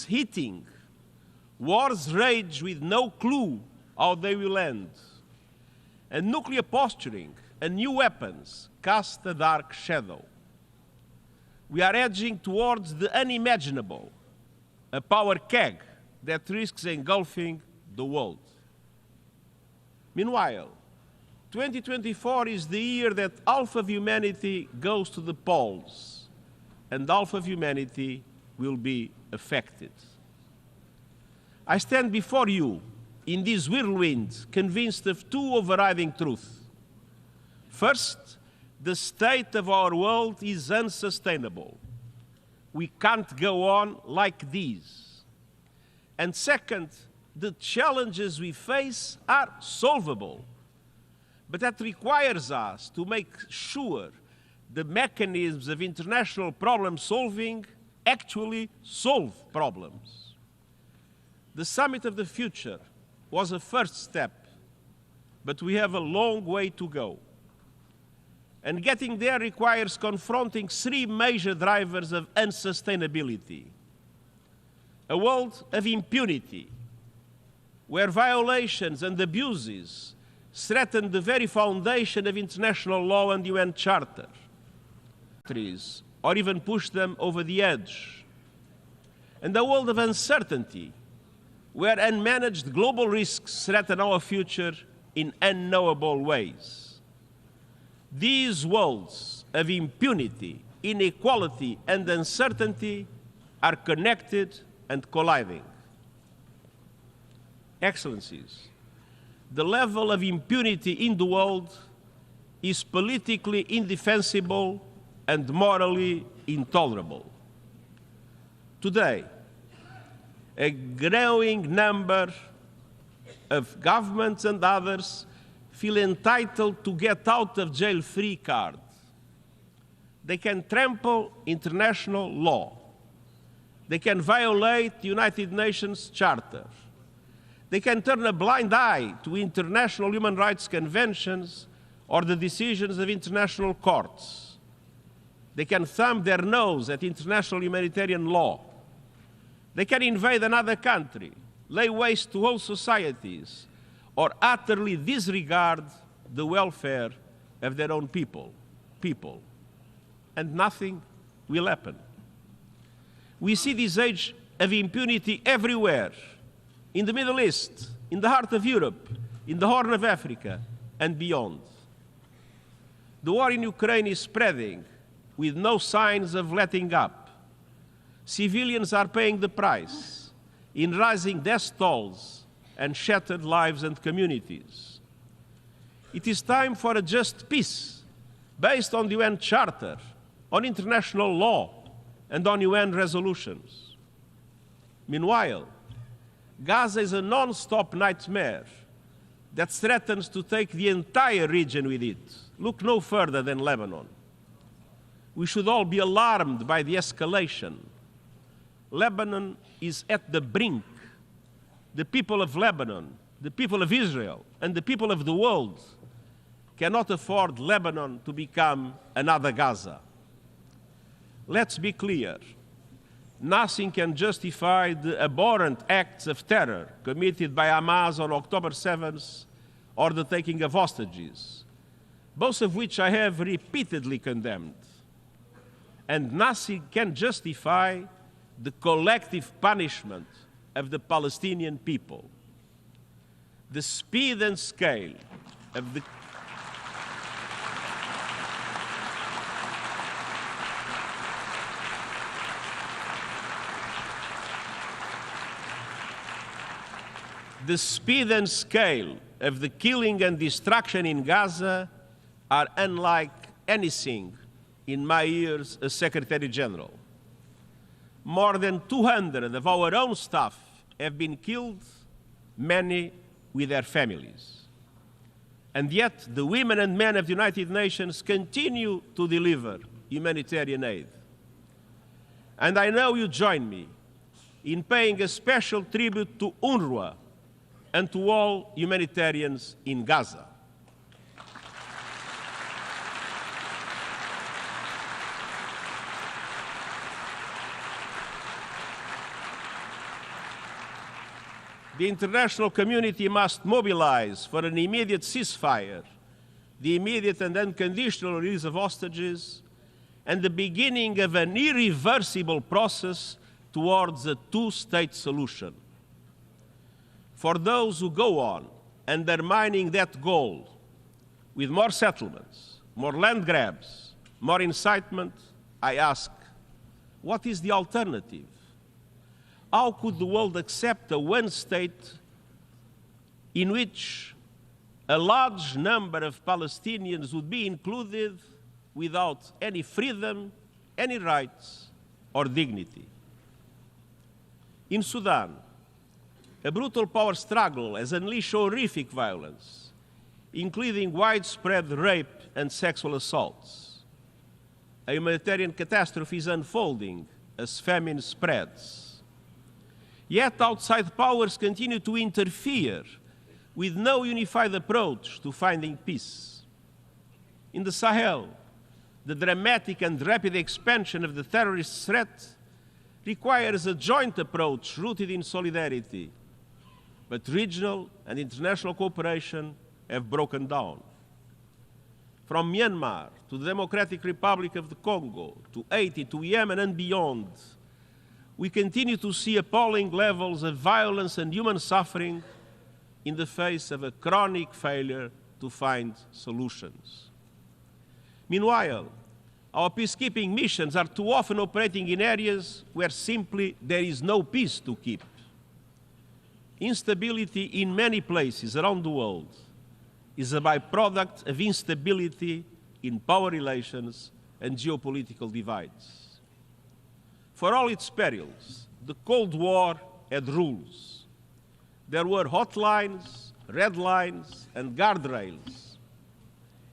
is heating. Wars rage with no clue how they will end. And nuclear posturing and new weapons cast a dark shadow. We are edging towards the unimaginable, a power keg that risks engulfing the world. Meanwhile, 2024 is the year that half of humanity goes to the polls, and half of humanity will be affected. I stand before you in this whirlwind, convinced of two overriding truths. First, the state of our world is unsustainable. We can't go on like this. And second, the challenges we face are solvable. But that requires us to make sure the mechanisms of international problem solving actually solve problems. The Summit of the Future was a first step, but we have a long way to go. And getting there requires confronting three major drivers of unsustainability. A world of impunity, where violations and abuses threaten the very foundation of international law and UN Charter, or even push them over the edge. And a world of uncertainty, where unmanaged global risks threaten our future in unknowable ways. These worlds of impunity, inequality, and uncertainty are connected and colliding. Excellencies, the level of impunity in the world is politically indefensible and morally intolerable. Today, a growing number of governments and others feel entitled to get out of jail free card. They can trample international law. They can violate the United Nations Charter. They can turn a blind eye to international human rights conventions or the decisions of international courts. They can thumb their nose at international humanitarian law. They can invade another country, lay waste to whole societies, or utterly disregard the welfare of their own people. And nothing will happen. We see this age of impunity everywhere, in the Middle East, in the heart of Europe, in the Horn of Africa, and beyond. The war in Ukraine is spreading with no signs of letting up. Civilians are paying the price in rising death tolls and shattered lives and communities. It is time for a just peace based on the UN Charter, on international law, and on UN resolutions. Meanwhile, Gaza is a non-stop nightmare that threatens to take the entire region with it. Look no further than Lebanon. We should all be alarmed by the escalation. Lebanon is at the brink. The people of Lebanon, the people of Israel, and the people of the world cannot afford Lebanon to become another Gaza. Let's be clear. Nothing can justify the abhorrent acts of terror committed by Hamas on October 7th or the taking of hostages, both of which I have repeatedly condemned. And nothing can justify the collective punishment of the Palestinian people. The speed and scale of the killing and destruction in Gaza are unlike anything in my years as Secretary General. More than 200 of our own staff have been killed, many with their families. And yet, the women and men of the United Nations continue to deliver humanitarian aid. And I know you join me in paying a special tribute to UNRWA and to all humanitarians in Gaza. The international community must mobilize for an immediate ceasefire, the immediate and unconditional release of hostages, and the beginning of an irreversible process towards a two-state solution. For those who go on undermining that goal with more settlements, more land grabs, more incitement, I ask, what is the alternative? How could the world accept a one state in which a large number of Palestinians would be included without any freedom, any rights, or dignity? In Sudan, a brutal power struggle has unleashed horrific violence, including widespread rape and sexual assaults. A humanitarian catastrophe is unfolding as famine spreads. Yet outside powers continue to interfere with no unified approach to finding peace. In the Sahel, the dramatic and rapid expansion of the terrorist threat requires a joint approach rooted in solidarity, but regional and international cooperation have broken down. From Myanmar to the Democratic Republic of the Congo, to Haiti, to Yemen and beyond, we continue to see appalling levels of violence and human suffering in the face of a chronic failure to find solutions. Meanwhile, our peacekeeping missions are too often operating in areas where simply there is no peace to keep. Instability in many places around the world is a byproduct of instability in power relations and geopolitical divides. For all its perils, the Cold War had rules. There were hotlines, red lines, and guardrails.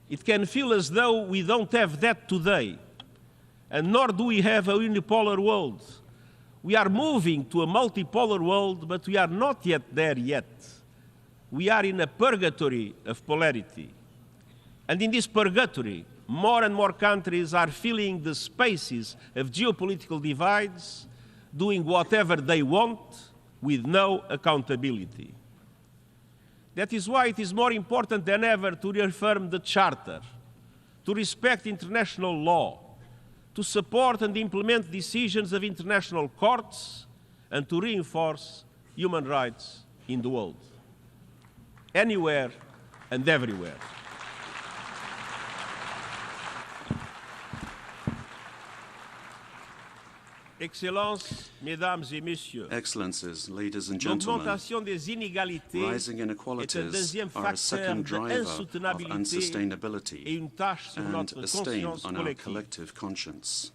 It can feel as though we don't have that today, and nor do we have a unipolar world. We are moving to a multipolar world, but we are not yet there yet. We are in a purgatory of polarity. And in this purgatory, more and more countries are filling the spaces of geopolitical divides, doing whatever they want with no accountability. That is why it is more important than ever to reaffirm the Charter, to respect international law, to support and implement decisions of international courts, and to reinforce human rights in the world, anywhere and everywhere. Excellences, Mesdames et Messieurs, Excellencies, ladies and gentlemen, l'augmentation des inégalités rising est un inequalities deuxième are a facteur second driver of d'insoutenabilité et unsustainability une tâche sur and notre a stain conscience on our collective. collective conscience.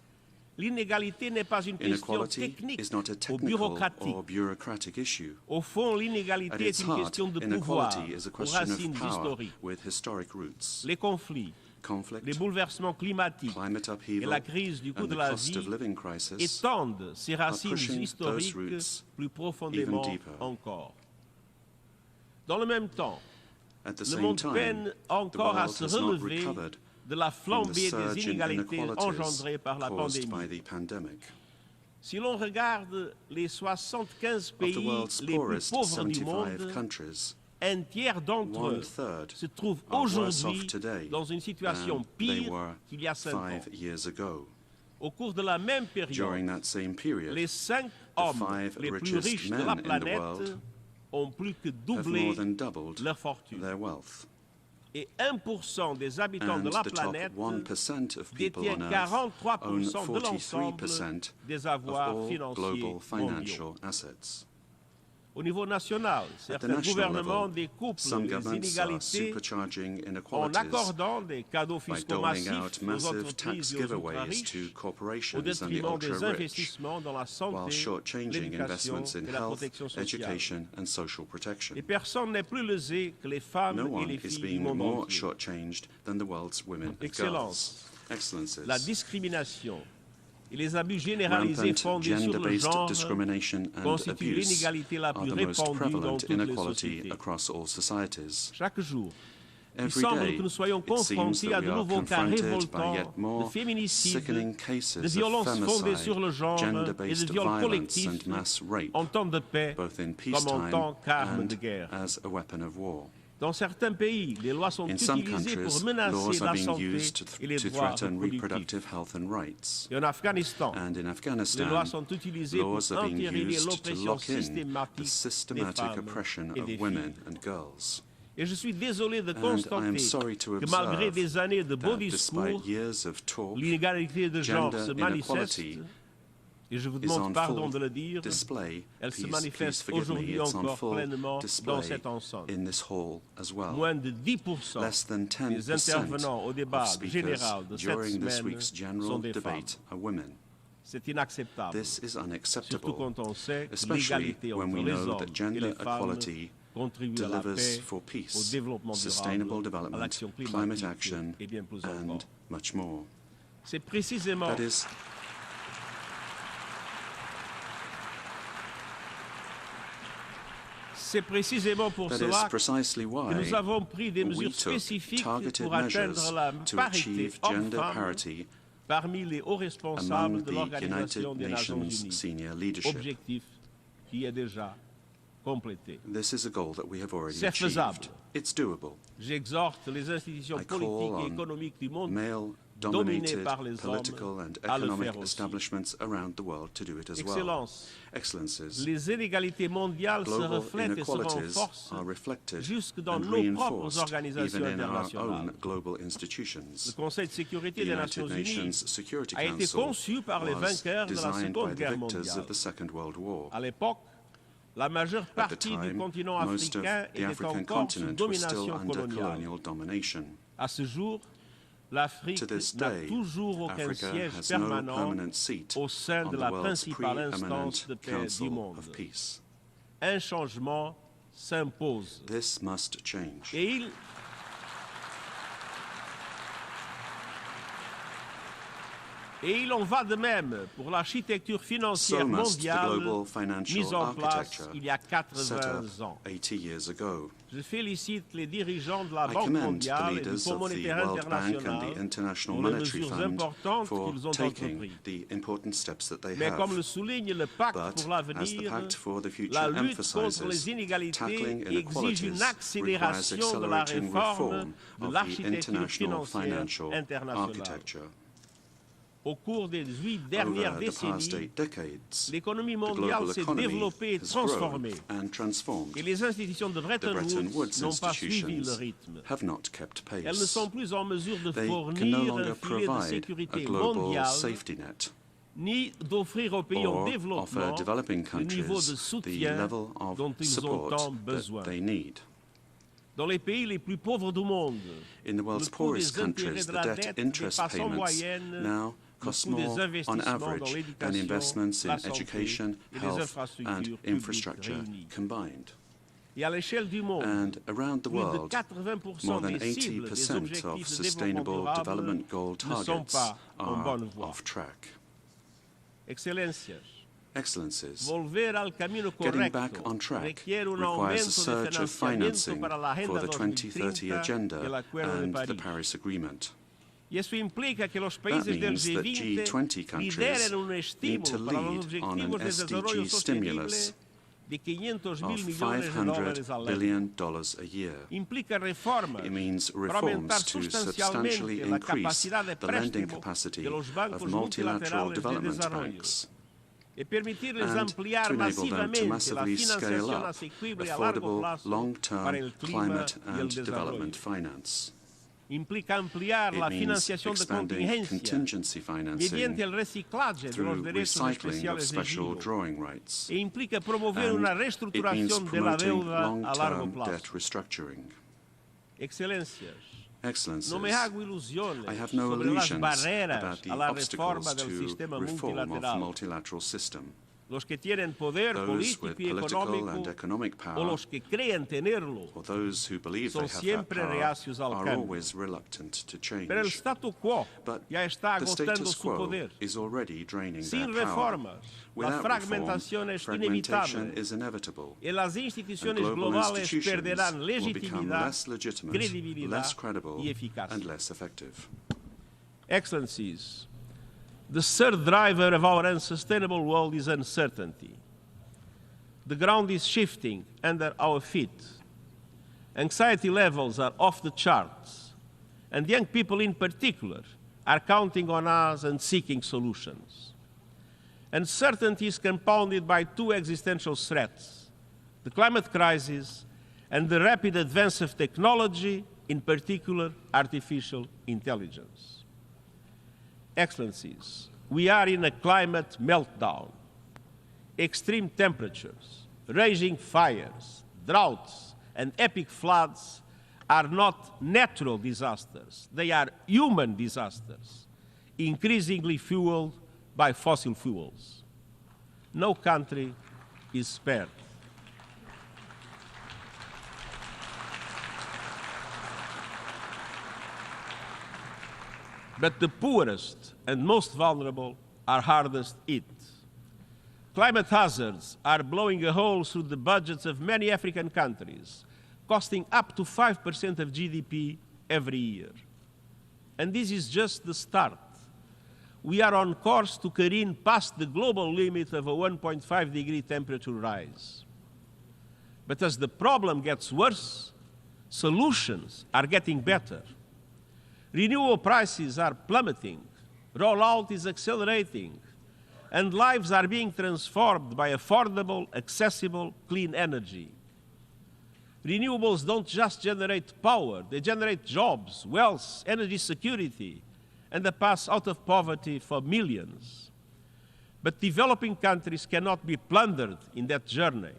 L'inégalité n'est pas une question Inequality technique is not a ou technical bureaucratique. or bureaucratic issue. Au fond, At l'inégalité its est une heart, question de pouvoir, inequality is a aux question racines of power historiques. with historic roots. Les conflits, Conflict, les bouleversements climatiques climate et upheaval, la crise du coût and de the la cost vie of living crisis étendent ces racines pushing those historiques roots plus profondément even deeper. encore. Dans le même temps, At the le same monde time, peine the encore à world se has not relever recovered de la from the flambée des surge in inégalités inequalities engendrées par la caused by pandémie. the pandemic. Si l'on regarde les 75 Of the pays world's les plus poorest pauvres du 75 monde, countries, un tiers d'entre eux one-third se trouvent are worse aujourd'hui off today dans une situation than they pire were qu'il y a 5 ans. 5 years ago. Au cours de la même During période, that same period, les 5 the hommes 5 les plus richest riches de men la in the planète world ont plus que have doublé more than doubled leur fortune. their wealth. Et 1% des habitants And de la the top planète 1% of people on détiennent Earth own 43% de l'ensemble 43% des of avoirs all financiers global mondiaux. financial assets. Au niveau national, At the certains national gouvernements level, découplent some les governments are inégalités supercharging en inequalities accordant des cadeaux by fiscaux doling out massifs aux massive entreprises tax et aux giveaways ultra-riches, to au corporations and the détriment des ultra-rich, investissements dans la while santé, shortchanging l'éducation investments in et la health, protection sociale. education and social protection. Et personne n'est plus lésé que les femmes No et one les is filles du being monde more entier. shortchanged than the world's women and Excellences, girls. Excellencies, la discrimination et les abus généralisés rampant fondés sur le gender-based genre discrimination and constituent abuse l'inégalité la are plus the most répandue dans prevalent toutes les inequality sociétés. across all societies. Chaque jour, Il semble que nous soyons confrontés à de nouveaux cas révoltants de féminicide, de violences fondées sur le genre et de viols collectifs en temps de paix comme en temps qu'arme de guerre. Dans certains pays, les lois sont utilisées pour menacer la santé et les droits reproductifs. Et en Afghanistan, les lois sont utilisées pour entériner l'oppression systématique des femmes et des filles. Et je suis désolé de constater que malgré des années de beaux discours, l'inégalité de genre se manifeste, et je vous demande pardon de le dire, elle se manifeste aujourd'hui encore pleinement dans cette enceinte. Moins de 10% des intervenants au débat général de cette semaine sont des femmes. C'est inacceptable, surtout quand on sait que l'égalité entre les hommes et les femmes contribue à la paix, au développement durable, à l'action climatique et bien plus encore. C'est précisément pour cela que nous avons pris des mesures spécifiques pour atteindre la parité homme-femme parmi les hauts responsables de l'Organisation des Nations Unies, objectif qui est déjà complété. C'est faisable. J'exhorte les institutions politiques et économiques du monde dominées par les hommes à le faire aussi. Excellences, les inégalités mondiales se reflètent et se renforcent jusque dans nos propres organisations internationales. Le Conseil de sécurité des Nations Unies a été conçu par les vainqueurs de la Seconde Guerre mondiale. À l'époque, la majeure partie du continent africain était encore sous domination coloniale. À ce jour, l'Afrique n'a toujours aucun siège permanent au sein de la principale instance de paix du monde. Un changement s'impose. Et il en va de même pour l'architecture financière mondiale mise en place il y a 80 ans. Je félicite les dirigeants de la Banque mondiale et du Fonds monétaire international pour les mesures importantes qu'ils ont entreprises. Mais comme le souligne le Pacte pour l'avenir, la lutte contre les inégalités exige une accélération de la réforme de l'architecture financière internationale. Au cours des 8 dernières décennies, l'économie mondiale s'est développée et transformée, et les institutions de Bretton Woods n'ont pas suivi le rythme. Elles ne sont plus en mesure de fournir un filet de sécurité mondial, ni d'offrir aux pays en développement le niveau de soutien dont ils ont tant besoin. Dans les pays les plus pauvres du monde, le coût des intérêts de la dette dépasse en moyenne cost more on average than investments in education, health and infrastructure combined. And around the world, more than 80% of Sustainable Development Goal targets are off track. Excellencies, getting back on track requires a surge of financing for the 2030 Agenda and the Paris Agreement. That means that G20 countries need to lead on an SDG stimulus of $500 billion a year. It means reforms to substantially increase the lending capacity of multilateral development banks and to enable them to massively scale up affordable long-term climate and development finance. It means expanding contingency financing through recycling of special drawing rights. And it means promoting long-term debt restructuring. Excellencies, I have no illusions about the obstacles to reform of the multilateral system. los que tienen poder Those político with y political and economic económico o power, los que creen tenerlo, or those who believe they son have that siempre power, reacios al are cambio. always reluctant to change. Pero el statu quo But ya está the agotando status su quo poder. is already draining Sin their power. reformas, la Without fragmentación reform, es fragmentation inevitable is inevitable. y las And instituciones global globales institutions perderán will become legitimidad, less legitimate, credibilidad less credible, y eficacia. and less effective. Excellencies, the third driver of our unsustainable world is uncertainty. The ground is shifting under our feet. Anxiety levels are off the charts, and young people in particular are counting on us and seeking solutions. Uncertainty is compounded by two existential threats: the climate crisis and the rapid advance of technology, in particular artificial intelligence. Excellencies, we are in a climate meltdown. Extreme temperatures, raging fires, droughts, and epic floods are not natural disasters. They are human disasters, increasingly fueled by fossil fuels. No country is spared. But the poorest and most vulnerable are hardest hit. Climate hazards are blowing a hole through the budgets of many African countries, costing up to 5% of GDP every year. And this is just the start. We are on course to careen past the global limit of a 1.5-degree temperature rise. But as the problem gets worse, solutions are getting better. Renewable prices are plummeting, rollout is accelerating, and lives are being transformed by affordable, accessible, clean energy. Renewables don't just generate power, they generate jobs, wealth, energy security, and a path out of poverty for millions. But developing countries cannot be plundered in that journey.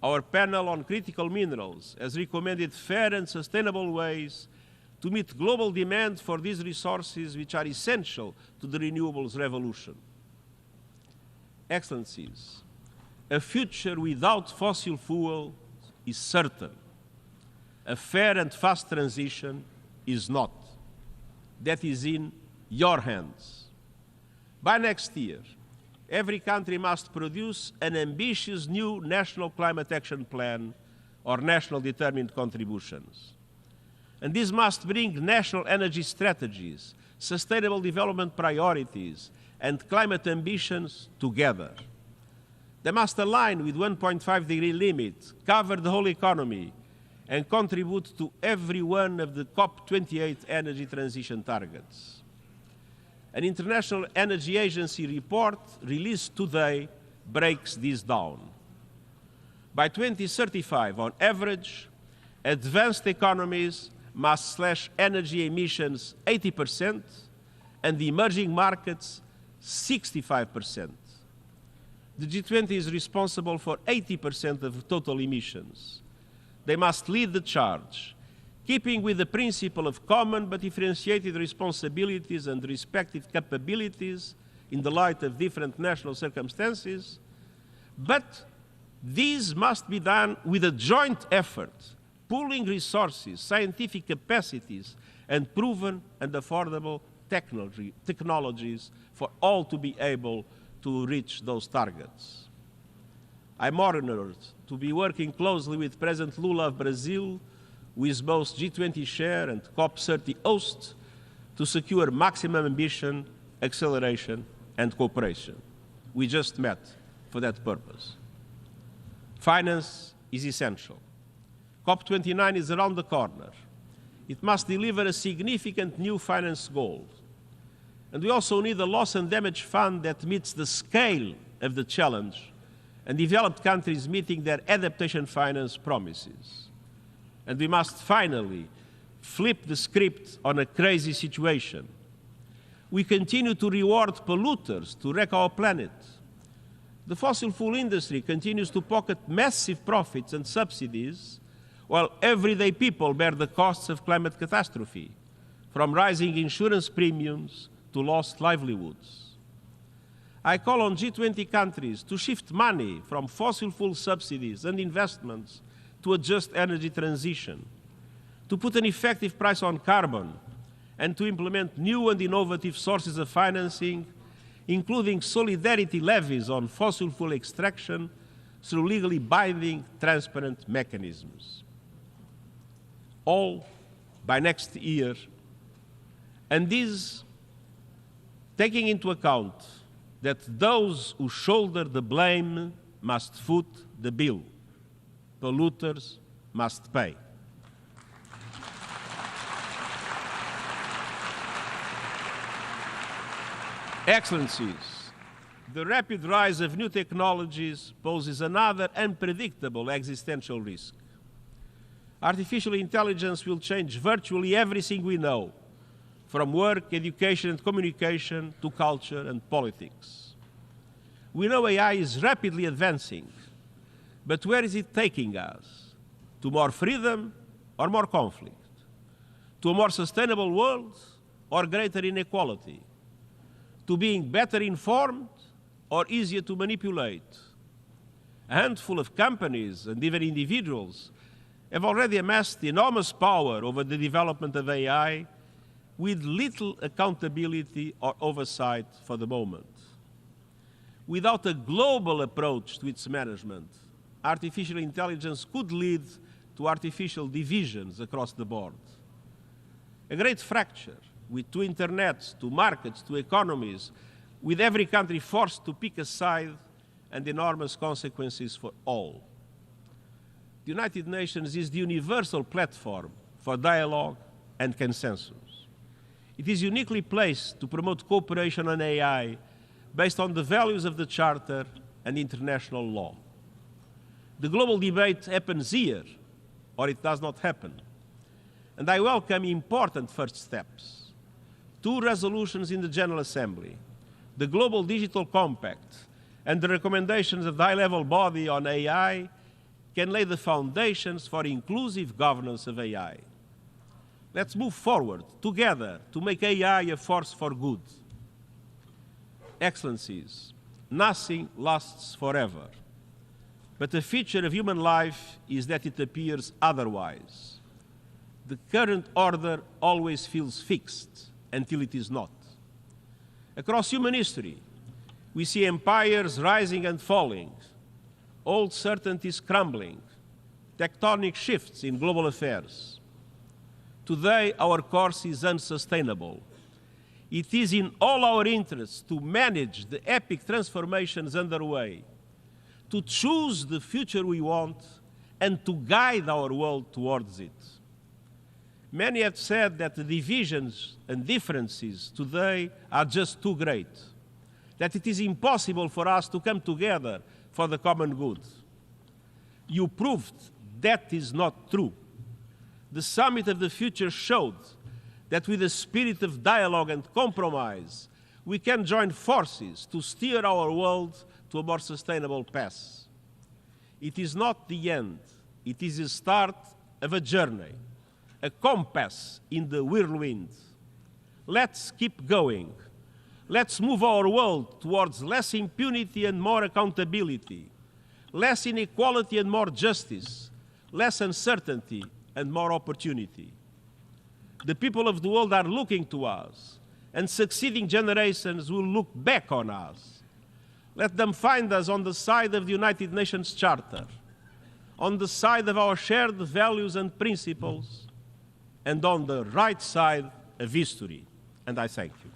Our panel on critical minerals has recommended fair and sustainable ways to meet global demand for these resources, which are essential to the renewables revolution. Excellencies, a future without fossil fuel is certain. A fair and fast transition is not. That is in your hands. By next year, every country must produce an ambitious new national climate action plan or national determined contributions. And this must bring national energy strategies, sustainable development priorities, and climate ambitions together. They must align with 1.5-degree limit, cover the whole economy, and contribute to every one of the COP28 energy transition targets. An International Energy Agency report released today breaks this down. By 2035, on average, advanced economies must slash energy emissions 80% and the emerging markets 65%. The G20 is responsible for 80% of total emissions. They must lead the charge, keeping with the principle of common but differentiated responsibilities and respective capabilities in the light of different national circumstances. But these must be done with a joint effort, pooling resources, scientific capacities, and proven and affordable technologies for all to be able to reach those targets. I'm honored to be working closely with President Lula of Brazil, who is both G20 chair and COP30 host, to secure maximum ambition, acceleration, and cooperation. We just met for that purpose. Finance is essential. COP29 is around the corner. It must deliver a significant new finance goal. And we also need a loss and damage fund that meets the scale of the challenge and developed countries meeting their adaptation finance promises. And we must finally flip the script on a crazy situation. We continue to reward polluters to wreck our planet. The fossil fuel industry continues to pocket massive profits and subsidies, while everyday people bear the costs of climate catastrophe, from rising insurance premiums to lost livelihoods. I call on G20 countries to shift money from fossil fuel subsidies and investments to a just energy transition, to put an effective price on carbon, and to implement new and innovative sources of financing, including solidarity levies on fossil fuel extraction through legally binding, transparent mechanisms. All by next year, and this taking into account that those who shoulder the blame must foot the bill. Polluters must pay. Excellencies, the rapid rise of new technologies poses another unpredictable existential risk. Artificial intelligence will change virtually everything we know, from work, education, and communication to culture and politics. We know AI is rapidly advancing, but where is it taking us? To more freedom or more conflict? To a more sustainable world or greater inequality? To being better informed or easier to manipulate? A handful of companies and even individuals have already amassed enormous power over the development of AI with little accountability or oversight for the moment. Without a global approach to its management, artificial intelligence could lead to artificial divisions across the board. A great fracture with two internets, two markets, two economies, with every country forced to pick a side and enormous consequences for all. The United Nations is the universal platform for dialogue and consensus. It is uniquely placed to promote cooperation on AI based on the values of the Charter and international law. The global debate happens here, or it does not happen. And I welcome important first steps. 2 resolutions in the General Assembly, the Global Digital Compact, and the recommendations of the high-level body on AI can lay the foundations for inclusive governance of AI. Let's move forward together to make AI a force for good. Excellencies, nothing lasts forever, but the feature of human life is that it appears otherwise. The current order always feels fixed until it is not. Across human history, we see empires rising and falling, old certainties crumbling, tectonic shifts in global affairs. Today, our course is unsustainable. It is in all our interests to manage the epic transformations underway, to choose the future we want, and to guide our world towards it. Many have said that the divisions and differences today are just too great, that it is impossible for us to come together for the common good. You proved that is not true. The Summit of the Future showed that with a spirit of dialogue and compromise, we can join forces to steer our world to a more sustainable path. It is not the end. It is the start of a journey, a compass in the whirlwind. Let's keep going. Let's move our world towards less impunity and more accountability, less inequality and more justice, less uncertainty and more opportunity. The people of the world are looking to us, and succeeding generations will look back on us. Let them find us on the side of the United Nations Charter, on the side of our shared values and principles, and on the right side of history. And I thank you.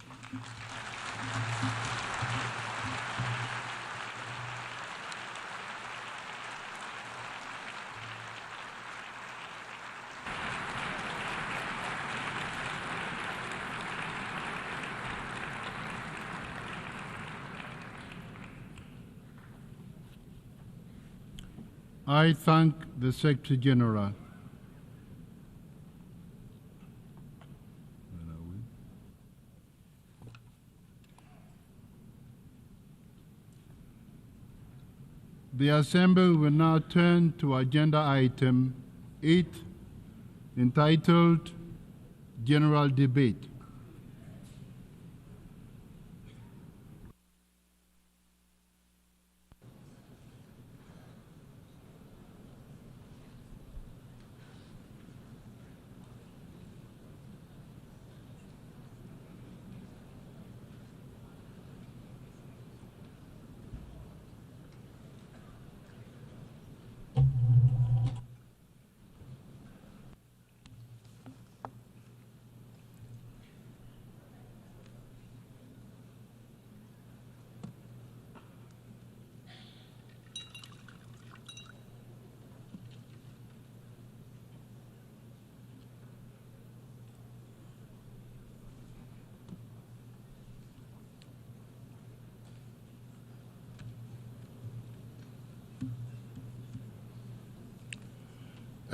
I thank the Secretary General. The Assembly will now turn to Agenda Item 8, entitled General Debate.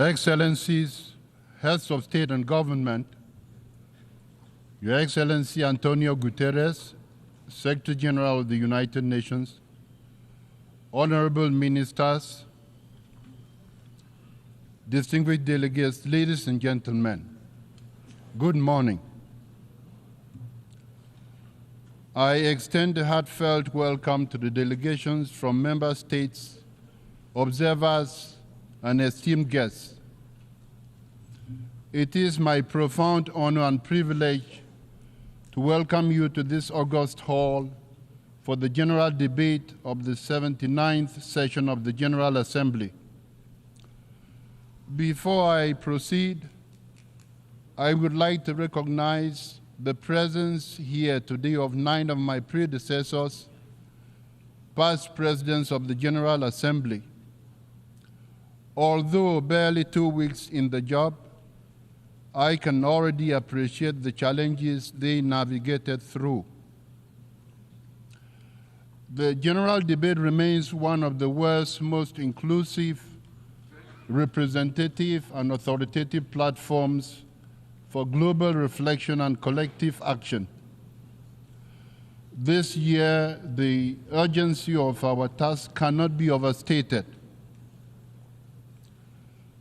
Excellencies, heads of state and government, Your Excellency Antonio Guterres, Secretary General of the United Nations, honorable ministers, distinguished delegates, ladies and gentlemen, good morning. I extend a heartfelt welcome to the delegations from member states, observers, and esteemed guests. It is my profound honor and privilege to welcome you to this august hall for the general debate of the 79th session of the General Assembly. Before I proceed, I would like to recognize the presence here today of 9 of my predecessors, past presidents of the General Assembly. Although barely 2 weeks in the job, I can already appreciate the challenges they navigated through. The general debate remains one of the world's most inclusive, representative, and authoritative platforms for global reflection and collective action. This year, the urgency of our task cannot be overstated.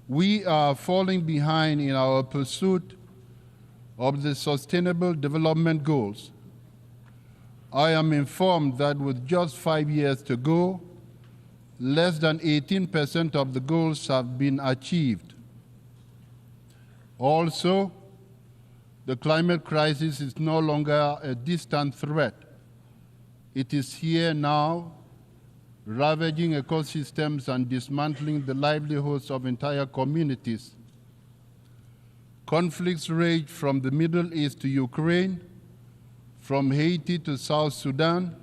We are falling behind in our pursuit of the Sustainable Development Goals. I am informed that with just 5 years to go, less than 18% of the goals have been achieved. Also, the climate crisis is no longer a distant threat. It is here now, ravaging ecosystems and dismantling the livelihoods of entire communities. Conflicts rage from the Middle East to Ukraine, from Haiti to South Sudan,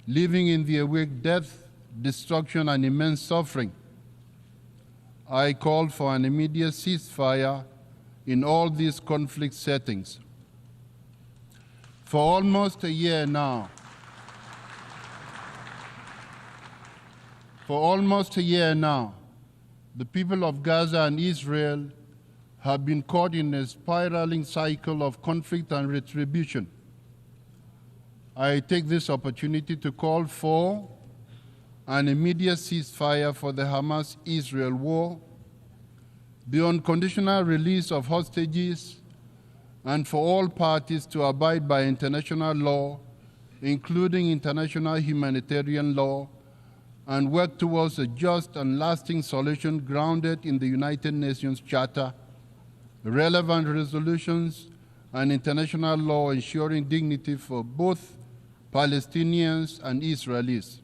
leaving in their wake death, destruction, and immense suffering. I call for an immediate ceasefire in all these conflict settings. For almost a year now, the people of Gaza and Israel have been caught in a spiraling cycle of conflict and retribution. I take this opportunity to call for an immediate ceasefire for the Hamas-Israel war, the unconditional release of hostages, and for all parties to abide by international law, including international humanitarian law, and work towards a just and lasting solution grounded in the United Nations Charter, relevant resolutions, and international law ensuring dignity for both Palestinians and Israelis.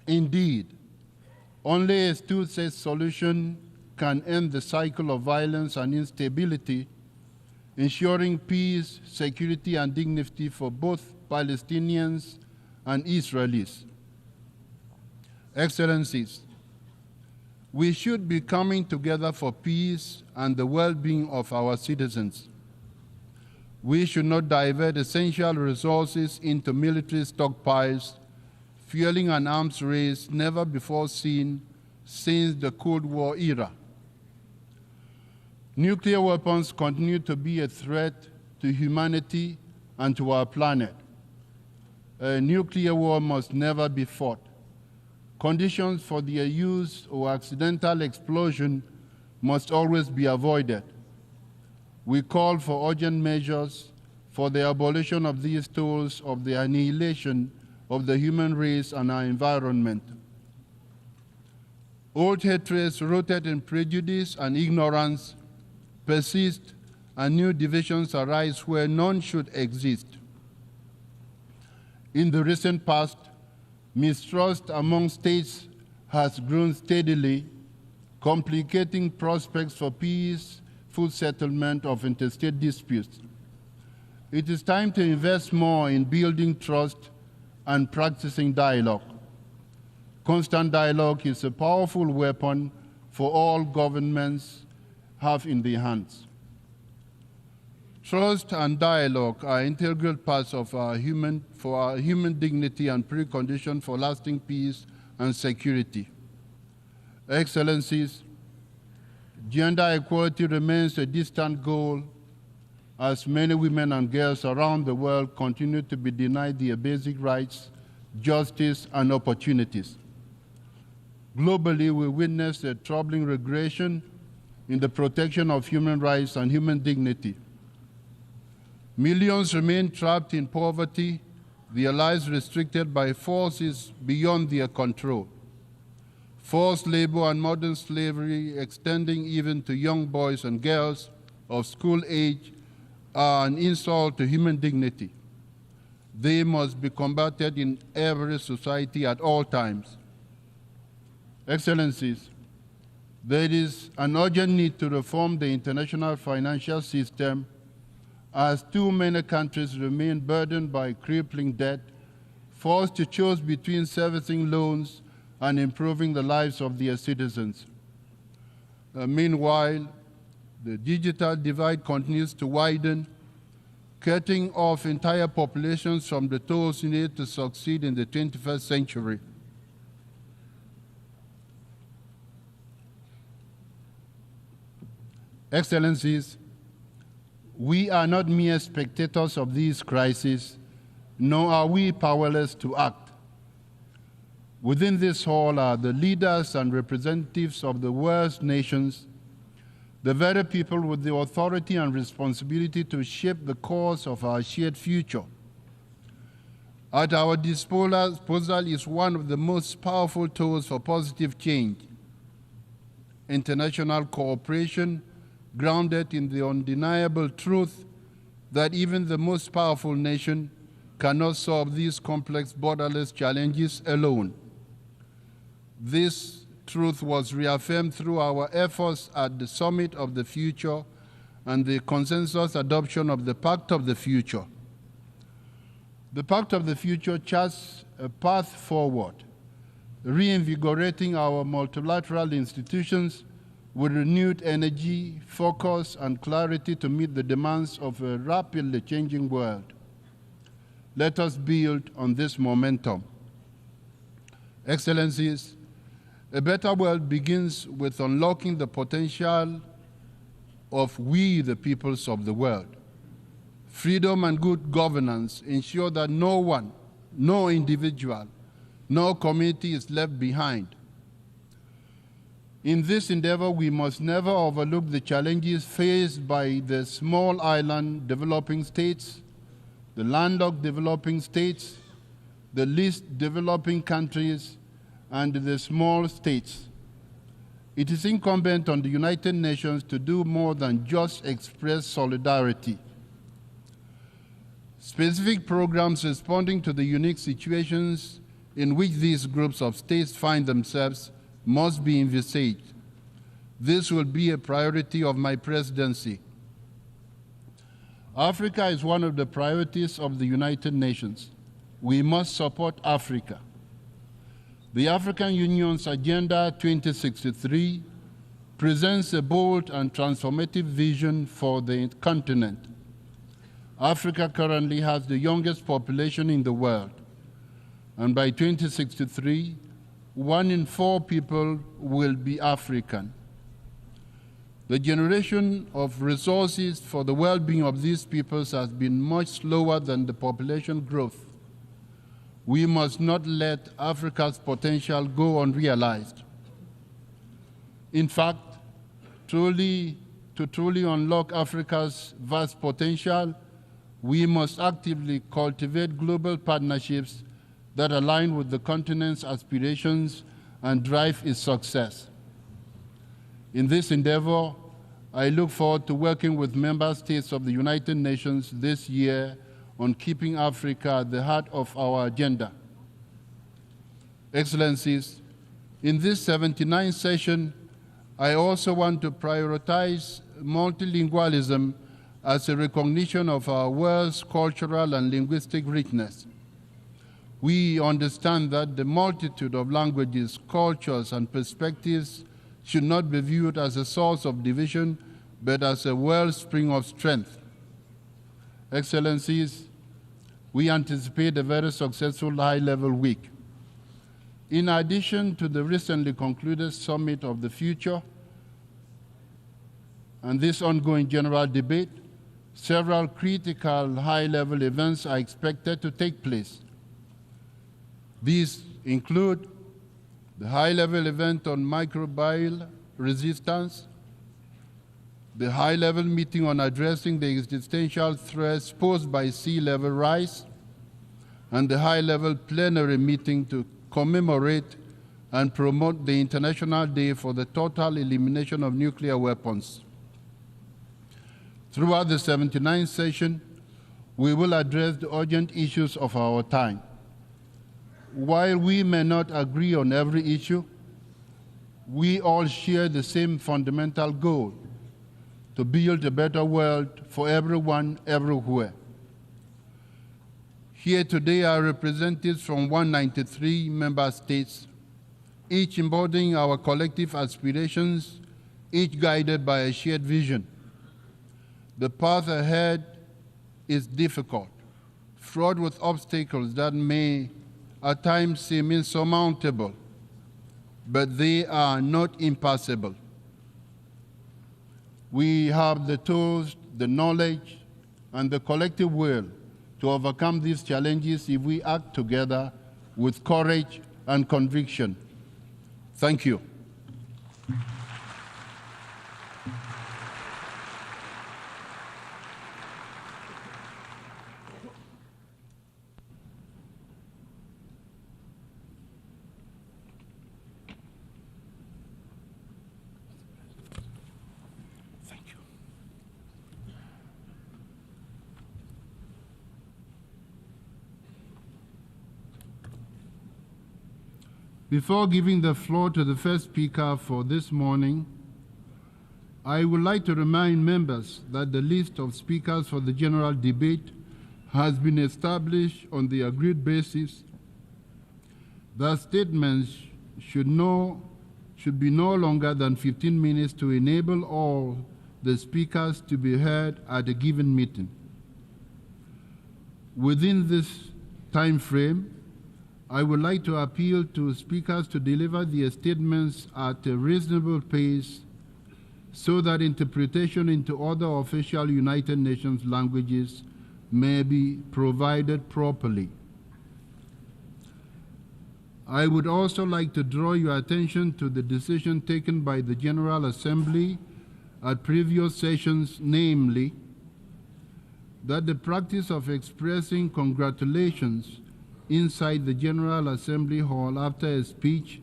Indeed, only a two-state solution can end the cycle of violence and instability, ensuring peace, security, and dignity for both Palestinians and Israelis. Excellencies, we should be coming together for peace and the well-being of our citizens. We should not divert essential resources into military stockpiles, fueling an arms race never before seen since the Cold War era. Nuclear weapons continue to be a threat to humanity and to our planet. A nuclear war must never be fought. Conditions for their use or accidental explosion must always be avoided. We call for urgent measures for the abolition of these tools of the annihilation of the human race and our environment. Old hatreds rooted in prejudice and ignorance persist, and new divisions arise where none should exist. In the recent past, mistrust among states has grown steadily, complicating prospects for peaceful settlement of interstate disputes. It is time to invest more in building trust and practicing dialogue. Constant dialogue is a powerful weapon for all governments have in their hands. Trust and dialogue are integral parts of our human dignity and precondition for lasting peace and security. Excellencies, Gender equality remains a distant goal as many women and girls around the world continue to be denied their basic rights, justice, and opportunities. Globally, we witness a troubling regression in the protection of human rights and human dignity. Millions remain trapped in poverty, their lives restricted by forces beyond their control. Forced labor and modern slavery, extending even to young boys and girls of school age, are an insult to human dignity. They must be combated in every society at all times. Excellencies, there is an urgent need to reform the international financial system as too many countries remain burdened by crippling debt, forced to choose between servicing loans and improving the lives of their citizens. Meanwhile, the digital divide continues to widen, cutting off entire populations from the tools needed to succeed in the 21st century. Excellencies, we are not mere spectators of these crises, nor are we powerless to act. Within this hall are the leaders and representatives of the world's nations, the very people with the authority and responsibility to shape the course of our shared future. At our disposal is one of the most powerful tools for positive change: international cooperation grounded in the undeniable truth that even the most powerful nation cannot solve these complex borderless challenges alone. This truth was reaffirmed through our efforts at the Summit of the Future and the consensus adoption of the Pact of the Future. The Pact of the Future charts a path forward, reinvigorating our multilateral institutions with renewed energy, focus, and clarity to meet the demands of a rapidly changing world. Let us build on this momentum. Excellencies, a better world begins with unlocking the potential of we, the peoples of the world. Freedom and good governance ensure that no one, no individual, no community is left behind. In this endeavor, we must never overlook the challenges faced by the small island developing states, the landlocked developing states, the least developing countries, and the small states. It is incumbent on the United Nations to do more than just express solidarity. Specific programs responding to the unique situations in which these groups of states find themselves must be envisaged. This will be a priority of my presidency. Africa is one of the priorities of the United Nations. We must support Africa. The African Union's Agenda 2063 presents a bold and transformative vision for the continent. Africa currently has the youngest population in the world, and by 2063, 1 in 4 people will be African. The generation of resources for the well-being of these peoples has been much slower than the population growth. We must not let Africa's potential go unrealized. In fact, to truly unlock Africa's vast potential, we must actively cultivate global partnerships that align with the continent's aspirations and drive its success. In this endeavor, I look forward to working with member states of the United Nations this year on keeping Africa at the heart of our agenda. Excellencies, in this 79th session, I also want to prioritize multilingualism as a recognition of our world's cultural and linguistic richness. We understand that the multitude of languages, cultures, and perspectives should not be viewed as a source of division, but as a wellspring of strength. Excellencies, we anticipate a very successful high-level week. In addition to the recently concluded Summit of the Future, and this ongoing general debate, several critical high-level events are expected to take place. These include the high-level event on microbial resistance, the high-level meeting on addressing the existential threats posed by sea level rise, and the high-level plenary meeting to commemorate and promote the International Day for the Total Elimination of Nuclear Weapons. Throughout the 79th session, we will address the urgent issues of our time. While we may not agree on every issue, we all share the same fundamental goal: to build a better world for everyone, everywhere. Here today are representatives from 193 member states, each embodying our collective aspirations, each guided by a shared vision. The path ahead is difficult, fraught with obstacles that may at times seem insurmountable, but they are not impassable. We have the tools, the knowledge, and the collective will to overcome these challenges if we act together with courage and conviction. Thank you. Before giving the floor to the first speaker for this morning, I would like to remind members that the list of speakers for the general debate has been established on the agreed basis that statements should be no longer than 15 minutes to enable all the speakers to be heard at a given meeting. Within this time frame, I would like to appeal to speakers to deliver their statements at a reasonable pace so that interpretation into other official United Nations languages may be provided properly. I would also like to draw your attention to the decision taken by the General Assembly at previous sessions, namely, that the practice of expressing congratulations inside the General Assembly Hall after a speech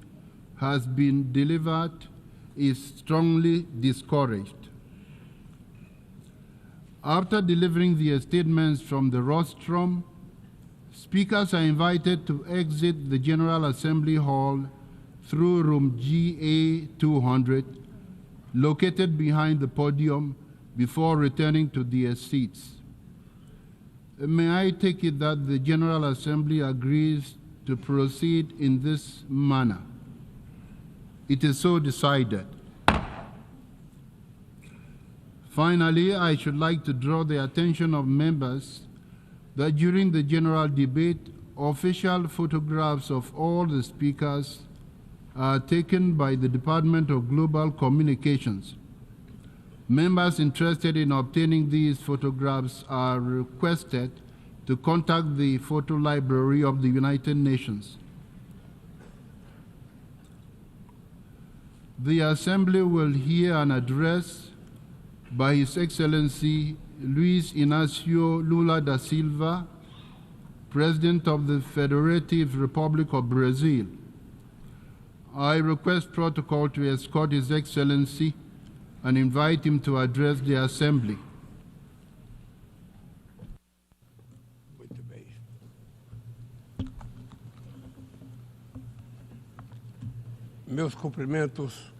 has been delivered is strongly discouraged. After delivering their statements from the rostrum, speakers are invited to exit the General Assembly Hall through room GA 200, located behind the podium, before returning to their seats. May I take it that the General Assembly agrees to proceed in this manner? It is so decided. Finally, I should like to draw the attention of members that during the general debate, official photographs of all the speakers are taken by the Department of Global Communications. Members interested in obtaining these photographs are requested to contact the Photo Library of the United Nations. The Assembly will hear an address by His Excellency Luiz Inácio Lula da Silva, President of the Federative Republic of Brazil. I request protocol to escort His Excellency and invite him to address the Assembly. Muito bem. Meus cumprimentos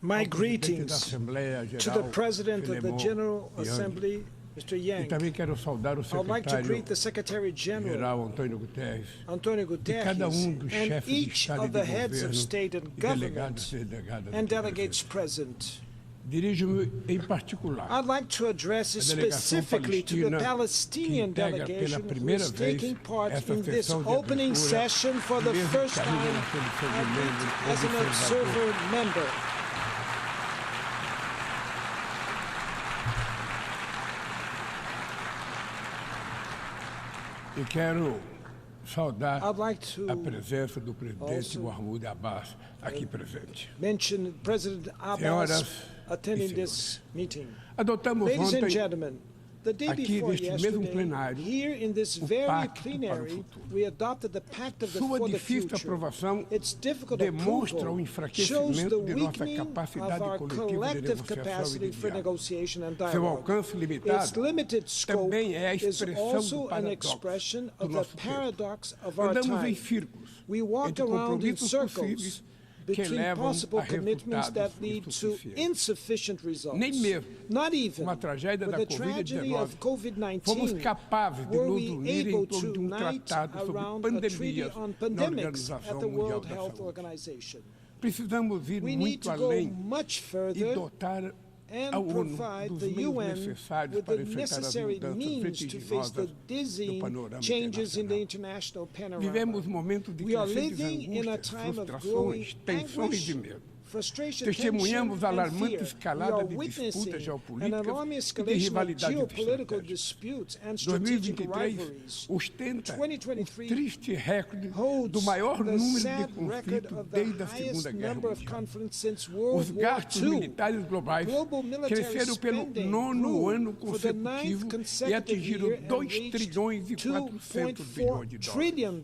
My ao presidente da greetings Assembleia to the Geral, President of the Filemon General Yang. Assembly, Mr. E Yang. também quero saudar o I would like to greet the secretário Secretary-General, geral Antônio Guterres, Antonio cada Guterres, dos and chefes de each Estado e of de the heads of governo state and e delegados government e delegadas and aqui delegates presentes. present. Dirijo-me em particular I'd like to address a delegação specifically to the palestina Palestinian que integra delegation pela who primeira is vez taking part essa in this sessão de opening abertura, session for the mesmo first que ainda time na condição de membro as an observador. observer member. E quero saudar I'd like to a presença do presidente also Mahmoud Abbas aqui presente. mention President Abbas Senhoras attending e this meeting. Adotamos Ladies and ontem gentlemen, the day aqui before neste mesmo yesterday, plenário, here in this o very Pacto para o plenary, Futuro. we adopted the Pact of the, Sua for the difícil Future. aprovação Its difficult demonstra o approval shows enfraquecimento the de nossa weakening capacidade of our coletiva de collective negociação e capacity de for diálogo. negotiation and Seu dialogue. alcance Its limitado limited scope também é a is expressão also do an paradoxo expression do of the nosso tempo. paradox of our Andamos em time. círculos We walk entre around in compromissos circles possíveis que between levam possible a commitments that resultados lead to insuficientes. insufficient results. Nem mesmo Not even com a tragédia with da the tragedy Covid-19 of COVID-19 fomos capazes de were nos we unir able em torno to de unite tratado sobre around a treaty pandemias on na pandemics at Organização the Mundial World da Health Saúde. Organization. Precisamos ir We need muito to go além much e further dotar and a ONU provide dos the meios UN necessários with para the enfrentar as necessary mudanças means to face the vertiginosas do dizzying panorama changes in the internacional. international panorama. Vivemos momentos de We are crescentes living in a angústias, time of growing frustrações, tensões anguish, e medo. frustration, Testemunhamos a tension, and alarmante fear. escalada We are de disputas witnessing an geopolíticas alarming e de escalation of rivalidade geopolitical estratégica. disputes and strategic 2023 rivalries. ostenta o 2023 triste recorde holds do maior the número de sad record conflitos of the desde a highest Segunda Guerra number of Mundial. conflicts since Os World War gastos II. militares globais Global military cresceram pelo spending nono grew ano for the ninth consecutivo e consecutive atingiram year and 2 reached trilhões e 400 bilhões de $2.4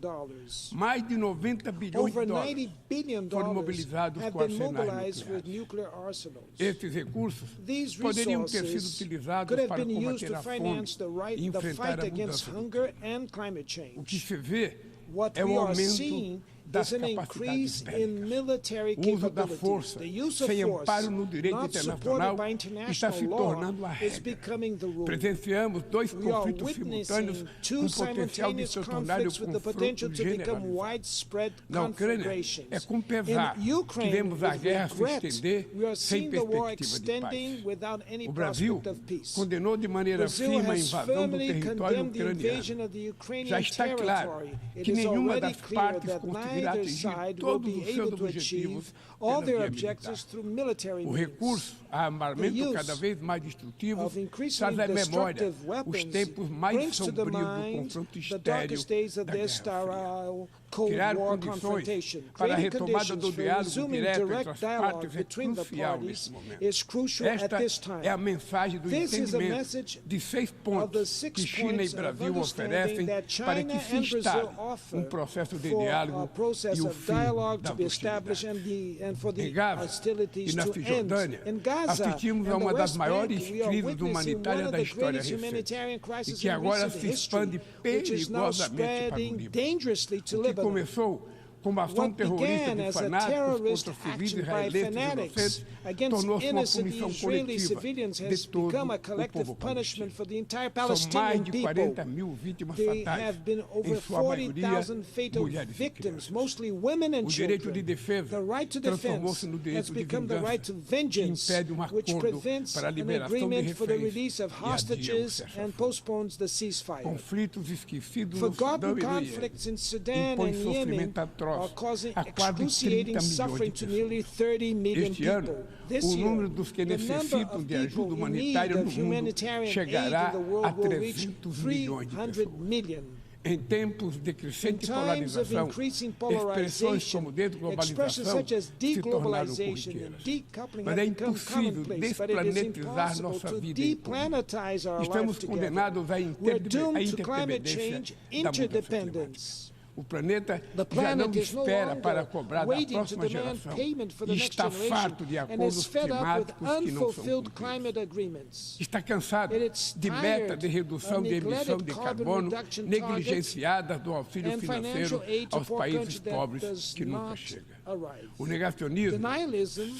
dólares. trillion. Mais de 90 bilhões Over de $90 dólares billion foram mobilizados have com been arsenais mobilized with nucleares. nuclear arsenals. Esses recursos These poderiam ter sido resources utilizados could have para been used combater to a fome finance the e the enfrentar fight a against mudança do hunger and climate O que change. se vê What é we o are aumento seeing das is an capacidades increase bélicas. in military O uso da capabilities. força, The use of sem force, amparo no direito not internacional, supported by está se international tornando law, a is regra. becoming the rule. Presenciamos dois We are conflitos simultâneos witnessing two com potencial de simultaneous se tornarem conflicts with the confrontos potential to become generalizados. widespread Na Ucrânia, conflagrations. é com pesar In que Ukraine, vemos a with guerra se regret, estender we are sem seeing the war perspectiva de extending paz. without any O Brasil prospect of peace. condenou de maneira Brazil firme a has invasão do firmly território condemned the invasion ucraniano. of the Ukrainian Já está claro territory. It que is nenhuma already das clear partes that conseguirá neither atingir side will todos be os able seus to achieve objetivos all pela their via objectives militar. through military O means. recurso a armamento The use cada vez mais destrutivo of increasingly traz à memória destructive os weapons tempos mais brings to the sombrios do mind confronto the estéril darkest days of da this Guerra Fria. sterile Cold Criar War condições confrontation. para a Creating retomada conditions do for diálogo resuming direto entre direct as dialogue partes é between the crucial parties nesse momento. is crucial at Esta this time. é a mensagem do This is a entendimento message de 6 of the pontos 6 que China e points of Brasil understanding oferecem that para China que se and instale Brazil offer processo de for diálogo a process e o of fim dialogue da to be established hostilidade. and for the Em Gaza hostilities e na to end. Cisjordânia, In Gaza assistimos a and the uma das West maiores Bank, we are crises witnessing one humanitárias of da the história greatest recente humanitarian e crises que in agora recent se expande history, which is now perigosamente para o spreading Líbano. dangerously to O que Lebanon. começou como ação What terrorista began de as a fanáticos terrorist contra civis action by israelenses fanatics inocentes against tornou-se uma innocent punição Israeli coletiva civilians de has todo become a o collective povo punishment palestino. for the entire São mais Palestinian de people. 40 mil vítimas They fatais, have been over em sua maioria 40,000 fatal mulheres e victims, crianças. mostly women and O direito de children. defesa The right to transformou-se defense no has direito de become the vingança, right to que vengeance, impede which acordo prevents para a an liberação de agreement for the reféns release of e adia o hostages cessar-fogo. and postpones the ceasefire. Conflitos esquecidos no Sudão Forgotten e no Iêmen conflicts in Sudan impõem and Yemen sofrimento are atroz causing a quase 30 excruciating milhões suffering de to nearly pessoas. 30 million Este ano, people. This o year, número dos que the number necessitam of de people ajuda in need humanitária no of mundo humanitarian aid in chegará the a world will reach 300 milhões de 300 pessoas. million. Em tempos de In crescente times of polarização, increasing expressões polarization, como expressions desglobalização such as se tornaram deglobalization and corriqueiras. decoupling Mas have é become impossível commonplace, but it is desplanetizar impossible nossa to vida em comum. deplanetize our Estamos lives together. condenados à We're doomed to climate interdependência change, da mudança interdependence. O planeta The já não planet is no espera longer para cobrar da waiting to próxima demand geração payment for the e next está generation farto de and is acordos fed up with climáticos que não são unfulfilled cumpridos. climate agreements. Está cansado It's de meta tired de redução of de emissão neglected de carbon carbono reduction negligenciadas do auxílio and financeiro financial aid to aos poor países countries that pobres does que nunca not chega. arrive. O negacionismo Denialism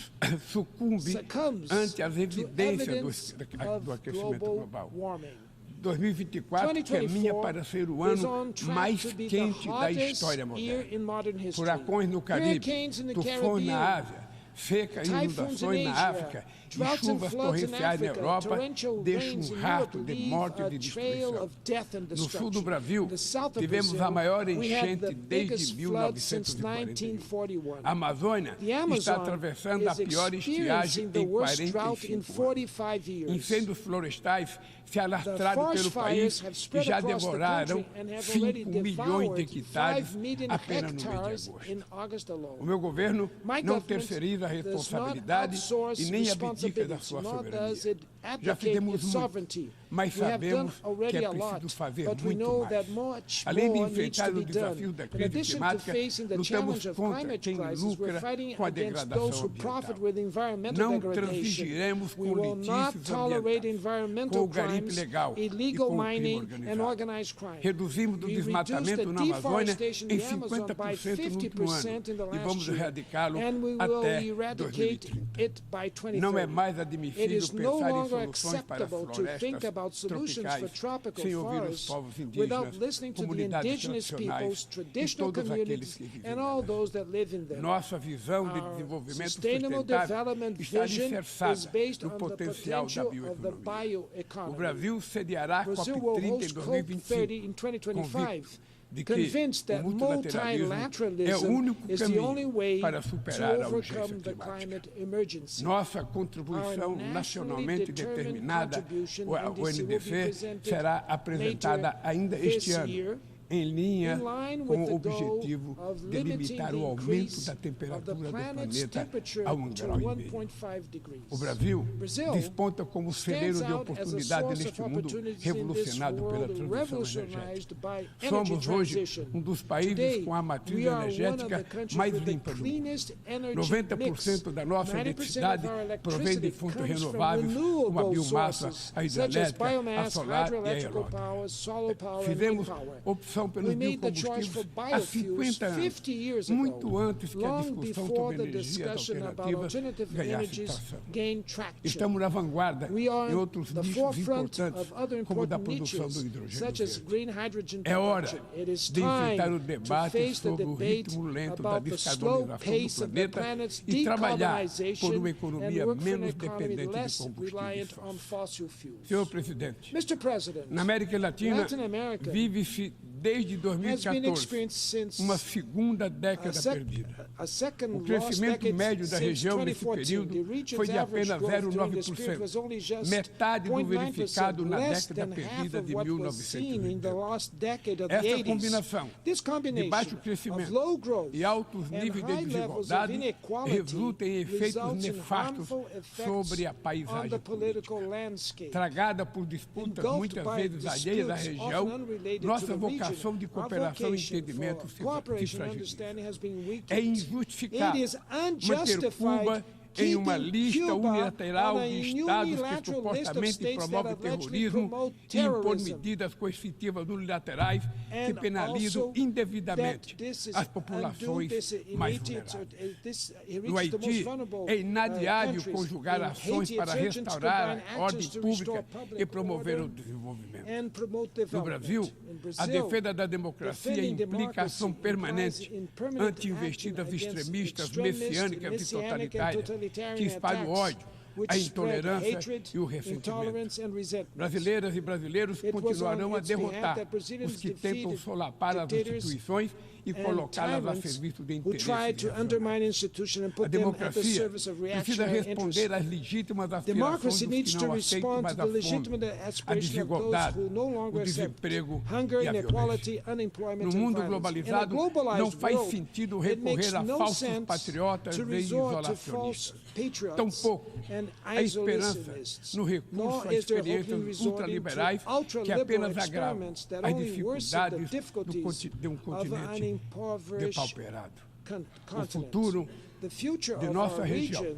sucumbe succumbs ante as to evidências evidence do of aquecimento global global. warming. 2024 caminha para ser o is on ano track mais to be the quente da hottest história year moderna. in modern history. Furacões no Caribe, Hurricanes in the tufões Caribbean, na Ásia, Seca e Typhoons in inundações na Asia, África e droughts and chuvas floods in torrenciais na Africa, Europa torrential deixam rains in rastro Europe de leave morte e a de trail destruição. of death and No sul destruction. do Brasil, In the south of tivemos Brazil, a maior we had enchente the desde biggest flood since 1941. 1941. A Amazônia The está Amazon atravessando a is pior estiagem experiencing the em worst drought in 45 anos. 45 years. Incêndios florestais se The alastraram forest pelo país fires have e spread já across the devoraram country and have already 5 milhões de devoured hectares 5 million apenas no mês de hectares agosto. in August alone. O meu governo My não government terceiriza a does not responsabilidade outsource e nem abdica da responsibility, sua nor does soberania. it Já abdicate fizemos its muito, sovereignty. mas We have done sabemos que already é a lot, preciso fazer but we muito know mais. that much Além de more needs enfrentar to be os desafios done. da In crise addition to climática, facing the lutamos challenge of contra climate quem crisis, we're lucra fighting com a against degradação those who profit ambiental. with environmental Não degradation. transigiremos We com will not litígios tolerate ambientais, com environmental o garimpe crimes, legal e illegal com o crime mining, and organizado. organized crime. Reduzimos o We reduced desmatamento the na Amazônia deforestation em in the Amazon by 50% no último 50% in the ano e last vamos year, erradicá-lo and we will até eradicate 2030. it by 2030. Não é mais It admissível is no pensar em longer soluções para acceptable to think florestas about solutions for tropicais tropical sem ouvir os forests povos without indígenas, listening to the comunidades indigenous peoples, tradicionais e traditional todos aqueles communities, que vivem and all nelas. those that live in them. Nossa visão de Our desenvolvimento sustainable sustentável development está vision is alicerçada based no on the potencial da potential of the bioeconomia. O bioeconomy. Brasil sediará a Brazil will COP30 em host COP30 in 2025, 2025, de que convinced o that multilateralismo é o multilateralism único is the only caminho way para to superar a urgência overcome the climática. climate emergency. Nossa contribuição Our nacionalmente nationally determined determinada, contribution, a NDC, will be UNDC, presented será apresentada later ainda this este ano, year, em linha in line com with o the goal objetivo of de limiting limitar the o aumento increase da of the temperatura do planet's planeta temperature a to 1,5 grau. 1.5 degrees. O Brasil Brazil desponta como celeiro stands de out as a oportunidades source neste of mundo opportunities in this revolucionado pela world transição revolutionized energética. by energy Somos hoje transition. dos países Today, com a matriz we are one of energética the countries mais with the limpa do mundo. cleanest energy 90% da nossa 90% eletricidade of our provém de electricity fontes comes from renováveis, como a renewable biomassa, sources, a such as hidrelétrica, a biomass, solar e a hydroelectrical eólica. power, solar power, and wind Fizemos power. opção pelos We made the choice biocombustíveis for há biofuels 50 anos, 50 years ago, muito antes que a long discussão before sobre the energias discussion about alternativas alternative ganhasse energies tração. gained traction. Estamos na vanguarda We are em outros the nichos forefront importantes, of other como o da important produção niches, do hidrogênio such as verde. green hydrogen É hora production. It is de enfrentar o time to debate face the sobre o debate ritmo lento da about the slow descarbonização pace do of the planeta planet's e trabalhar por decarbonization uma and economia work for an menos economy dependente de less combustíveis reliant on fósseis. fossil fuels. Senhor presidente, Mr. President, na América Latina, Latin America vive-se desde has been 2014 experienced since uma segunda década perdida. a second O lost crescimento decade médio da since região nesse 2014. período The region's foi de average apenas growth during this period 0,9%, was only just metade do 0.9%, verificado na less década than half perdida of de what was seen in the 1980. lost decade of the Essa 80s. combinação This de combination baixo of crescimento low growth e altos and níveis de high levels of desigualdade inequality resulta em efeitos results in nefastos harmful effects sobre a on paisagem the política. political landscape. Tragada por disputas Engulfed muitas by vezes alheias à disputes região, often unrelated to nossa the vocação de region, our cooperação e vocation entendimento for se cooperation and fragiliza. understanding has been É weakened. injustificável It is manter Cuba unjustified em uma keeping lista Cuba unilateral on a de estados que unilateral list of supostamente states that promovem allegedly terrorismo promote e impor terrorism. medidas coercitivas unilaterais que And penalizam also indevidamente that this is as populações undue, mais this vulneráveis. this No reaches the most Haiti, vulnerable é inadiável countries. conjugar In ações Haiti, para it's urgent to restaurar combine a ordem actions to pública restore public e promover o order desenvolvimento. and promote No development. Brasil, In a Brazil, defesa da democracia defending implica ação democracy permanente implies in permanent anti-investidas action against extremistas, extremist, messiânicas e messianic and totalitárias totalitarian que espalham attacks, ódio, which a spread intolerância hatred, e o ressentimento. intolerance and resentment. Brasileiras e brasileiros It was continuarão on a its behalf derrotar that Brazilians os que tentam defeated solapar as dictators instituições e and colocá-las a tyrants serviço de who interesses tried to reacionários. undermine institutions and A put them at the democracia service of precisa reactionary interests. responder às legítimas aspirações Democracy dos needs que to não aceitam respond mais to a the fome, legitimate a aspiration of those desigualdade, who no longer o accept desemprego hunger, e a violência. inequality, unemployment, No and mundo violence. In a globalizado, globalized não faz world, sentido it makes recorrer a no falsos sense patriotas to e resort to false isolacionistas. patriots Tampouco and a esperança isolationists. no recurso Nor a is there experiências open resorting ultraliberais to que ultra-liberal apenas agravam experiments that as only worsen the dificuldades difficulties de um of continente an impoverished depauperado. O continent. futuro The future de of nossa our região region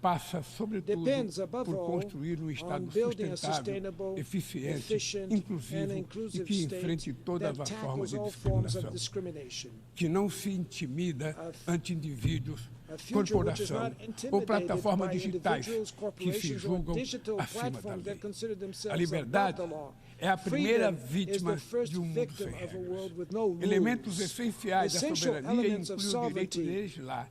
passa, sobretudo, depends, above por all, construir um on Estado building a sustentável, sustainable, eficiente, efficient, and inclusivo e inclusive que state enfrente todas that as formas tackles de all forms of discriminação, discrimination. que não se intimida ante indivíduos, A future which is corporação not ou intimidated plataformas by digitais individuals, que se corporations, or julgam digital acima da platforms that lei. consider A themselves liberdade above the law. é a primeira Freedom is vítima the first de um mundo victim sem of a regras. world with no rules. Elementos essenciais da Essential soberania elements of incluem o direito de sovereignty legislar,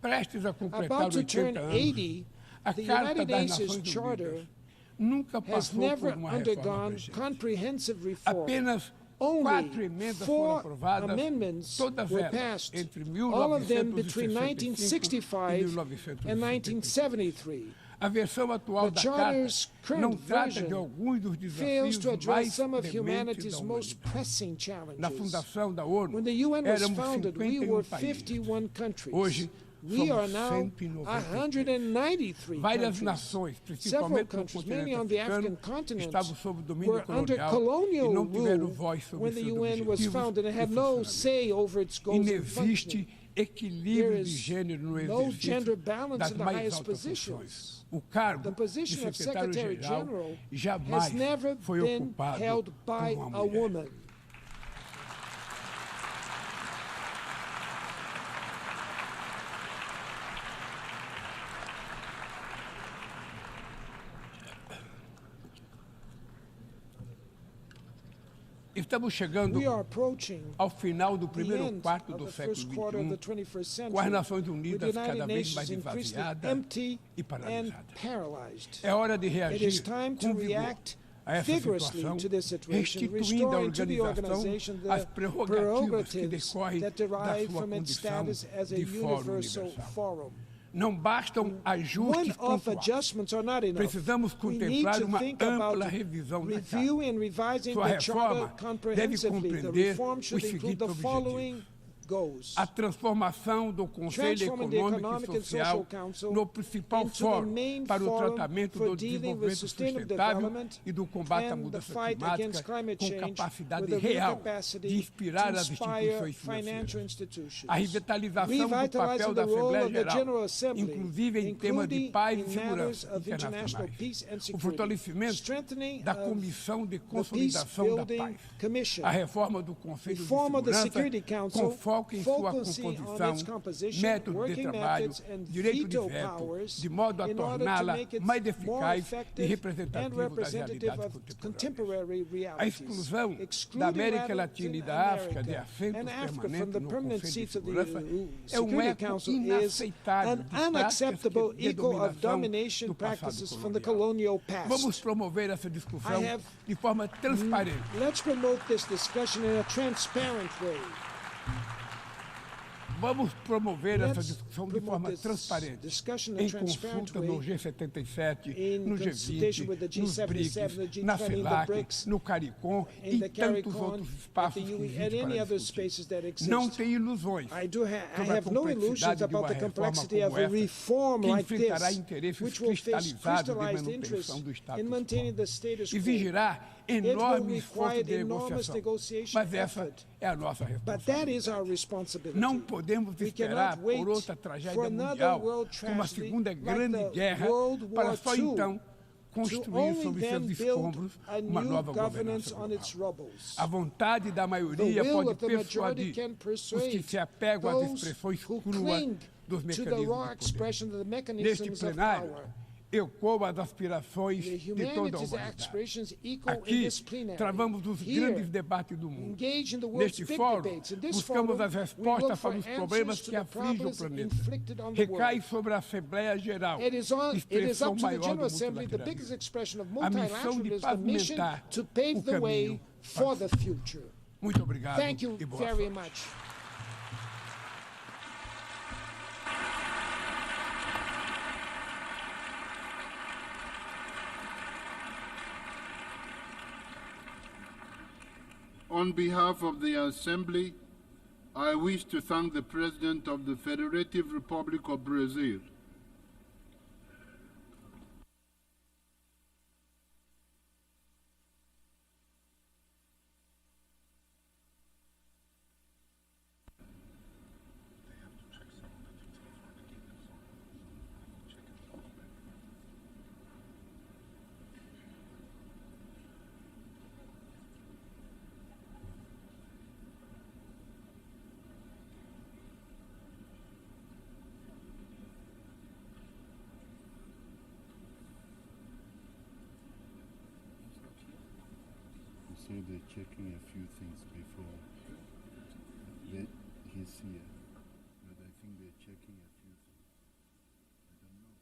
prestes a completar About to 80 turn anos, 80, a the Carta United das Nations Nações Charter Unidas nunca has passou never por uma reforma undergone presente. comprehensive reform. Apenas Quatro only emendas foram 4 aprovadas, amendments todas were elas passed, entre all of them between 1965 e 1965 and 1973. A versão atual The da Carta charter's não current trata de version alguns dos fails desafios to address mais some of prementes da humanity's most humanidade. pressing Na challenges. fundação da ONU, When the UN was éramos founded, we 51 were países. 51 countries. Hoje, We are somos now 193. 193 Várias countries. nações, Several principalmente no countries, mainly continente on the africano, African continent, estavam sob domínio were under colonial e colonial não tiveram rule voz sobre when the seus UN was objetivos founded and e had no funcionamento. say over its E goals não and functioning. existe equilíbrio There de is gênero no no exercício gender balance das in the mais highest altas positions. funções. O cargo The de position of secretário-geral Secretary-General jamais has never foi been ocupado held por by uma a mulher. woman. Estamos chegando We are approaching ao final do the primeiro end quarto of do the século first quarter of the XXI, 21st com as century, Nações with the Unidas cada United vez mais Nations increasingly esvaziadas empty e and paralisadas. paralyzed. É hora de It is reagir time com to vigor react a essa vigorously situação, to this situation, restituindo à restoring to the organização organization as the prerrogativas que prerogatives decorrem that da derive sua from its condição status as a de fórum universal universal. forum. Não bastam ajustes One-off pontuais. adjustments are not enough. Precisamos We need contemplar to uma think ampla about revisão da review Carta. and revising Sua the charter reforma deve comprehensively. The compreender reform should os include the seguintes following goals. A transformação do Conselho Transforming the Econômico Economic e and Social Social Council no principal into the fórum main para o forum tratamento for do dealing with desenvolvimento sustainable sustentável development e do combate à and the mudança fight against climática climate com change capacidade with a real real capacity de inspirar to as inspire instituições financial financeiras. institutions. A revitalização do Revitalizing papel the da role Assembleia of the General Geral, Assembly, inclusive em temas de including paz in e matters segurança of international peace and internacionais. O security, fortalecimento strengthening da of Comissão de the Consolidação da Peace Paz. Building Commission, A reforma do Conselho de reform of the Segurança Security Council, com foco em sua focusing on composição, its composition, método de working trabalho, methods, and direito de veto veto, powers de modo a in order to torná-la make it mais more eficaz e effective and representativa das representative realidades of contemporâneas. contemporary A realities. exclusão da Excluding América Latin Latina e da África de America assentos and Africa from permanentes the no permanent Conselho de seats of the Segurança é Security eco Council is inaceitável an de práticas unacceptable de echo of dominação domination do passado practices from the colonial. colonial past. Vamos promover essa discussão I have- de forma transparente. Let's promote this discussion in a transparent way. Vamos promover essa Let's discussão de promote forma this transparente, discussion in a em transparent consulta no way, G77, in no consultation with the G20, nos G77, BRICS, the na G20, the CELAC, BRICS, no CARICOM in e the tantos CARICOM, outros at espaços the que UE, and existem any para other discutir. spaces that exist. Não tem ilusões I sobre a have no illusions complexidade de about uma the reforma complexity como of a essa, reform que like enfrentará this, interesses which will face cristalizados de crystallized interest manutenção do status in maintaining quo. the status quo. Exigirá It will enorme esforço require de enormous negociação, negotiation mas essa effort. é a nossa But that responsabilidade. is our responsibility. Não podemos We esperar cannot wait por outra for tragédia another mundial, world como a tragedy Segunda like Grande the Guerra, World para War só II, então to construir only sobre then seus build escombros a uma new nova governance governança on its global. rubbles. A vontade da The maioria will pode of the majority persuadir can os que persuade se apegam às those expressões who cruas cling dos to the mecanismos raw de poder. expression of the Neste mechanisms of plenário, power. ecoam as aspirações The de toda a humanities humanidade. aspirations equal in Aqui, this plenary. travamos os Here, grandes debates do mundo. engage in the world's Neste big fórum, debates. In this buscamos forum, as we respostas look for para os answers problemas to que the afligem o problems planeta. inflicted on the Recai world. sobre a Assembleia Geral, It is up expressão to the maior General do Assembly, the biggest multilateralismo. expression of A missão de multilateralism, the mission pavimentar to pave o the way caminho for the future. Muito obrigado Thank you e boa very sorte. much. On behalf of the Assembly, I wish to thank the President of the Federative Republic of Brazil, so they're checking a few things before he's here. But I think they're checking a few things. I don't know.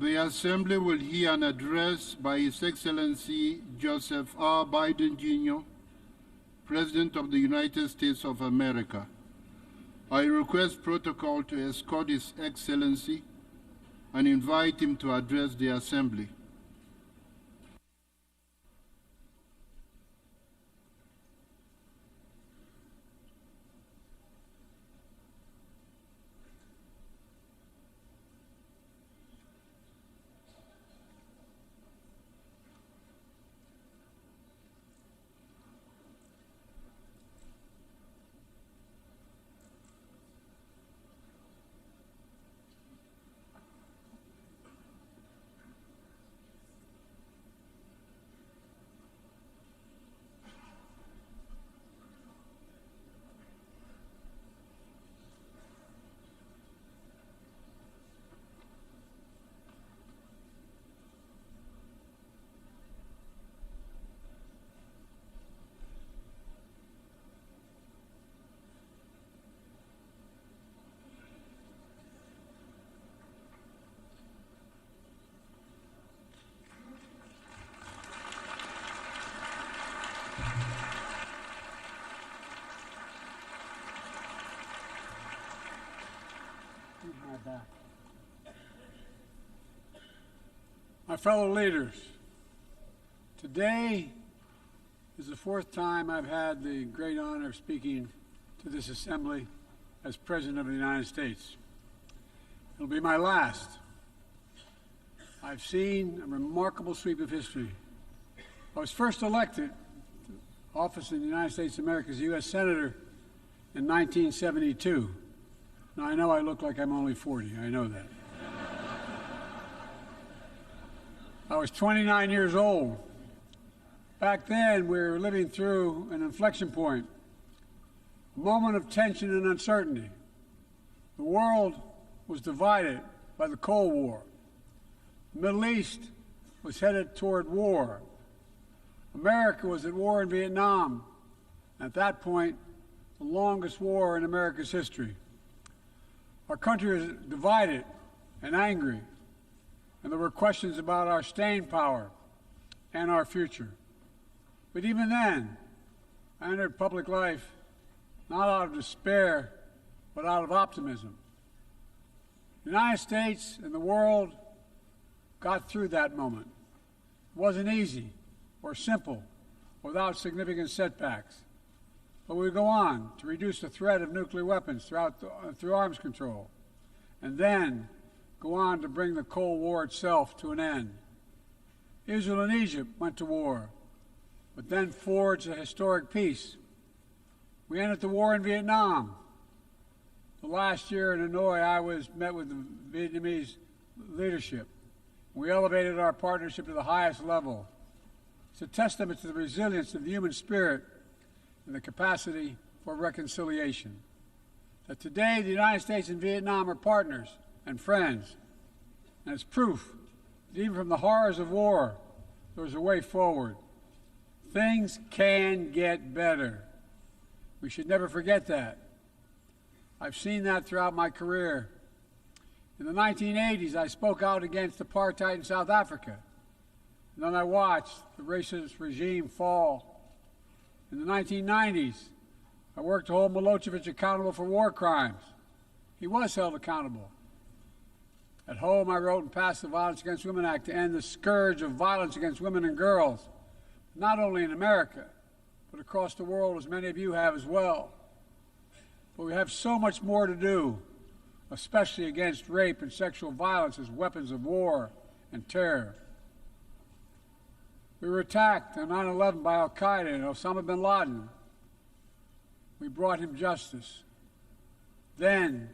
The Assembly will hear an address by His Excellency Joseph R. Biden, Jr., President of the United States of America. I request protocol to escort His Excellency and invite him to address the Assembly. My fellow leaders, today is the fourth time I've had the great honor of speaking to this Assembly as President of the United States. It'll be my last. I've seen a remarkable sweep of history. I was first elected to office in the United States of America as a U.S. Senator in 1972. Now, I know I look like I'm only 40. I know that. I was 29 years old. Back then, we were living through an inflection point, a moment of tension and uncertainty. The world was divided by the Cold War. The Middle East was headed toward war. America was at war in Vietnam. At that point, the longest war in America's history. Our country was divided and angry, and there were questions about our staying power and our future. But even then, I entered public life not out of despair, but out of optimism. The United States and the world got through that moment. It wasn't easy or simple, without significant setbacks. But we go on to reduce the threat of nuclear weapons through arms control, and then go on to bring the Cold War itself to an end. Israel and Egypt went to war, but then forged a historic peace. We ended the war in Vietnam. The last year in Hanoi, I met with the Vietnamese leadership. We elevated our partnership to the highest level. It's a testament to the resilience of the human spirit and the capacity for reconciliation. That today, the United States and Vietnam are partners and friends. And it's proof that even from the horrors of war, there's a way forward. Things can get better. We should never forget that. I've seen that throughout my career. In the 1980s, I spoke out against apartheid in South Africa. And then I watched the racist regime fall. In the 1990s, I worked to hold Milosevic accountable for war crimes. He was held accountable. At home, I wrote and passed the Violence Against Women Act to end the scourge of violence against women and girls, not only in America, but across the world, as many of you have as well. But we have so much more to do, especially against rape and sexual violence as weapons of war and terror. We were attacked on 9/11 by al-Qaeda and Osama bin Laden. We brought him justice. Then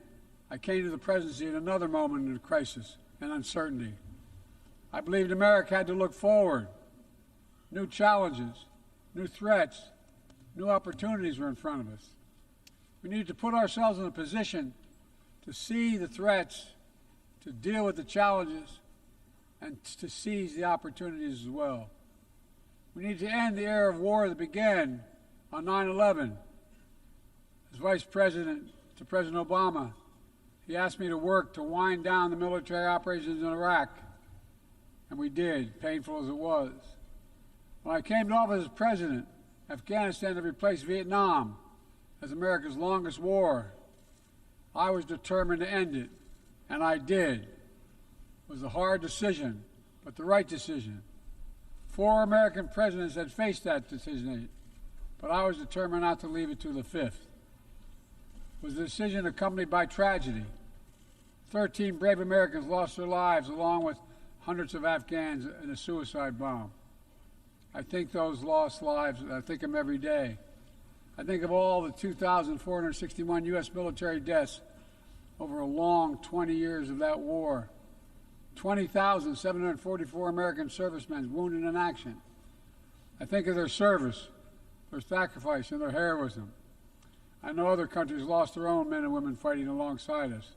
I came to the presidency at another moment of crisis and uncertainty. I believed America had to look forward. New challenges, new threats, new opportunities were in front of us. We need to put ourselves in a position to see the threats, to deal with the challenges, and to seize the opportunities as well. We need to end the era of war that began on 9/11. As Vice President to President Obama, he asked me to work to wind down the military operations in Iraq and we did, painful as it was. When I came to office as president, Afghanistan had replaced Vietnam as America's longest war. I was determined to end it, and I did. It was a hard decision, but the right decision. 4 American presidents had faced that decision, but I was determined not to leave it to the 5th. It was a decision accompanied by tragedy. 13 brave Americans lost their lives, along with hundreds of Afghans in a suicide bomb. I think those lost lives, I think of them every day. I think of all the 2,461 U.S. military deaths over a long 20 years of that war. 20,744 American servicemen wounded in action. I think of their service, their sacrifice, and their heroism. I know other countries lost their own men and women fighting alongside us.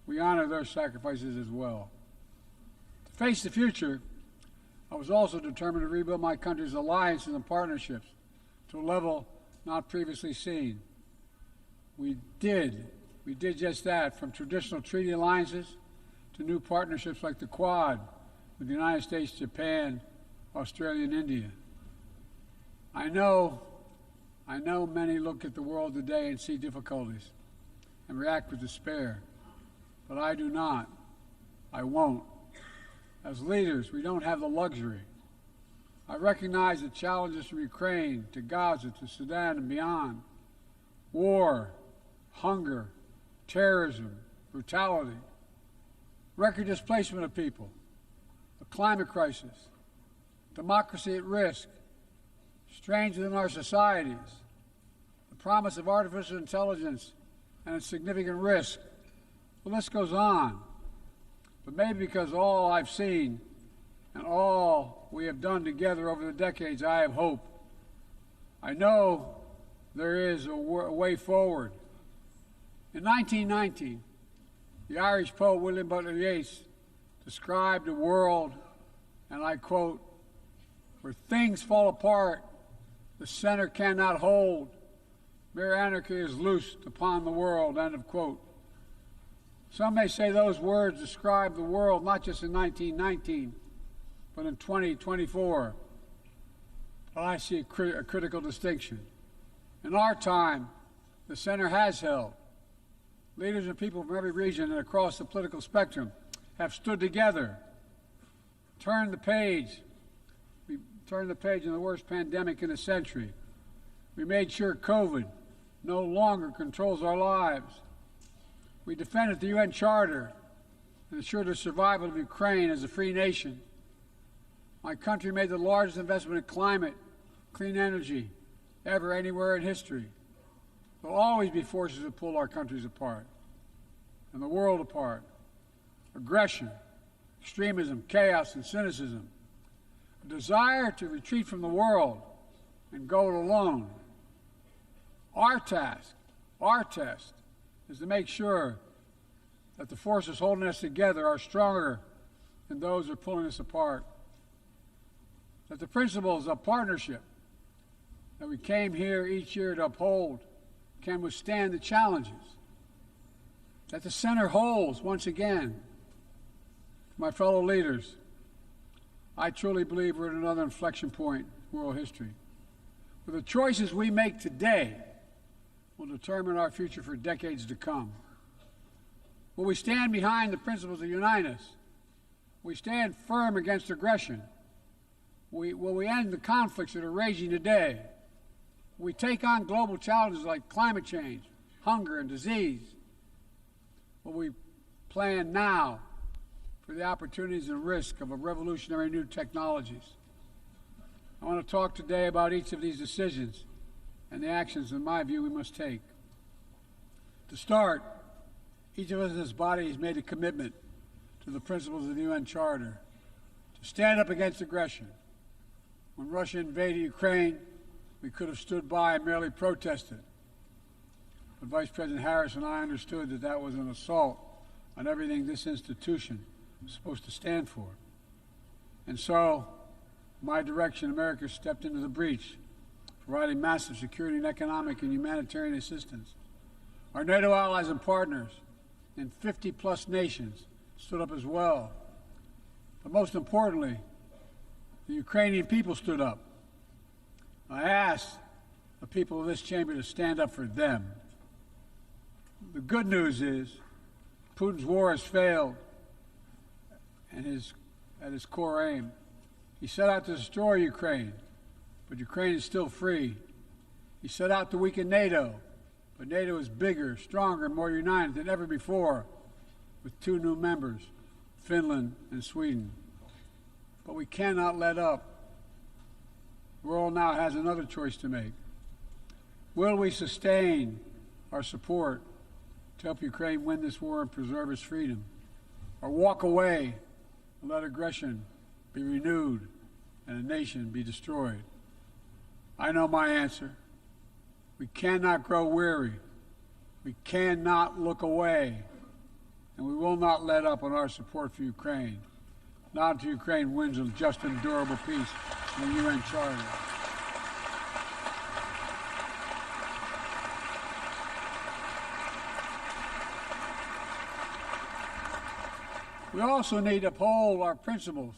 We honor their sacrifices as well. To face the future, I was also determined to rebuild my country's alliances and partnerships to a level not previously seen. We did just that, from traditional treaty alliances to new partnerships like the Quad with the United States, Japan, Australia, and India. I know many look at the world today and see difficulties and react with despair, but I do not. I won't. As leaders, we don't have the luxury. I recognize the challenges from Ukraine to Gaza to Sudan and beyond. War, hunger, terrorism, brutality, record displacement of people, a climate crisis, democracy at risk, strains within our societies, the promise of artificial intelligence and its significant risk. The list goes on. But maybe because all I've seen and all we have done together over the decades, I have hope. I know there is a way forward. In 1919, the Irish poet William Butler Yeats described a world, and I quote, "where things fall apart, the center cannot hold, mere anarchy is loosed upon the world," end of quote. Some may say those words describe the world not just in 1919, but in 2024. But I see a critical distinction. In our time, the center has held. Leaders and people from every region and across the political spectrum have stood together, turned the page. We turned the page in the worst pandemic in a century. We made sure COVID no longer controls our lives. We defended the UN Charter and ensured the survival of Ukraine as a free nation. My country made the largest investment in climate, clean energy, ever anywhere in history. There will always be forces that pull our countries apart and the world apart. Aggression, extremism, chaos, and cynicism. A desire to retreat from the world and go it alone. Our test, is to make sure that the forces holding us together are stronger than those who are pulling us apart. That the principles of partnership that we came here each year to uphold can withstand the challenges. That the center holds once again. My fellow leaders, I truly believe we're at another inflection point in world history, where the choices we make today will determine our future for decades to come. Will we stand behind the principles that unite us? Will we stand firm against aggression? Will we end the conflicts that are raging today? Will we take on global challenges like climate change, hunger, and disease? Will we plan now for the opportunities and risk of a revolutionary new technologies? I want to talk today about each of these decisions and the actions, in my view, we must take. To start, each of us in this body has made a commitment to the principles of the UN Charter to stand up against aggression. When Russia invaded Ukraine, we could have stood by and merely protested. But Vice President Harris and I understood that that was an assault on everything this institution was supposed to stand for. And so, my direction, America stepped into the breach, providing massive security and economic and humanitarian assistance. Our NATO allies and partners in 50-plus nations stood up as well. But most importantly, the Ukrainian people stood up. I asked the people of this chamber to stand up for them. The good news is Putin's war has failed and at his core aim. He set out to destroy Ukraine, but Ukraine is still free. He set out to weaken NATO, but NATO is bigger, stronger, and more united than ever before, with 2 new members, Finland and Sweden. But we cannot let up. The world now has another choice to make. Will we sustain our support to help Ukraine win this war and preserve its freedom, or walk away and let aggression be renewed and a nation be destroyed? I know my answer. We cannot grow weary. We cannot look away. And we will not let up on our support for Ukraine, not until Ukraine wins a just and durable peace in the UN Charter. We also need to uphold our principles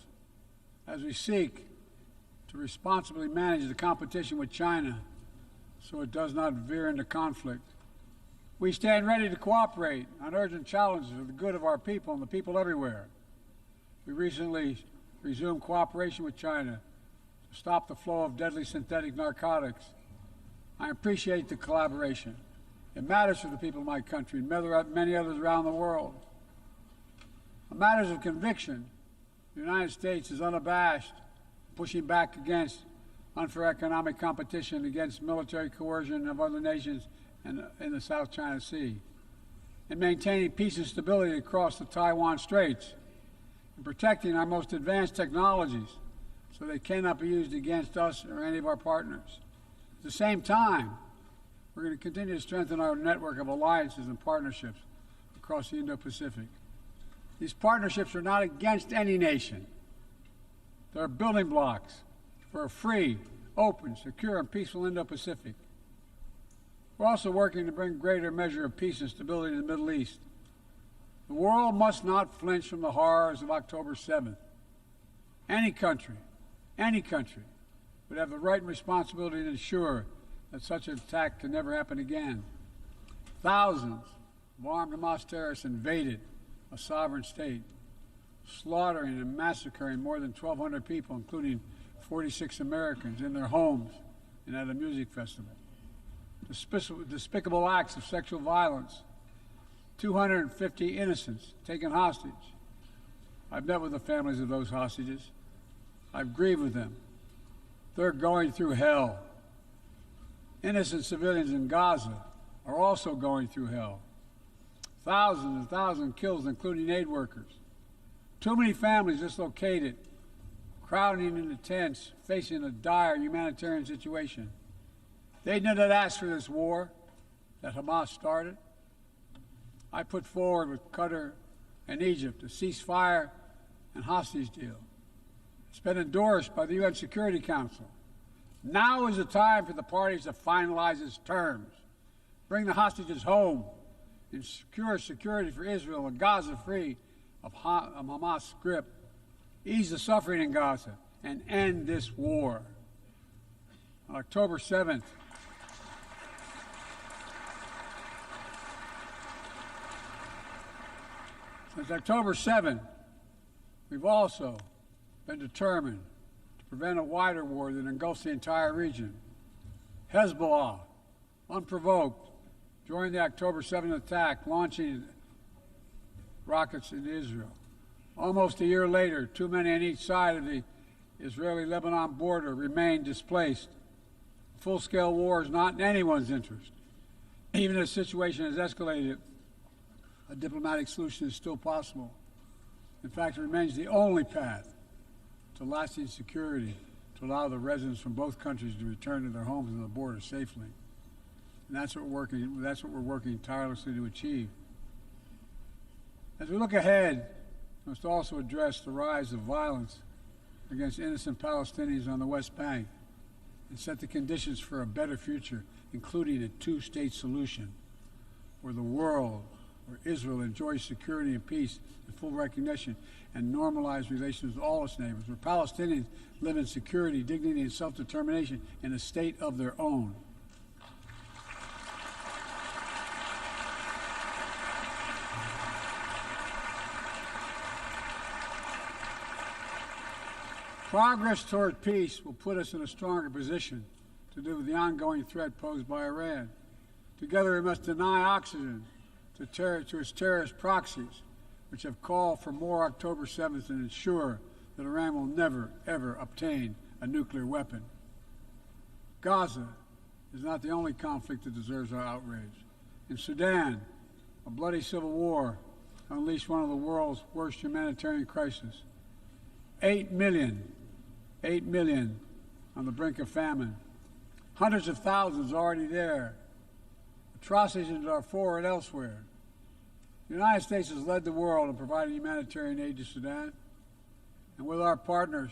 as we seek to responsibly manage the competition with China so it does not veer into conflict. We stand ready to cooperate on urgent challenges for the good of our people and the people everywhere. We recently resumed cooperation with China to stop the flow of deadly synthetic narcotics. I appreciate the collaboration. It matters for the people of my country and many others around the world. On matters of conviction, the United States is unabashed, pushing back against unfair economic competition, against military coercion of other nations in the South China Sea, and maintaining peace and stability across the Taiwan Straits, and protecting our most advanced technologies so they cannot be used against us or any of our partners. At the same time, we're going to continue to strengthen our network of alliances and partnerships across the Indo-Pacific. These partnerships are not against any nation. They're building blocks for a free, open, secure, and peaceful Indo-Pacific. We're also working to bring greater measure of peace and stability to the Middle East. The world must not flinch from the horrors of October 7th. Any country would have the right and responsibility to ensure that such an attack can never happen again. Thousands of armed Hamas terrorists invaded a sovereign state, slaughtering and massacring more than 1,200 people, including 46 Americans, in their homes and at a music festival. Despicable acts of sexual violence, 250 innocents taken hostage. I've met with the families of those hostages. I've grieved with them. They're going through hell. Innocent civilians in Gaza are also going through hell. Thousands and thousands killed, including aid workers. Too many families dislocated, crowding into tents, facing a dire humanitarian situation. They did not ask for this war that Hamas started. I put forward with Qatar and Egypt a ceasefire and hostage deal. It's been endorsed by the UN Security Council. Now is the time for the parties to finalize its terms, bring the hostages home, and secure security for Israel and Gaza free of Hamas' grip, ease the suffering in Gaza, and end this war. On October 7th, since October 7th, we've also been determined to prevent a wider war that engulfs the entire region. Hezbollah, unprovoked, during the October 7th attack, launching rockets into Israel. Almost a year later, too many on each side of the Israeli-Lebanon border remain displaced. Full-scale war is not in anyone's interest. Even if the situation has escalated, a diplomatic solution is still possible. In fact, it remains the only path to lasting security to allow the residents from both countries to return to their homes and the border safely. And that's what we're working tirelessly to achieve. As we look ahead, we must also address the rise of violence against innocent Palestinians on the West Bank and set the conditions for a better future, including a two-state solution where where Israel enjoys security and peace and full recognition and normalized relations with all its neighbors, where Palestinians live in security, dignity, and self-determination in a state of their own. Progress toward peace will put us in a stronger position to deal with the ongoing threat posed by Iran. Together we must deny oxygen to its terrorist proxies, which have called for more October 7th and ensure that Iran will never, ever obtain a nuclear weapon. Gaza is not the only conflict that deserves our outrage. In Sudan, a bloody civil war unleashed one of the world's worst humanitarian crises. 8 million on the brink of famine. Hundreds of thousands already there. Atrocities in Darfur and elsewhere. The United States has led the world in providing humanitarian aid to Sudan. And with our partners,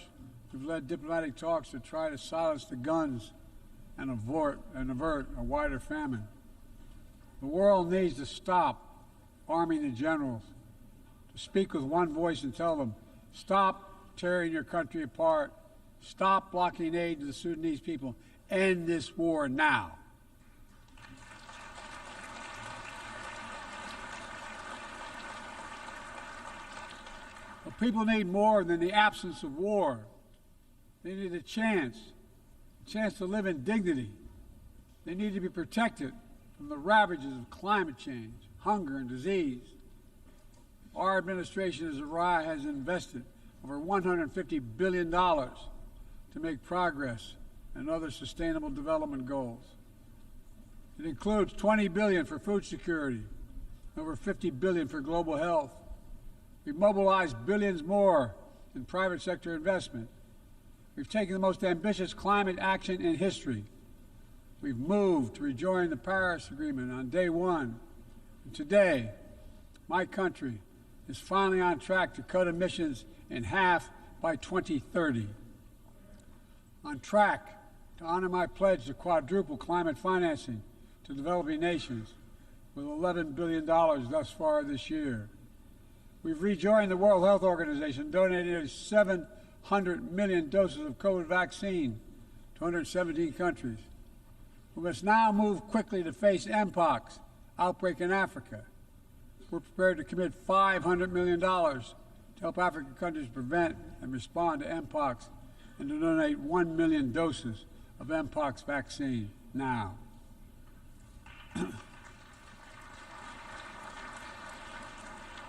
we've led diplomatic talks to try to silence the guns and avert a wider famine. The world needs to stop arming the generals, to speak with one voice and tell them, stop tearing your country apart, stop blocking aid to the Sudanese people, end this war now. But people need more than the absence of war. They need a chance to live in dignity. They need to be protected from the ravages of climate change, hunger, and disease. Our administration has invested over $150 billion to make progress and other sustainable development goals. It includes $20 billion for food security, over $50 billion for global health. We've mobilized billions more in private sector investment. We've taken the most ambitious climate action in history. We've moved to rejoin the Paris Agreement on day one. And today, my country is finally on track to cut emissions in half by 2030. On track to honor my pledge to quadruple climate financing to developing nations with $11 billion thus far this year. We've rejoined the World Health Organization, donating nearly 700 million doses of COVID vaccine to 117 countries. We must now move quickly to face Mpox outbreak in Africa. We're prepared to commit $500 million to help African countries prevent and respond to Mpox and to donate 1 million doses of Mpox vaccine now.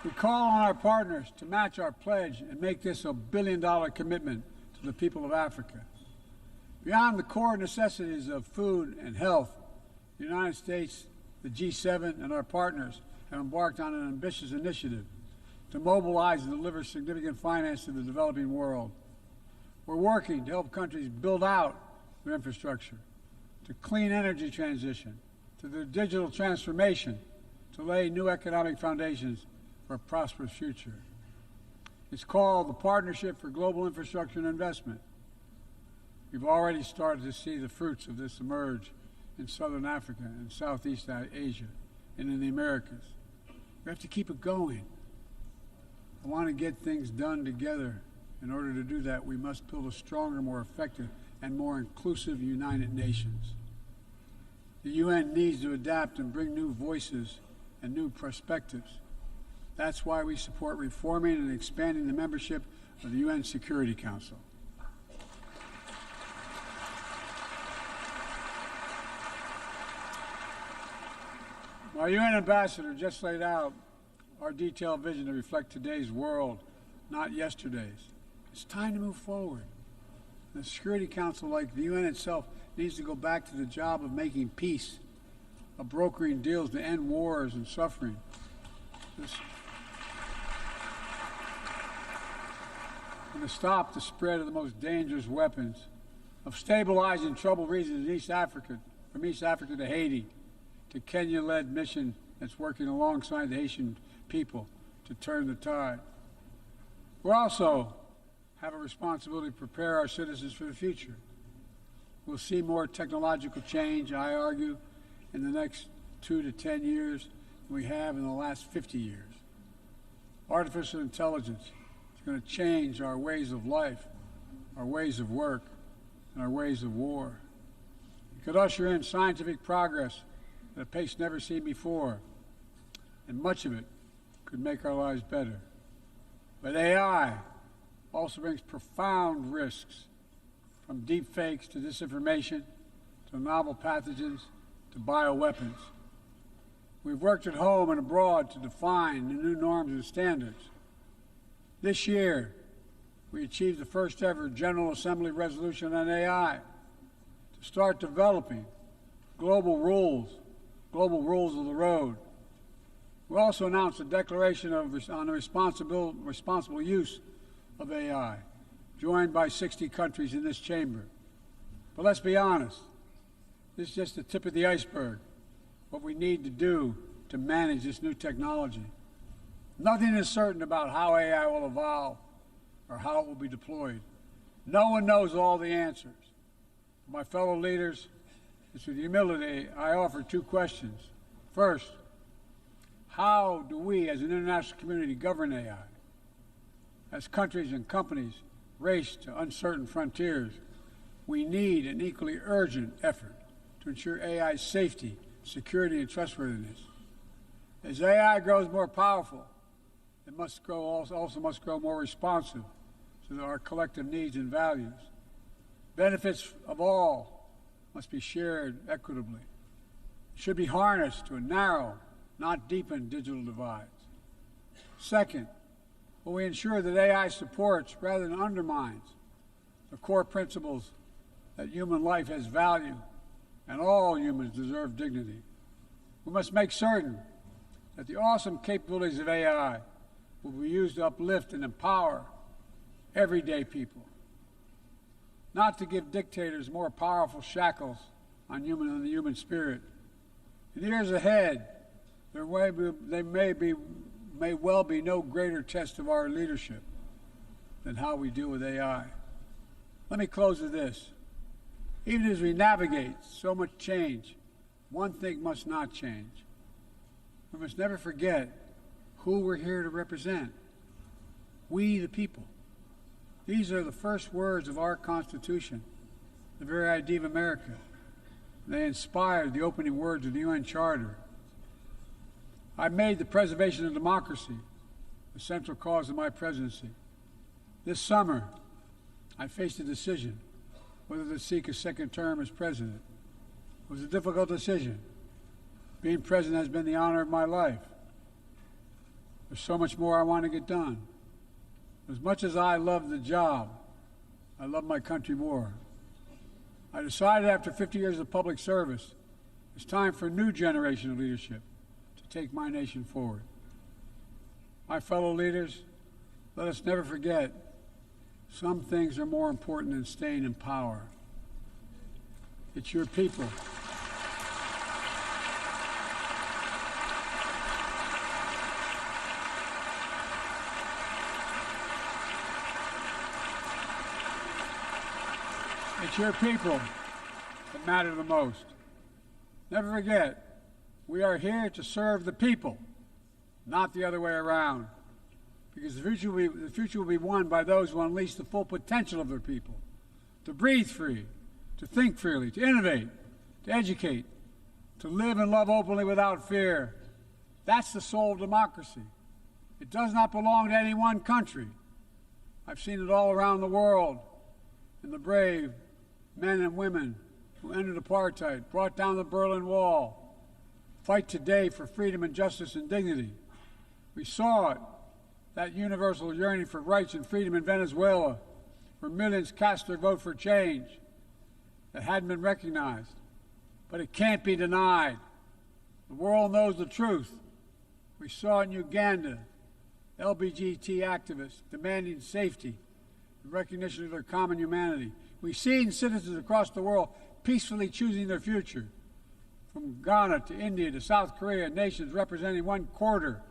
We call on our partners to match our pledge and make this a billion-dollar commitment to the people of Africa. Beyond the core necessities of food and health, the United States, the G7, and our partners have embarked on an ambitious initiative to mobilize and deliver significant finance to the developing world. We're working to help countries build out their infrastructure, to clean energy transition, to their digital transformation, to lay new economic foundations for a prosperous future. It's called the Partnership for Global Infrastructure and Investment. We've already started to see the fruits of this emerge in Southern Africa and Southeast Asia and in the Americas. We have to keep it going. I want to get things done together. In order to do that, we must build a stronger, more effective, and more inclusive United Nations. The UN needs to adapt and bring new voices and new perspectives. That's why we support reforming and expanding the membership of the UN Security Council. Our UN ambassador just laid out our detailed vision to reflect today's world, not yesterday's. It's time to move forward. The Security Council, like the UN itself, needs to go back to the job of making peace, of brokering deals to end wars and suffering. And to stop the spread of the most dangerous weapons, of stabilizing troubled regions in East Africa, from East Africa to Haiti, to Kenya-led mission that's working alongside the Haitian people to turn the tide. We also have a responsibility to prepare our citizens for the future. We'll see more technological change, I argue, in the next 2 to 10 years we have in the last 50 years. Artificial intelligence is going to change our ways of life, our ways of work, and our ways of war. It could usher in scientific progress at a pace never seen before, and much of it could make our lives better. But AI also brings profound risks, from deep fakes to disinformation, to novel pathogens, to bioweapons. We've worked at home and abroad to define the new norms and standards. This year, we achieved the first ever General Assembly resolution on AI to start developing global rules of the road. We also announced a declaration on the responsible use of AI, joined by 60 countries in this chamber. But let's be honest, this is just the tip of the iceberg, what we need to do to manage this new technology. Nothing is certain about how AI will evolve or how it will be deployed. No one knows all the answers. For my fellow leaders, it's with humility I offer two questions. First, how do we as an international community govern AI? As countries and companies race to uncertain frontiers, we need an equally urgent effort to ensure AI's safety, security, and trustworthiness. As AI grows more powerful, it also must grow more responsive to our collective needs and values. Benefits of all must be shared equitably. It should be harnessed to narrow, not deepen, digital divides. Second, will we ensure that AI supports rather than undermines the core principles that human life has value and all humans deserve dignity? We must make certain that the awesome capabilities of AI will be used to uplift and empower everyday people, not to give dictators more powerful shackles on the human spirit. In the years ahead, there may well be no greater test of our leadership than how we deal with AI. Let me close with this. Even as we navigate so much change, one thing must not change. We must never forget who we're here to represent. We, the people. These are the first words of our Constitution, the very idea of America. They inspired the opening words of the UN Charter. I made the preservation of democracy the central cause of my presidency. This summer, I faced a decision whether to seek a second term as president. It was a difficult decision. Being president has been the honor of my life. There's so much more I want to get done. As much as I love the job, I love my country more. I decided after 50 years of public service, it's time for a new generation of leadership to take my nation forward. My fellow leaders, let us never forget, some things are more important than staying in power. It's your people. It's your people that matter the most. Never forget, we are here to serve the people, not the other way around. Because the future will be won by those who unleash the full potential of their people, to breathe free, to think freely, to innovate, to educate, to live and love openly without fear. That's the soul of democracy. It does not belong to any one country. I've seen it all around the world in the brave men and women who ended apartheid, brought down the Berlin Wall, fight today for freedom and justice and dignity. We saw it, that universal yearning for rights and freedom in Venezuela, where millions cast their vote for change that hadn't been recognized. But it can't be denied. The world knows the truth. We saw it in Uganda, LGBT activists demanding safety and recognition of their common humanity. We see in citizens across the world peacefully choosing their future. From Ghana to India to South Korea, nations representing 1/4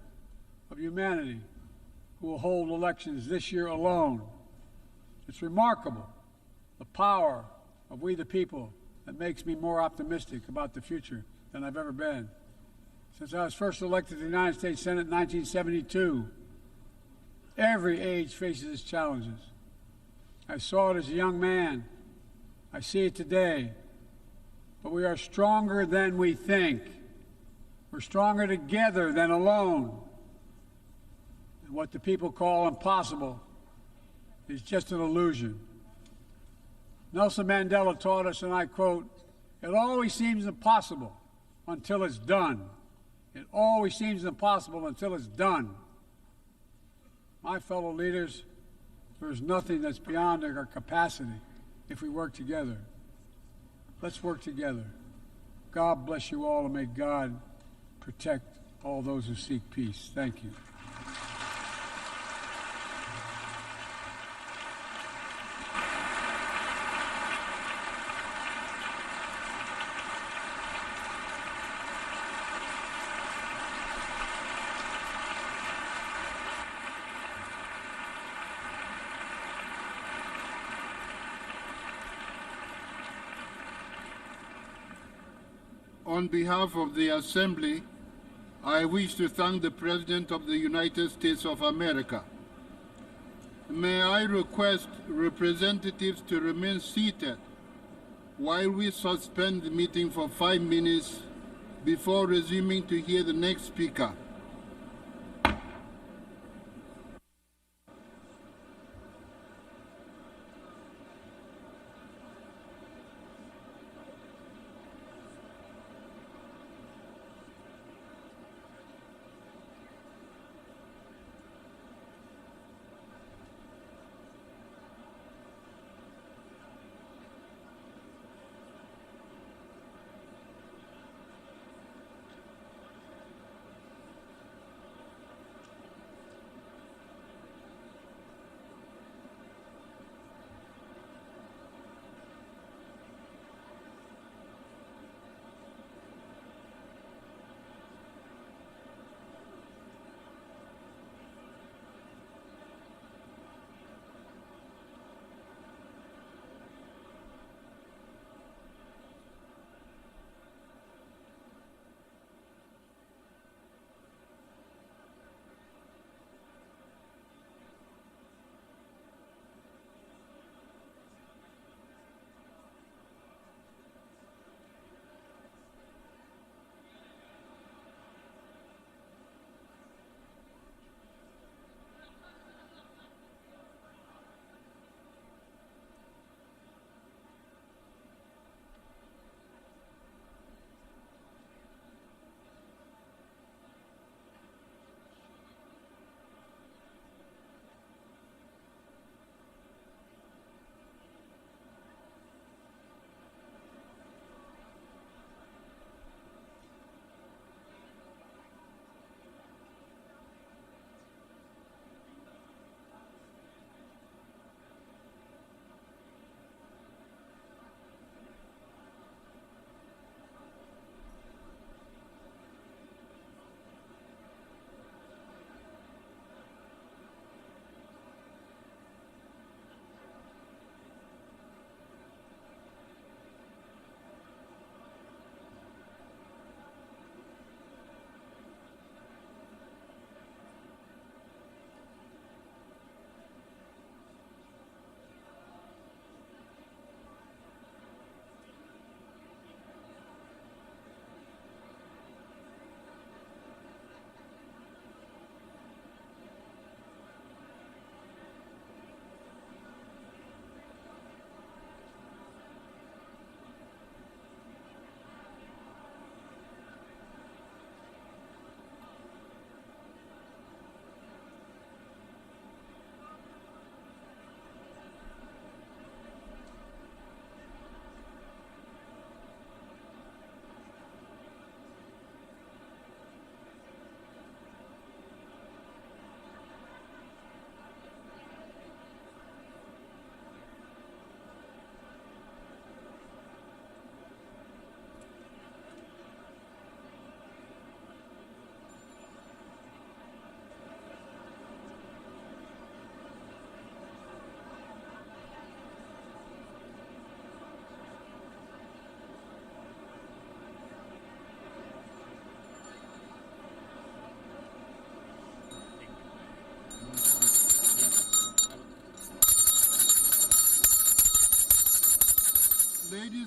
of humanity who will hold elections this year alone. It's remarkable, the power of we the people, that makes me more optimistic about the future than I've ever been. Since I was first elected to the United States Senate in 1972, every age faces its challenges. I saw it as a young man. I see it today. But we are stronger than we think. We're stronger together than alone. And what the people call impossible is just an illusion. Nelson Mandela taught us, and I quote, "It always seems impossible until it's done. It always seems impossible until it's done." My fellow leaders, there is nothing that's beyond our capacity if we work together. Let's work together. God bless you all, and may God protect all those who seek peace. Thank you. On behalf of the Assembly, I wish to thank the President of the United States of America. May I request representatives to remain seated while we suspend the meeting for 5 minutes before resuming to hear the next speaker.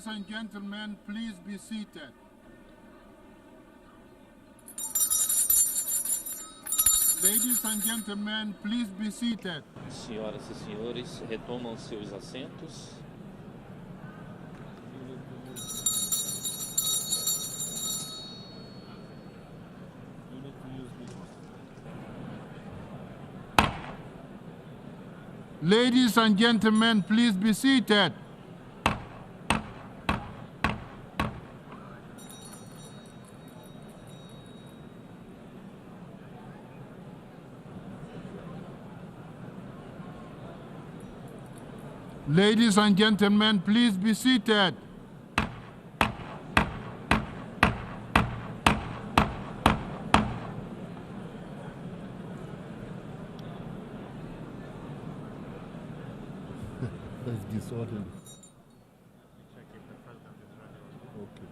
Ladies and gentlemen, please be seated. Ladies and gentlemen, please be seated. Senhoras e senhores, retomam seus assentos. Ladies and gentlemen, please be seated. Ladies and gentlemen, please be seated. That's disorderly. Okay.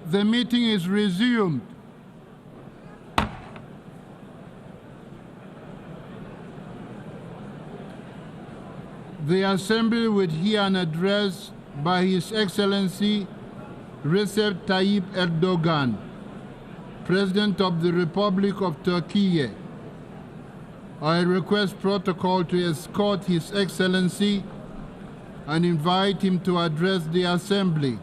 The meeting is resumed. The Assembly will hear an address by His Excellency Recep Tayyip Erdogan, President of the Republic of Turkey. I request protocol to escort His Excellency and invite him to address the Assembly.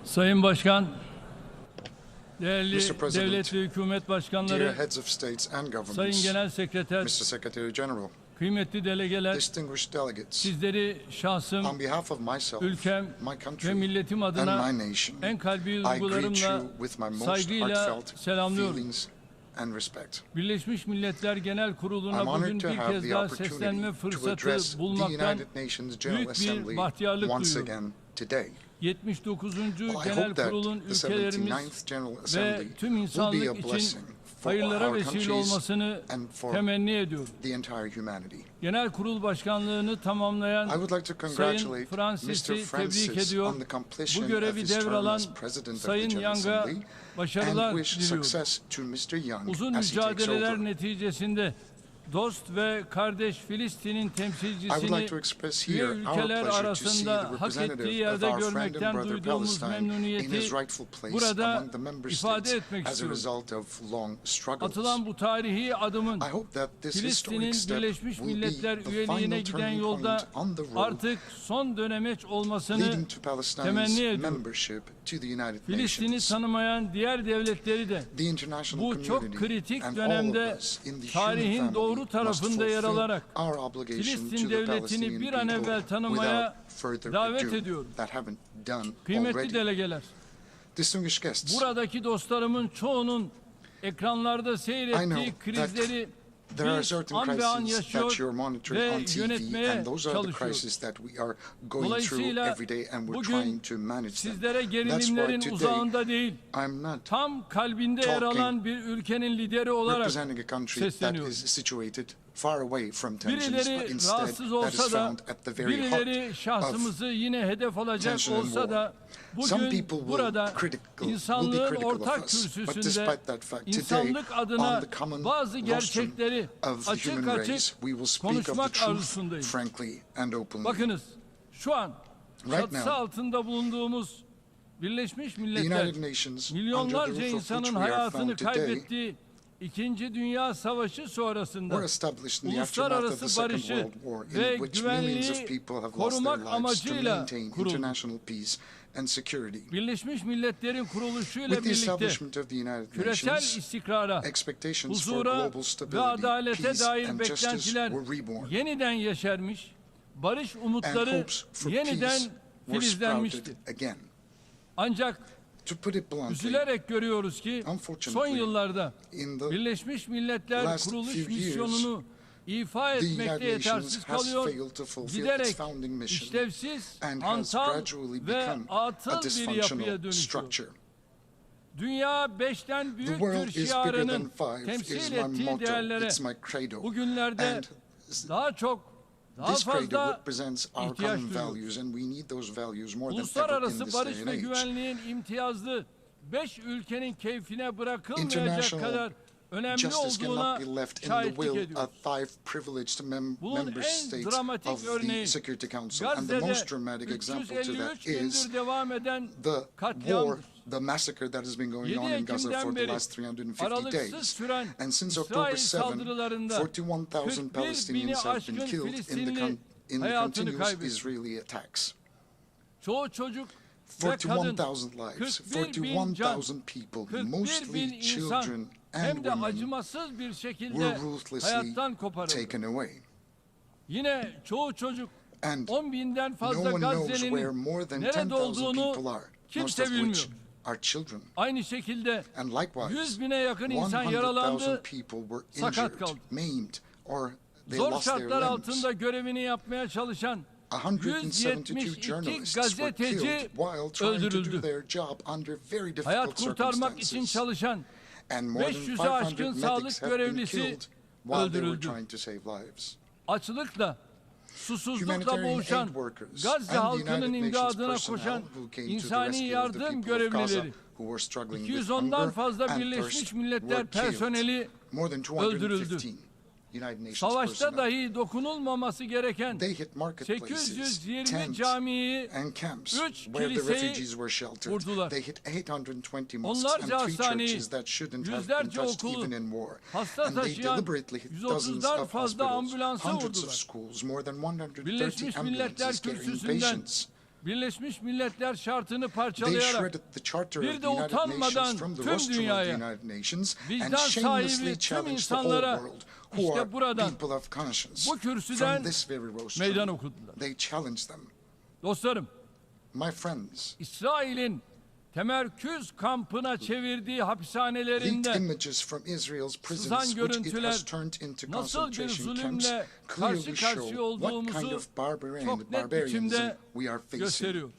Sayın Başkan, değerli Mr. President, devlet ve hükümet dear başkanları, heads of states and Sayın governments, Genel Sekreter, Mr. Secretary General, kıymetli delegeler, distinguished delegates, sizleri şahsım, on behalf of myself, ülkem my ve country, milletim and adına my nation, en kalbi I greet duygularımla, you with my most saygıyla heartfelt selamlıyorum. feelings and respect. Birleşmiş Milletler Genel Kurulu'na I'm honored bugün to bir have kez the daha opportunity seslenme to fırsatı address the bulmaktan United Nations General büyük bir Assembly bahtiyarlık once duyuyorum. again today. 79. Well, I Genel hope that Kurul'un the ülkelerimiz 79th General ve Assembly tüm will be insanlık a için blessing for hayırlara our vesile countries olmasını and for temenni ediyorum. the entire humanity. Genel Kurul Başkanlığını tamamlayan I would like to Sayın congratulate Francis'i Mr. tebrik Francis ediyor. on the completion Bu of görevi his term devralan as President of the Sayın General Young'a Assembly başarılar and wish diliyorum. success to Mr. Young Uzun as he takes mücadeleler over. neticesinde dost ve kardeş Filistin'in I would like temsilcisini to express üye here our ülkeler pleasure to see the arasında hak ettiği representative of yerde our friend and görmekten brother duyduğumuz Palestine in memnuniyeti his rightful place burada among the member ifade states etmek as a istiyorum. result of long struggles. Atılan bu tarihi adımın I hope that this Filistin'in historic step Birleşmiş will be Milletler the üyeliğine final giden turning yolda point on the road artık son dönemeç olmasını leading to Palestine's temenni ediyorum. membership to the United Filistin'i Nations. tanımayan diğer devletleri de The international bu çok community kritik and all dönemde of us in the human tarihin family doğru must tarafında yer fulfill alarak our obligation Filistin to the devletini Palestinian bir an evvel people tanımaya without further davet ado ediyorum. that haven't done Kıymetli already. delegeler, Distinguished guests, buradaki dostlarımın çoğunun ekranlarda I seyrettiği know krizleri there are biz certain an ve an crises yaşıyor that you're monitoring ve on TV, yönetmeye and those are the çalışıyoruz. crises that we are going through Dolayısıyla every day, and we're bugün trying to manage them. sizlere That's why gerilimlerin today uzağında değil, I'm not tam kalbinde yer talking alan bir ülkenin lideri olarak representing a country that sesleniyorum. is situated far away from tensions, but Birileri instead rahatsız that is olsa da, found at the very birileri heart şahsımızı yine hedef alacak tension and olsa da, war. Some bugün people burada will be insanlığın critical ortak of us, but kürsüsünde despite that fact, today, insanlık adına on the common bazı rostrum gerçekleri of the açık human açık race, we will speak of the konuşmak truth arzusundayım. frankly and openly. Bakınız, şu an Right çatısı now, altında bulunduğumuz Birleşmiş the Milletler, United Nations, under the milyonlarca roof of which insanın we are hayatını found today, kaybettiği İkinci Dünya Savaşı sonrasında were established in the aftermath of the uluslararası Second barışı World War, ve in which millions of güvenliği people have lost their korumak lives to amacıyla maintain kuruldu. international peace and security. Birleşmiş Milletler'in kuruluşuyla With the birlikte establishment of the United küresel Nations, istikrara, expectations for huzura global ve stability, adalete peace dair and justice beklentiler were reborn, yeniden yeşermiş, barış and umutları hopes for yeniden peace were filizlenmişti. sprouted again. Ancak To put it bluntly, üzülerek görüyoruz ki son unfortunately, yıllarda in the Birleşmiş Milletler last kuruluş few years, misyonunu ifa the etmekte United Nations yetersiz has kalıyor, failed to fulfill its giderek founding mission işlevsiz, and has hantal gradually ve become a atıl bir yapıya dysfunctional dönüşüyor. structure. Dünya beşten The büyüktür world is bigger şiarının than five is temsil my ettiği motto, değerlere it's my credo. bugünlerde And daha this credo fazla represents our ihtiyaç common duyuyoruz. values, and we need those values more than ever in Uluslararası this barış day ve and age. güvenliğin imtiyazlı 5 ülkenin keyfine bırakılmayacak International kadar önemli Justice olduğuna cannot be left in the şahitlik will ediyoruz. of five privileged Bunun member en states dramatik of the örneği Security Council, and the Gazze'de most dramatic example to that 353 is gündür devam eden the war, katliamdır. the massacre that has been going 7 on in Gaza Ekim'den for the beri last 350 aralıksız days. süren And since İsrail October 7, saldırılarında 41,000 41 bini Palestinians have aşkın been killed in Filistinli the hayatını continuous kaybetti. Israeli attacks. Çoğu çocuk ve kadın, 41,000 lives, 41 bin can, 41,000 people, 41 bin mostly insan children hem and de women, acımasız bir were şekilde ruthlessly hayattan koparıldı. taken away. Yine çoğu çocuk And 10 binden no fazla one knows where Gazze'nin more than nerede 10,000 olduğunu people are, most kimse of which bilmiyor. are children. Aynı şekilde And likewise, 100 bine yakın insan 100,000 yaralandı, people were sakat injured, kaldı. maimed, or they Zor lost their şartlar limbs. altında görevini yapmaya çalışan 172 172 journalists were gazeteci killed while trying to do öldürüldü. their job under very difficult Hayat kurtarmak için circumstances. çalışan And more than 500'e 500 aşkın medics sağlık have been görevlisi killed while they were öldürüldü. trying to save lives. Açlıkla, susuzlukla Humanitarian boğuşan, aid workers Gazze and halkının United Nations imdadına personnel koşan who came to the insani rescue of the yardım people of Gaza görevlileri, who were struggling with 210'dan hunger fazla and Birleşmiş thirst Milletler were killed. personeli More than öldürüldü. 215 United Nations Savaşta personnel. dahi dokunulmaması gereken They hit marketplaces, 820 tents, camiyi, and camps 3 where the kiliseyi refugees were sheltered. vurdular. They hit 820 mosques Onlarca and 3 hastaneyi, churches that shouldn't have been yüzlerce touched okulu, even in war. hasta And they taşıyan deliberately hit dozens 130'dan of fazla hospitals, ambulansı hundreds of vurdular. schools, more than 130 Birleşmiş Milletler ambulances carrying kürsüsünden patients. Birleşmiş Milletler şartını They parçalayarak shredded the charter bir of de the United utanmadan Nations from the tüm rostrum of the dünyaya, United Nations vicdan and shamelessly sahibi tüm challenged the whole insanlara world who işte are buradan, people of conscience bu kürsüden from this very meydan rostrum. okudular. They challenged them. Dostlarım, My friends, İsrail'in temerküz kampına çevirdiği the hapishanelerinde images from Israel's prisons, sızan which it görüntüler has turned into nasıl bir concentration camps, zulümle clearly karşı show karşıya what kind olduğumuzu of barbarianism çok net biçimde we are facing. gösteriyor.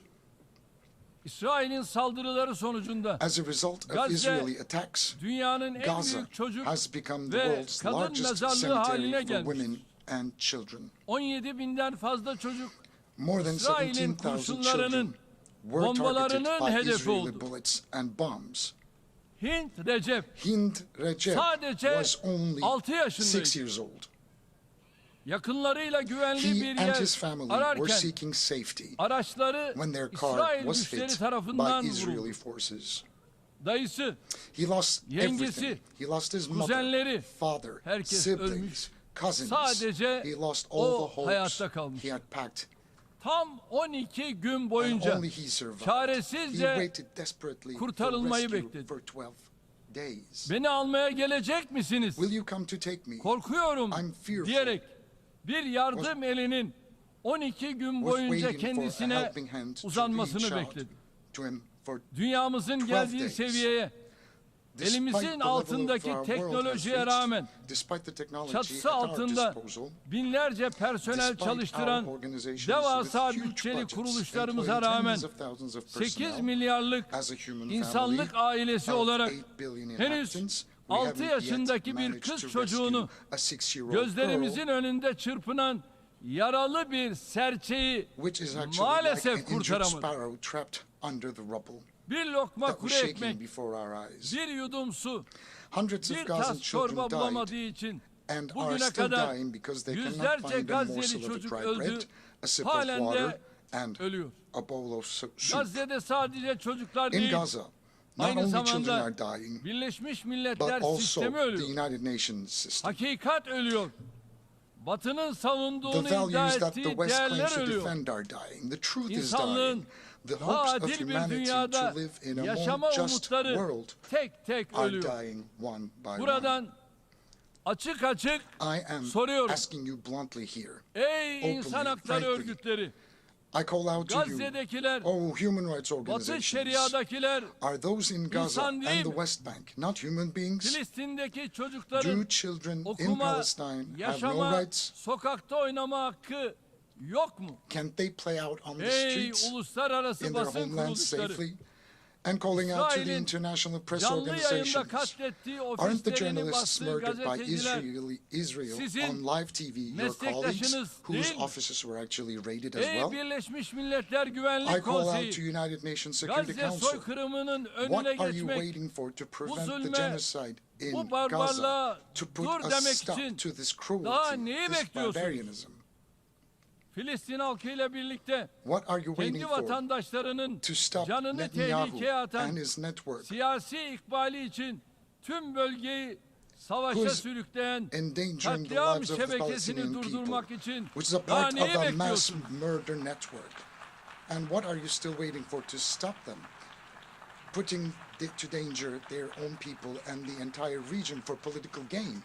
İsrail'in saldırıları sonucunda As a result of Gazze, Israeli attacks, dünyanın en Gaza büyük çocuk has become the ve world's kadın largest mezarlığı haline cemetery for gelmiş. women and children. 17 binden fazla çocuk More than İsrail'in 17,000 kurşunlarının, children were targeted bombalarının by hedefi Israeli oldu. bullets and bombs. Hint Recep Hind Recep sadece was only 6 yaşındaydı. 6 years old. Yakınlarıyla güvenli He bir and yer his family were ararken seeking safety araçları when their car İsrail was güçleri hit tarafından by vuruldu. Israeli forces. Dayısı, He lost yengesi, everything. He lost his mother, kuzenleri, father, herkes siblings, ölmüş. cousins. Sadece He lost all o the hopes hayatta kalmış. he had packed. tam 12 gün And boyunca only he survived. He çaresizce waited desperately for kurtarılmayı rescue bekledi. for 12 days. beni almaya gelecek misiniz? Will you come to take me? Korkuyorum I'm fearful. diyerek bir yardım elinin 12 gün Was boyunca waiting for a kendisine helping hand to uzanmasını reach out bekledi. to him for Dünyamızın 12 geldiği days. seviyeye, Despite elimizin the level altındaki of our world has teknolojiye reached, rağmen despite the technology çatısı at our altında disposal, binlerce personel despite çalıştıran our organizations devasa with huge bütçeli budgets, kuruluşlarımıza employing rağmen tens of thousands of 8 personnel, milyarlık as a human insanlık family ailesi of olarak 8 billion henüz inhabitants, 6 haven't yet yaşındaki bir managed kız to çocuğunu rescue a 6-year-old gözlerimizin girl, önünde çırpınan yaralı bir serçeyi which is actually like maalesef an injured kurtaramadık. sparrow trapped under the rubble Bir lokma that kuru was shaking ekmek, before our eyes. bir yudum su, Hundreds of bir Gazan tas çorba children bulamadığı died için and are bugüne still kadar dying because they cannot yüzlerce find a Gazze'li morsel of a çocuk dry öldü, bread, a sip of halen water, de and ölüyor. a bowl of soup. Gazze'de sadece çocuklar In değil, Gaza, not aynı only children zamanda are dying, Birleşmiş but Milletler also sistemi the ölüyor. United Nations system. Hakikat ölüyor. Batı'nın The savunduğunu iddia values that the ettiği West claims değerler to ölüyor. defend are dying. The truth is İnsanlığın dying. The daha hopes of adil bir humanity dünyada to live in a yaşama more just umutları world tek tek are ölüyor. dying one by one. Buradan açık açık I am soruyorum. asking you bluntly here. Ey insan hakları frankly, örgütleri, I call out to you, Gazze'dekiler, oh human rights Batı organizations. Şeria'dakiler, Are those in Gaza İnsan değil and the mi? West Bank not human beings? Filistin'deki Do çocukların children in okuma, Palestine have no yaşama, rights? sokakta oynama hakkı yok mu? Can't they play out on the Ey streets uluslararası in their basın homeland kuruluşları, safely? And calling out to the İsrail'in international press canlı yayında organizations. katlettiği Aren't the ofislerini journalists bastığı murdered by gazeteciler Israel sizin on live TV your colleagues meslektaşınız whose değil mi? offices were actually raided as Ey well? Birleşmiş Milletler I Güvenlik call out to Konseyi, United Nations Security Gazze Council. soykırımının What önüne are you geçmek, waiting for to prevent the zulme, genocide in bu Gaza, barbarlığa to put dur a demek stop için to this daha cruelty, neyi this bekliyorsunuz? barbarianism? Filistin halkıyla birlikte What are you waiting kendi for vatandaşlarının to stop canını Netanyahu tehlikeye atan and his network, siyasi ikbali için tüm bölgeyi savaşa Who is sürükleyen endangering the katliam lives of the şebekesini Palestinian people, durdurmak için which is a daha part neyi of a mass bekliyorsunuz? murder network? And what are you still waiting for to stop them? Putting to danger their own people and the entire region for political gain.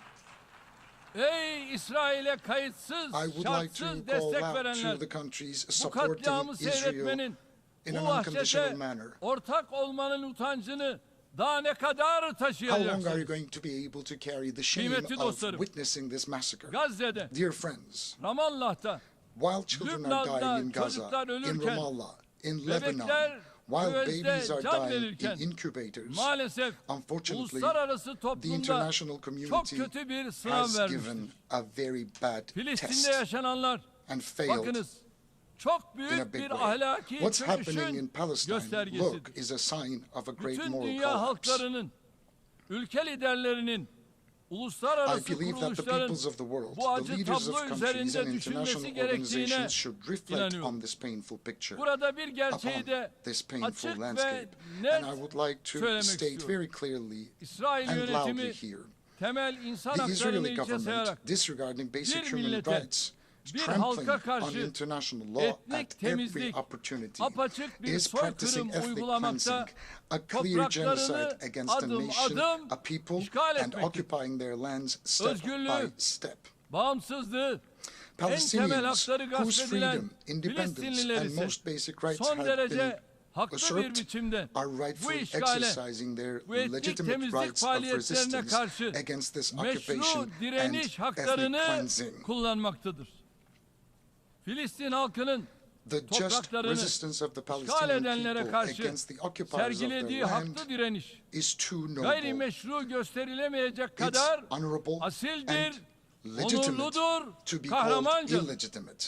Ey İsrail'e kayıtsız, I would like to şartsız call destek out to verenler, the countries bu katliamı supporting Israel seyretmenin, in bu an unconditional vahşete manner. ortak olmanın utancını daha ne kadar How long are you taşıyacaksınız? going to be able to carry the shame Kıymetli of dostlarım, witnessing this massacre? Gazze'de, Dear friends, Ramallah'ta, while children are Lübnan'da dying in Gaza, çocuklar in ölürken, Ramallah, in Lebanon, bebekler while küvezde babies are can dying verirken, in incubators, maalesef unfortunately, uluslararası the toplumda international çok community kötü bir sınav has vermiştir. given a very bad Filistin'de test yaşananlar, and failed bakınız, çok in a büyük big bir way. ahlaki What's happening in çöküşün Palestine, look, göstergesidir. is a sign of a great Bütün moral dünya collapse. halklarının, ülke liderlerinin, I uluslararası believe that the kuruluşların peoples of the world, bu the acı leaders of tablo countries üzerinde and international düşünmesi gerektiğine organizations should reflect inanıyorum. on this painful picture, Burada bir gerçeği upon de this painful açık ve landscape. net And I would like to söylemek state istiyorum. very clearly İsrail and loudly yönetimi here, temel insan the haklarını Israeli hiçe government, sayarak disregarding basic bir human millete, rights, bir trampling halka on karşı international law etnik at every temizlik, opportunity, apaçık bir is practicing soykırım ethnic uygulamakta, cleansing, a clear genocide topraklarını against a adım nation, adım a people, işgal and etmektedir. occupying their lands step by Özgürlüğü, step. bağımsızlığı, en temel Palestinians hakları gasp whose edilen freedom, independence, Filistinliler and ise most basic rights son have been derece haklı bir usurped biçimde are bu rightfully işgale, exercising their bu etnik legitimate temizlik rights of faaliyetlerine resistance karşı against this meşru occupation direniş and ethnic haklarını cleansing. kullanmaktadır. Filistin halkının The just topraklarını resistance of the işgal Palestinian edenlere people karşı against the occupiers of their sergilediği land haklı direniş is too noble. gayrimeşru gösterilemeyecek It's kadar honorable asildir, and legitimate onurludur, to be called kahramancadır. illegitimate.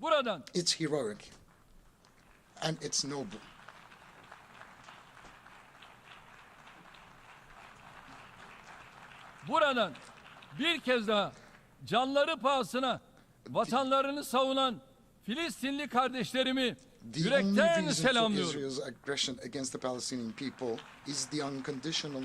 Buradan It's heroic and it's noble. Buradan bir kez daha canları pahasına vatanlarını savunan Filistinli kardeşlerimi The yürekten only reason for selamlıyorum. Israel's aggression against the Palestinian people is the unconditional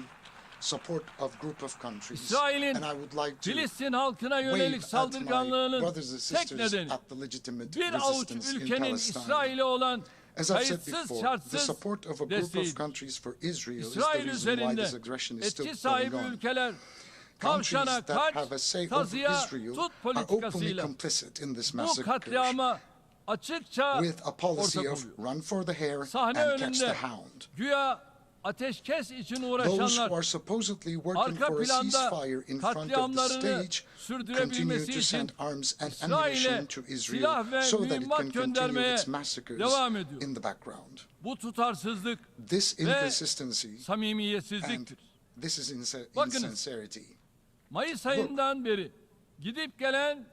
support of group of countries. İsrail'in And I would like to Filistin halkına wave yönelik at my saldırganlığının brothers and tek sisters nedeni at the legitimate bir avuç resistance in ülkenin Palestine. İsrail'e olan As I've said kayıtsız before, the şartsız support of a group of desteğidir. countries for Israel is the İsrail reason why üzerinde this aggression is still etki going sahibi on. ülkeler Countries tavşana that have a kaç, say over kazıya Israel tut are openly politikasıyla complicit in this bu massacre katliama açıkça with a policy ortak of oluyor. run for the hare Sahne and catch the önünde hound. güya ateşkes için Those uğraşanlar who are supposedly working arka for a planda ceasefire in front of the katliamlarını stage continue sürdürebilmesi to send için arms and İsrail'e ammunition to Israel silah ve so that it mühimmat can continue göndermeye its massacres devam ediyor. in the background. Bu tutarsızlık This ve inconsistency samimiyetsizliktir. This is Bakınız. insincerity. Mayıs ayından beri gidip gelen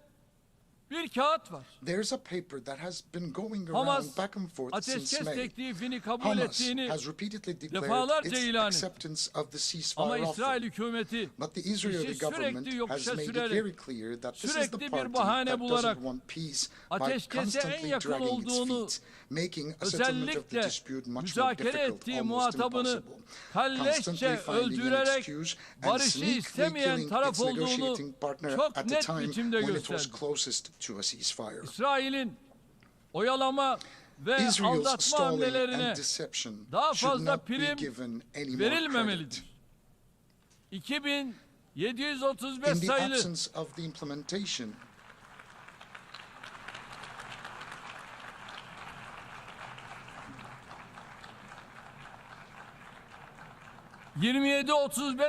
bir kağıt var. There's a paper that has been going around Hamas back and forth since ateşkes May. teklifini kabul Hamas ettiğini has repeatedly declared defalarca its ilan etti. acceptance of the Ama ceasefire İsrail offer. hükümeti But the Israeli işi government sürekli has yokuşa made it sürerek, very clear that this is the sürekli bir party bahane that bularak doesn't want peace by ateşkese en constantly yakın dragging its olduğunu, feet, making a settlement of the özellikle dispute much more müzakere difficult, ettiği almost muhatabını impossible. kalleşçe Constantly finding an öldürerek excuse and barışı sneakily istemeyen killing taraf its olduğunu negotiating partner çok at the net time biçimde when it was gösterdi. closest to a ceasefire. İsrail'in oyalama ve Israel's aldatma stalling hamlelerine and deception daha should fazla not be prim given any more credit. verilmemelidir. 2735 In the sayılı absence of the implementation,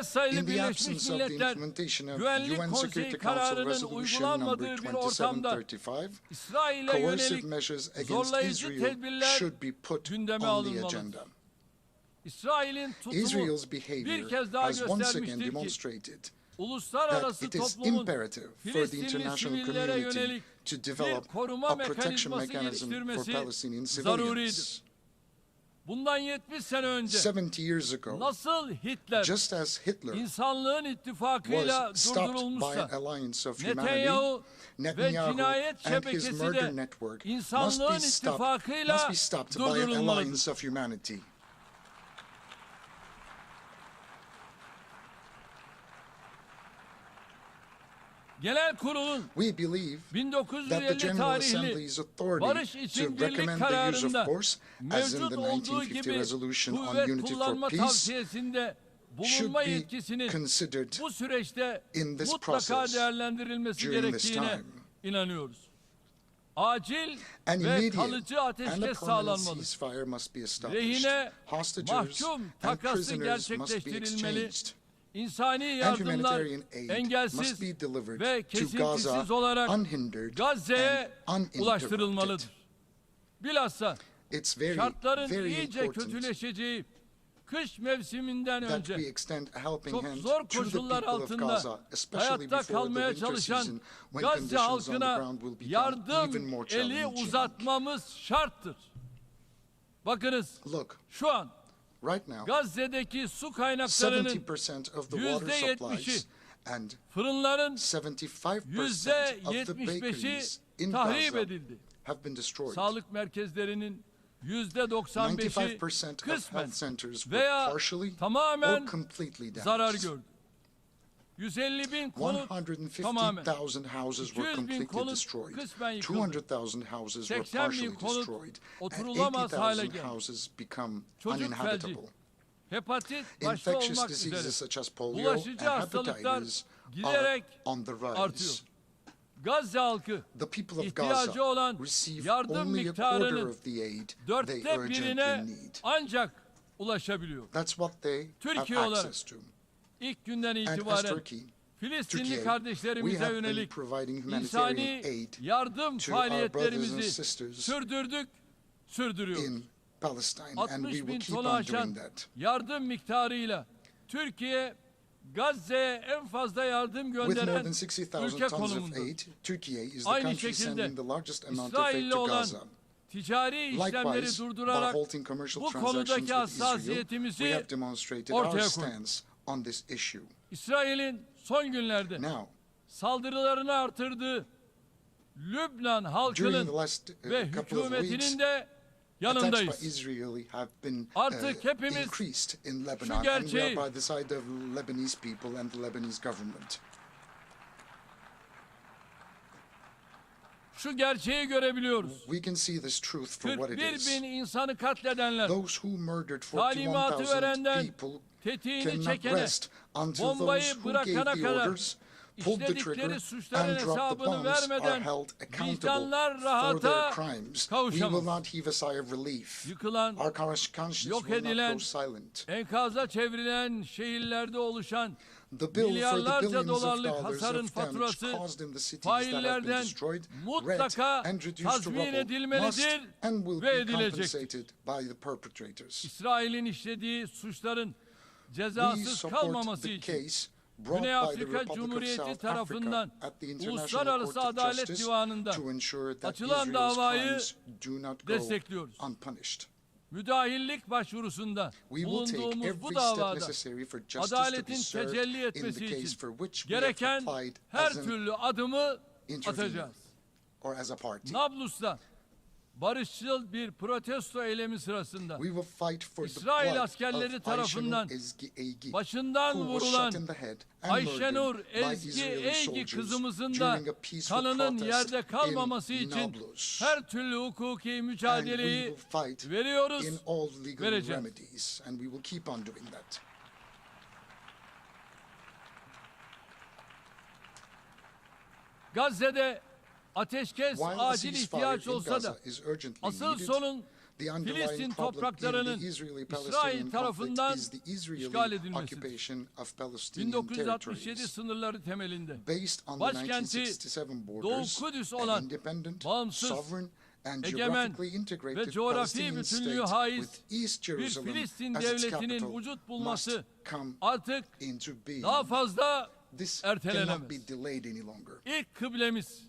sayılı in the Birleşmiş absence of the Milletler implementation of Güvenlik UN Konseyi Security Council kararının Resolution number uygulanmadığı bir ortamda 2735, İsrail'e coercive yönelik measures against zorlayıcı Israel tedbirler should be put gündeme on the alınmalıdır. agenda. İsrail'in tutumu Israel's bir behavior kez daha has once again göstermiştir ki demonstrated that uluslararası it is toplumun imperative for the Filistinli international sivillere community yönelik to bir develop koruma a protection mekanizması mechanism for geliştirmesi Palestinian zaruridir. civilians. Bundan 70 sene önce 70 years ago, nasıl Hitler just as Hitler insanlığın ittifakıyla was stopped by durdurulmuşsa an alliance of humanity, Netanyahu ve Netanyahu cinayet and his şebekesi murder de network insanlığın ittifakıyla must be stopped by an durdurulmalıdır. alliance of humanity. Genel kurulun We believe that the 1950 General tarihli Assembly's authority barış to için birlik recommend the use of kararında force, as in mevcut the olduğu 1950 gibi resolution on kuvvet unity for kullanma peace, tavsiyesinde should bulunma be yetkisinin considered bu süreçte in this mutlaka process değerlendirilmesi during this gerektiğine time. inanıyoruz. Acil An ve immediate kalıcı and a ateşkes permanent sağlanmalı. ceasefire must be established. Rehine Hostages mahkum and takası prisoners must be gerçekleştirilmeli. exchanged. İnsani And yardımlar humanitarian aid must engelsiz be delivered ve to kesintisiz Gaza olarak unhindered Gazze'ye and uninterrupted. ulaştırılmalıdır. Bilhassa It's very, şartların very iyice important kötüleşeceği kış mevsiminden that önce we extend a helping çok hand zor to the koşullar people of altında Gaza, especially hayatta before the kalmaya winter çalışan season, when Gazze conditions on the halkına ground will become even more yardım eli challenging. uzatmamız şarttır. Bakınız Look, şu an right now, Gazze'deki su kaynaklarının 70% of the water %70'i supplies and fırınların 75% of the %75'i bakeries in tahrip Gaza edildi. have been destroyed. Sağlık merkezlerinin %95'i 95% of kısmen health centers were veya partially or tamamen completely zarar damaged. gördü. 150.000 konut tamamen, 150,000 houses were 200.000 completely konut destroyed. kısmen yıkıldı. 200,000 houses were 80.000 partially konut destroyed. And oturulamaz hale 80,000 geldi. houses become Çocuk felci, uninhabitable. hepatit başta Infectious olmak diseases üzere such as polio and bulaşıcı hastalıklar hepatitis are giderek on the rise. artıyor. Gazze halkı The people of ihtiyacı Gaza olan receive yardım only a miktarının quarter of the aid they dörtte urgently birine need. ancak ulaşabiliyor. That's what they Türkiye have olarak access to. İlk günden And as itibaren Turkey, Filistinli we kardeşlerimize have been yönelik providing humanitarian insani aid yardım to our brothers and faaliyetlerimizi sisters sürdürüyoruz. in Palestine, and 60 we will bin keep tonu on aşan doing that. yardım miktarıyla Türkiye Gazze'ye en fazla yardım With more gönderen than 60,000 ülke tons of konumunda. aid, Turkey is the Aynı country şekilde sending the largest amount of aid İsrail'le to olan Gaza. ticari işlemleri Likewise, by durdurarak halting commercial bu transactions konudaki with Israel, hassasiyetimizi we have demonstrated ortaya our koyduk. stance on this issue. İsrail'in son günlerde Now, saldırılarını artırdığı Lübnan during halkının the last ve couple of weeks, hükümetinin de attacks by yanındayız. Israel have been Artık hepimiz increased in Lebanon, and we gerçeği- are by the side of Lebanese people and the Lebanese government. Şu gerçeği görebiliyoruz. We can see this truth for what it 41 is. bin insanı katledenler, Those who murdered talimatı 41,000 verenden people tetiğini cannot çekene, rest until bombayı those who bırakana gave the kadar orders, pulled the trigger, işledikleri suçların and dropped the hesabını bombs are vermeden held accountable vicdanlar for their rahata crimes. We will kavuşamaz. not heave a sigh of relief. Yıkılan, Our conscience yok will not edilen, go silent. enkaza çevrilen şehirlerde oluşan The bill for the milyarlarca billions of dolarlık dollars hasarın of damage faturası caused in the cities that have been faillerden destroyed, mutlaka rent and reduced to tazmin rubble must edilmelidir and will ve be edilecektir. compensated by the perpetrators. İsrail'in işlediği suçların cezasız kalmaması için Güney Afrika Cumhuriyeti tarafından Uluslararası Adalet Divanı'nda açılan davayı destekliyoruz. Müdahillik başvurusunda bulunduğumuz bu davada adaletin tecelli etmesi için gereken her türlü adımı atacağız. Nablus'ta barışçıl bir protesto eylemi sırasında İsrail askerleri tarafından başından vurulan Ayşenur Ezgi kızımızın da kanının yerde kalmaması için her türlü hukuki mücadeleyi veriyoruz, vereceğiz. Gazze'de ateşkes acil ihtiyaç olsa da asıl sorun Filistin topraklarının İsrail tarafından işgal edilmesidir. 1967 sınırları temelinde başkenti Doğu Kudüs olan bağımsız, egemen ve coğrafi bütünlüğü haiz bir Filistin devletinin vücut bulması artık daha fazla ertelenemez. İlk kıblemiz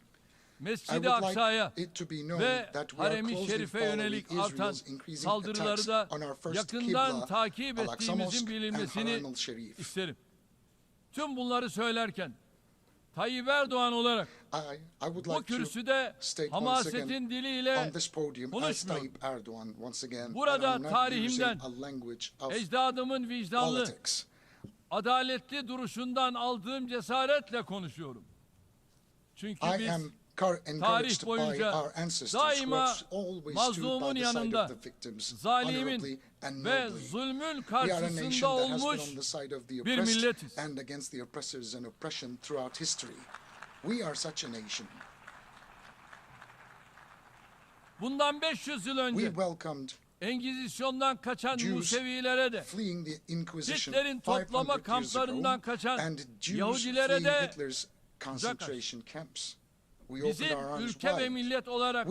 Mescid-i Aksa'ya ve Harem-i Şerif'e yönelik artan saldırıları da yakından takip ettiğimizin bilinmesini isterim. Tüm bunları söylerken Tayyip Erdoğan olarak bu kürsüde hamasetin diliyle konuşmuyorum. Burada tarihimden, ecdadımın vicdanlı, adaletli duruşundan aldığım cesaretle konuşuyorum. Çünkü biz tarih boyunca daima mazlumun yanında, zalimin ve zulmün karşısında olmuş bir milletiz. Bundan 500 yıl önce Engizisyon'dan kaçan Musevilere de, Hitler'in toplama kamplarından kaçan Yahudilere de bizim ülke ve millet olarak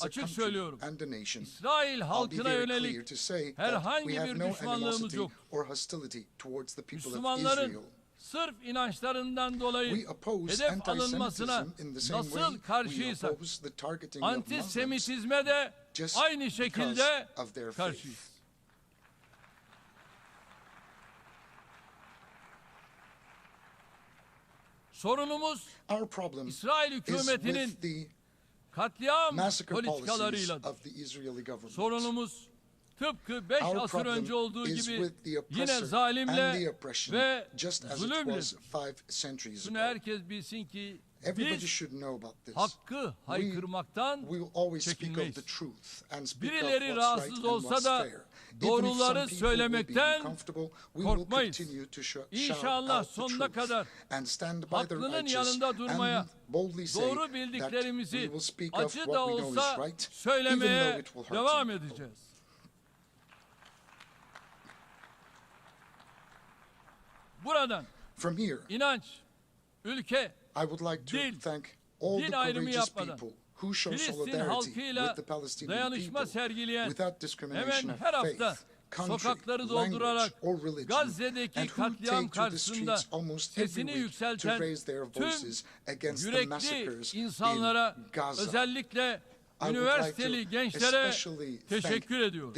açık söylüyorum, İsrail halkına yönelik herhangi bir düşmanlığımız yok. Müslümanların sırf inançlarından dolayı hedef alınmasına nasıl karşıysak, antisemitizme de aynı şekilde karşıyız. Sorunumuz İsrail hükümetinin katliam politikalarıyla. Sorunumuz tıpkı 5 asır önce olduğu gibi yine zalimle ve zulümle. Şunu herkes bilsin ki biz hakkı haykırmaktan çekinmeyiz. Birileri rahatsız olsa da doğruları söylemekten korkmayız. İnşallah sonuna kadar haklının yanında durmaya, doğru bildiklerimizi acı da olsa söylemeye devam edeceğiz. Buradan inanç, ülke, dil, din ayrımı yapmadan Filistin halkıyla dayanışma sergileyen, hemen her hafta sokakları doldurarak Gazze'deki katliam karşısında sesini yükselten tüm yürekli insanlara, özellikle üniversiteli gençlere teşekkür ediyorum.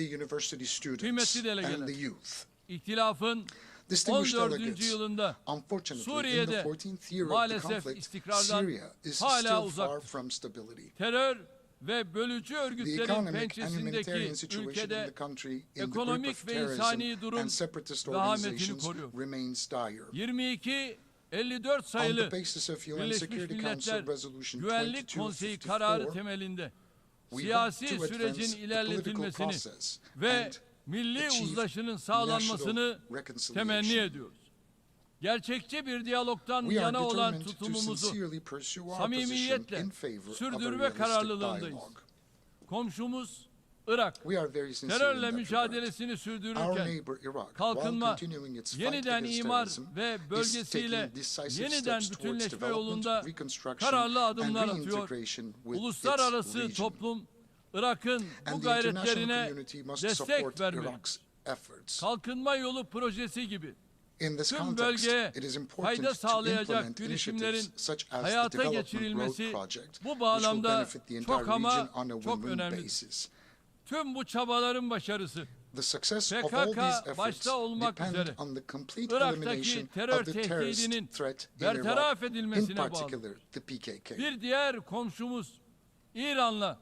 Kıymetli delegeler, İhtilafın 14. yılında Suriye'de maalesef istikrardan hala uzak. Terör ve bölücü örgütlerin pençesindeki ülkede ekonomik ve insani durum vehametini koruyor. 22-54 sayılı Birleşmiş Milletler Güvenlik Konseyi kararı temelinde siyasi sürecin ilerletilmesini ve milli uzlaşının sağlanmasını temenni ediyoruz. Gerçekçi bir diyalogtan yana olan tutumumuzu samimiyetle sürdürme kararlılığındayız. Komşumuz Irak, terörle mücadelesini sürdürürken kalkınma, yeniden imar ve bölgesiyle yeniden bütünleşme yolunda kararlı adımlar atıyor. Uluslararası toplum Irak'ın bu gayretlerine destek vermeli. efforts. kalkınma yolu projesi gibi In this tüm context, bölgeye it is important fayda to sağlayacak implement girişimlerin initiatives such as the hayata Development geçirilmesi Road Project, bu which will bağlamda benefit the entire çok ama region on a çok win-win önemlidir. basis. Tüm bu çabaların başarısı The success of all PKK these efforts başta olmak depend üzere on the complete Irak'taki elimination terör of the terrorist tehdidinin threat in bertaraf Iraq, in edilmesine bağlı. particular the PKK. Bir diğer komşumuz İran'la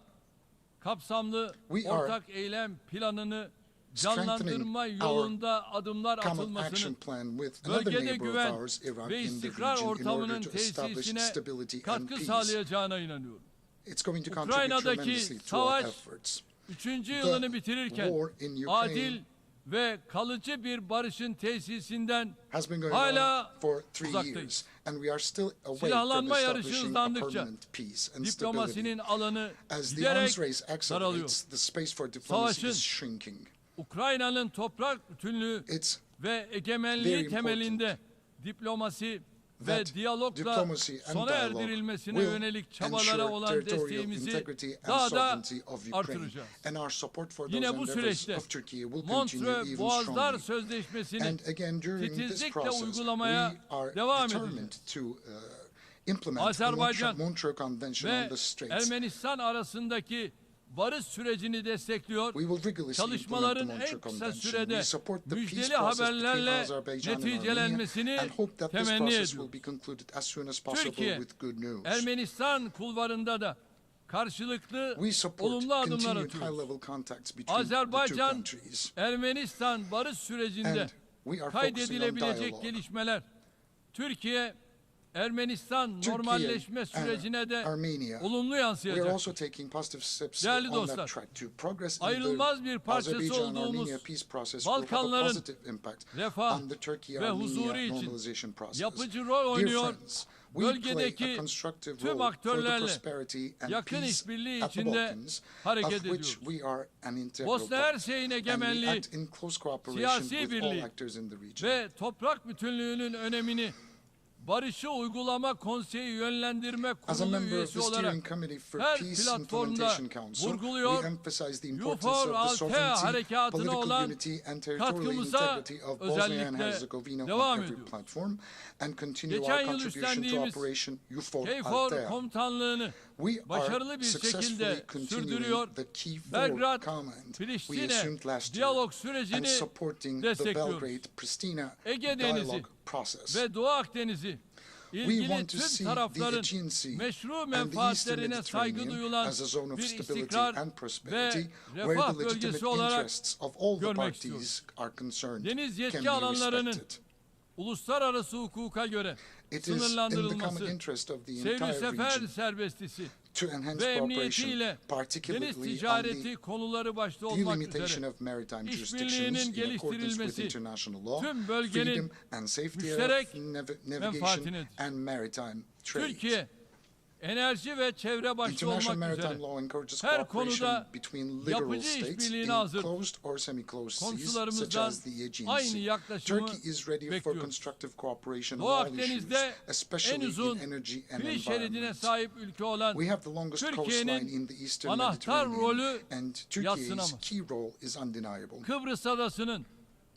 kapsamlı We are ortak eylem planını strengthening canlandırma our yolunda adımlar common action atılmasının plan with another bölgede neighbor of güven ours, Iran, ve in the istikrar region in ortamının order to establish tesisine stability and katkı peace. sağlayacağına inanıyorum. It's going to contribute Ukrayna'daki tremendously to our savaş efforts. 3. yılını bitirirken war in Ukraine adil ve kalıcı bir barışın tesisinden has been going hala on for 3 uzaktayız. years, and we are still away from Silahlanma yarışı establishing a hızlandıkça permanent peace and stability. diplomasinin alanı As the giderek arms race daralıyor. accelerates, the space for diplomacy Savaşın is shrinking. Ukrayna'nın toprak bütünlüğü It's ve very egemenliği important temelinde diplomasi ve that diyalogla diplomacy and sona dialogue erdirilmesine will yönelik ensure çabalara olan territorial desteğimizi integrity and daha da sovereignty of Ukraine, artıracağız. and our support for those Yine bu endeavors süreçte of Turkey will continue Montreux even Boğazlar strongly. Sözleşmesi'ni And again, during this titizlikle process, uygulamaya we are devam determined edeceğiz. to implement the Azerbaycan Montreux Convention on ve the Straits. Ermenistan arasındaki barış sürecini destekliyor. We will rigorously Çalışmaların implement the en Montreux kısa Convention. sürede We support the peace müjdeli process between haberlerle Azerbaijan and Armenia neticelenmesini and hope that this temenni process will ediyoruz. be concluded as soon as possible Türkiye, with good news. Ermenistan kulvarında da karşılıklı We support olumlu adımlar continued atıyoruz. high-level contacts between the two Azerbaycan, countries. Ermenistan barış sürecinde And we are focusing on kaydedilebilecek dialogue. gelişmeler, Türkiye, Ermenistan Turkey normalleşme and sürecine de Armenia. olumlu We are yansıyacak. also taking positive steps Değerli on dostlar, that track to progress in ayrılmaz bir the parçası Azerbaijan-Armenia olduğumuz peace process will have a Balkanların positive impact refah on the ve Turkey-Armenia huzuru için normalization process. yapıcı rol Dear oynuyor. friends, we play a Bölgedeki constructive tüm role for the aktörlerle prosperity and yakın peace işbirliği at the içinde Balkans, hareket of which ediyoruz. we are an integral Bosna part. Hersek'in And we egemenliği, act in close cooperation siyasi with all birliği actors in the region. ve toprak bütünlüğünün önemini Barışı Uygulama Konseyi Yönlendirme As a Kurulu member of üyesi the olarak Steering Committee for her Peace platformda Implementation Council, vurguluyor, we emphasize the importance UFOR of the sovereignty, harekatına political olan unity and territorial katkımıza integrity of Bosnia and özellikle Herzegovina devam on every ediyoruz. platform and continue Geçen our yıl contribution to üstlendiğimiz Operation UFOR KFOR Althea. komutanlığını We başarılı are bir successfully şekilde continuing sürdürüyor. the KFOR Belgrad, command we Filistin'e assumed last year diyalog and sürecini supporting the destekliyoruz. Belgrade-Pristina Ege Denizi dialogue process. ve Doğu Akdeniz'i We ilgili want to tüm see the tarafların Aegean Sea meşru and the Eastern menfaatlerine saygı Mediterranean duyulan as a zone of bir stability istikrar and ve prosperity where refah the legitimate bölgesi olarak interests of all the görmek parties istiyoruz. are concerned Deniz can yetki be alanlarının respected. uluslararası hukuka göre It is in the common sınırlandırılması, interest of the seyri entire sefer region serbestisi to enhance ve cooperation, emniyetiyle deniz particularly on ticareti the konuları başta olmak delimitation üzere of maritime işbirliğinin jurisdictions in accordance with geliştirilmesi international law, tüm bölgenin freedom and safety müşterek of navigation menfaatinedir. and maritime trade. Türkiye, enerji ve çevre başta International olmak maritime üzere law encourages her cooperation konuda between literal yapıcı states işbirliğine in hazır. closed or semi-closed seas, such Komşularımızdan as the Aegean aynı Sea. yaklaşımı Turkey is ready for bekliyoruz. constructive cooperation Doğu on all issues, Akdeniz'de en especially uzun in energy and kıyı şeridine environment. sahip ülke olan We have the longest coastline Türkiye'nin in the Eastern anahtar Mediterranean, rolü and Turkey's yadsınamaz. key role is undeniable. Kıbrıs adasının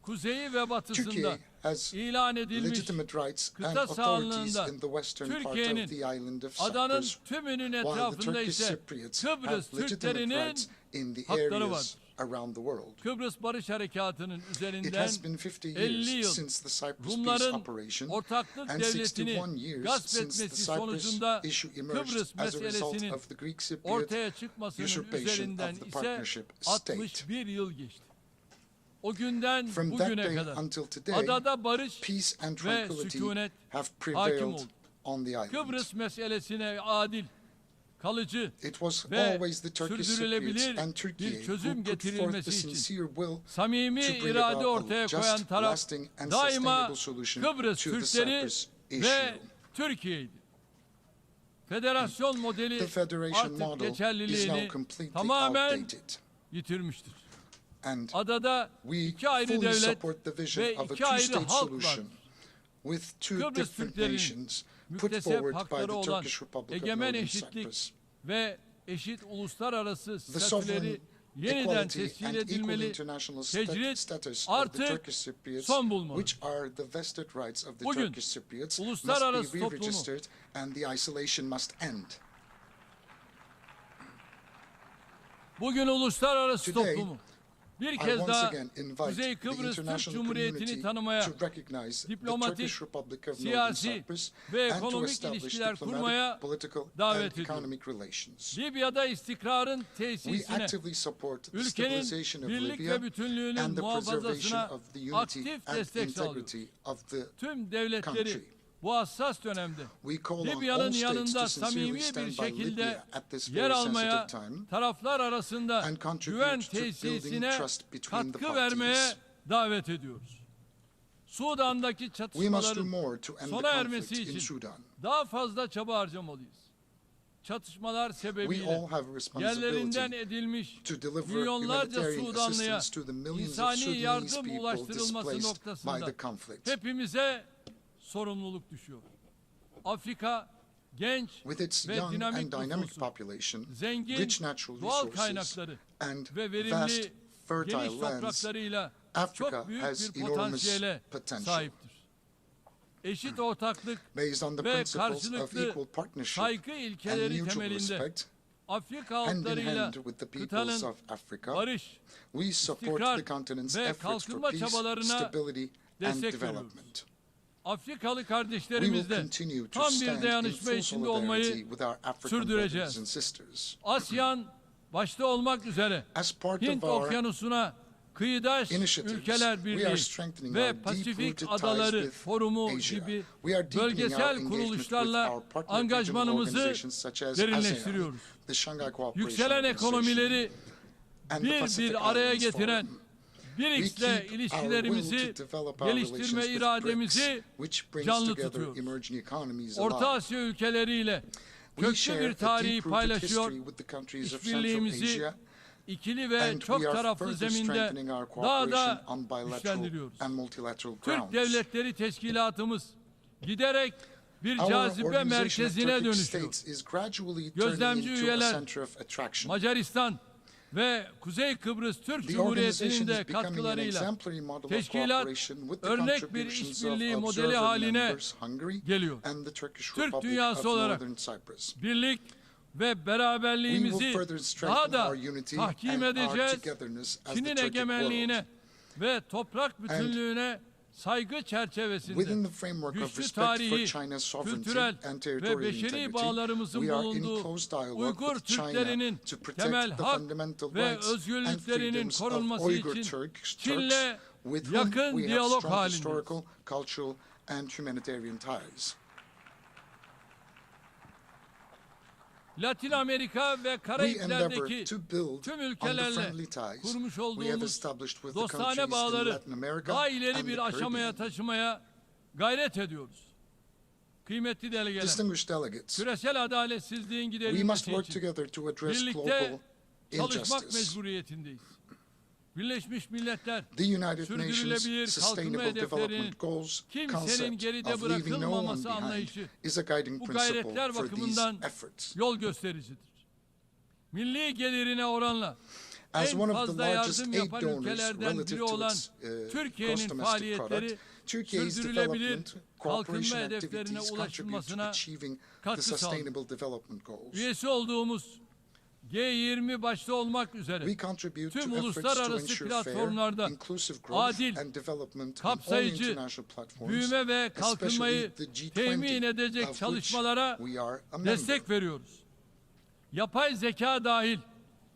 kuzeyi ve batısında Turkey has ilan edilmiş legitimate rights and kıta authorities sahanlığında in the western part of Türkiye'nin the island of adanın Cyprus, tümünün while the etrafında Turkish ise Cypriots have Kıbrıs legitimate Türklerinin rights in the hakları areas vardır. around the world. Kıbrıs Barış Harekatı'nın It üzerinden has been 50 50 years yıl since the Cyprus peace Rumların operation ortaklık and devletini 61 years gasp since the etmesi Cyprus sonucunda issue emerged Kıbrıs as a result meselesinin of the Greek Cypriot ortaya çıkmasının usurpation üzerinden of the ise partnership state. 61 yıl geçti. O günden From that bugüne day kadar until today, adada barış peace and ve tranquility sükunet have hakim prevailed oldu. on the island. Kıbrıs meselesine adil, kalıcı It was ve always the Turkish Cypriots sürdürülebilir and Turkey bir çözüm who put forth the getirilmesi için sincere will samimi to bring irade about a ortaya koyan just, taraf lasting and daima sustainable solution Kıbrıs to the Türkleri Cyprus ve issue. Türkiye'ydi. Federasyon modeli The federation artık model is now geçerliliğini completely tamamen outdated. yitirmiştir. And Adada we iki ayrı fully devlet support the vision ve of a iki ayrı two-state halk var. solution with two Kıbrıs different Türklerinin nations put müktesep forward by hakları the olan Turkish Republic of egemen Northern eşitlik Cyprus. ve eşit uluslararası The statüleri sovereign yeniden equality tescil and equal edilmeli, international tecrit status of the artık Turkish Cypriots, son bulmalı. which are the vested rights of the Bugün Turkish Cypriots, must uluslararası be toplumu re-registered and the isolation must end. Bugün uluslararası Today, toplumu bir I kez once daha again invite Kuzey the Kıbrıs Türk international Cumhuriyeti'ni community tanımaya, to recognize the diplomatik, Turkish Republic of Northern siyasi Cyprus ve and to ekonomik establish ilişkiler diplomatic, kurmaya political davet and ediyorum. economic relations. Libya'da istikrarın We tesisine, actively support the ülkenin stabilization of birlik Libya ve bütünlüğünün and the preservation muhafazasına of the unity aktif and destek sağlıyoruz. integrity of the Tüm devletleri country. bu hassas dönemde We call on all Libya'nın states yanında to sincerely samimi stand bir by şekilde Libya at this yer very almaya, sensitive time taraflar arasında and contribute güven to building tesisine trust between the katkı vermeye parties. davet ediyoruz. Sudan'daki We must do çatışmaların more to end the sona conflict ermesi in için Sudan. daha fazla çaba harcamalıyız. Çatışmalar We all sebebiyle have a yerlerinden responsibility edilmiş to deliver milyonlarca humanitarian Sudanlıya assistance to the millions of insani Sudanese yardım people ulaştırılması displaced by noktasında the conflict. hepimize sorumluluk düşüyor. Afrika genç With its ve young and dinamik dynamic nüfusu, population, zengin rich natural doğal resources, kaynakları and ve vast verimli fertile geniş lands, topraklarıyla Africa çok büyük has bir enormous potansiyele potential. sahiptir. Eşit ortaklık Based on the ve principles of karşılıklı equal partnership saygı and ilkeleri mutual temelinde respect, Afrika hand in halklarıyla hand with the peoples kıtanın of Africa, barış, we support istikrar the continent's ve efforts for kalkınma peace, çabalarına stability, and destek veriyoruz. development. Afrikalı We will kardeşlerimizle continue to tam bir stand in dayanışma full içinde solidarity olmayı with our African sürdüreceğiz. brothers and sisters. ASEAN başta olmak üzere As part Hint of our Okyanusu'na kıyıdaş initiatives, ülkeler we are birliği strengthening ve our Pasifik deep-rooted Adaları ties with Forumu Asia. gibi We are deepening our bölgesel engagement with kuruluşlarla our partner regional angajmanımızı organizations such as derinleştiriyoruz. ASEAN, the Shanghai Cooperation Yükselen Organization, ekonomileri and the Pacific bir araya Islands getiren Forum. BRICS'le We keep our ilişkilerimizi will to develop our geliştirme relations with irademizi BRICS, which brings canlı together tutuyoruz. emerging economies Orta alive. Asya ülkeleriyle We köklü share bir a tarihi deep-rooted paylaşıyor, history with the countries of Central işbirliğimizi Asia, ikili ve and çok we are taraflı further zeminde strengthening our daha cooperation da on bilateral güçlendiriyoruz. and multilateral Türk grounds. Devletleri Teşkilatımız giderek bir Our cazibe organization of merkezine Turkic dönüşüyor. states is gradually Gözlemci turning into a üyeler, center of attraction. Macaristan ve Kuzey Kıbrıs Türk The Cumhuriyeti'nin organization de is becoming an katkılarıyla exemplary model of teşkilat cooperation with the örnek bir contributions of işbirliği modeli observer haline members Hungary geliyor. and the Turkish Türk Republic dünyası of olarak Northern Cyprus. birlik ve We will beraberliğimizi further daha strengthen da our unity tahkim and our edeceğiz. togetherness as the Çin'in Turkic egemenliğine world. ve toprak bütünlüğüne saygı çerçevesinde Within the framework of güçlü respect for tarihi, China's sovereignty kültürel and ve territorial beşeri integrity, bağlarımızın we are in bulunduğu close dialogue Uygur with China Türklerinin to protect temel the hak fundamental ve rights and özgürlüklerinin freedoms of korunması Uyghur için Turks, Çin'le with whom yakın we have diyalog strong halindeyiz. historical, cultural, and humanitarian ties. Latin Amerika ve We endeavor Karayipler'deki to build tüm on the ülkelerle friendly ties kurmuş we have olduğumuz established with the dostane countries in bağları Latin America daha ileri and bir the aşamaya Caribbean. taşımaya gayret ediyoruz. Kıymetli delegeler, Distinguished delegates, küresel adaletsizliğin we must giderilmesi work için together to address birlikte global çalışmak injustice. mecburiyetindeyiz. Birleşmiş Milletler The United sürdürülebilir Nations kalkınma Sustainable hedeflerinin Development Goals kimsenin concept geride of leaving no one bırakılmaması behind anlayışı is a guiding bu principle gayretler for these bakımından efforts. yol göstericidir. Milli gelirine oranla As en one of the fazla largest yardım aid yapan donors ülkelerden relative biri to olan its gross Türkiye'nin domestic faaliyetleri product, Turkey's sürdürülebilir development, kalkınma cooperation hedeflerine activities contribute to ulaşılmasına achieving the katkı sağlıyor. Sustainable Development Goals. Üyesi olduğumuz G20 başta olmak üzere We contribute tüm to efforts to uluslararası ensure platformlarda fair, inclusive growth adil, and development on all kapsayıcı, international platforms, büyüme ve kalkınmayı especially the G20, temin edecek of which çalışmalara we are a member. destek veriyoruz. Yapay zeka dahil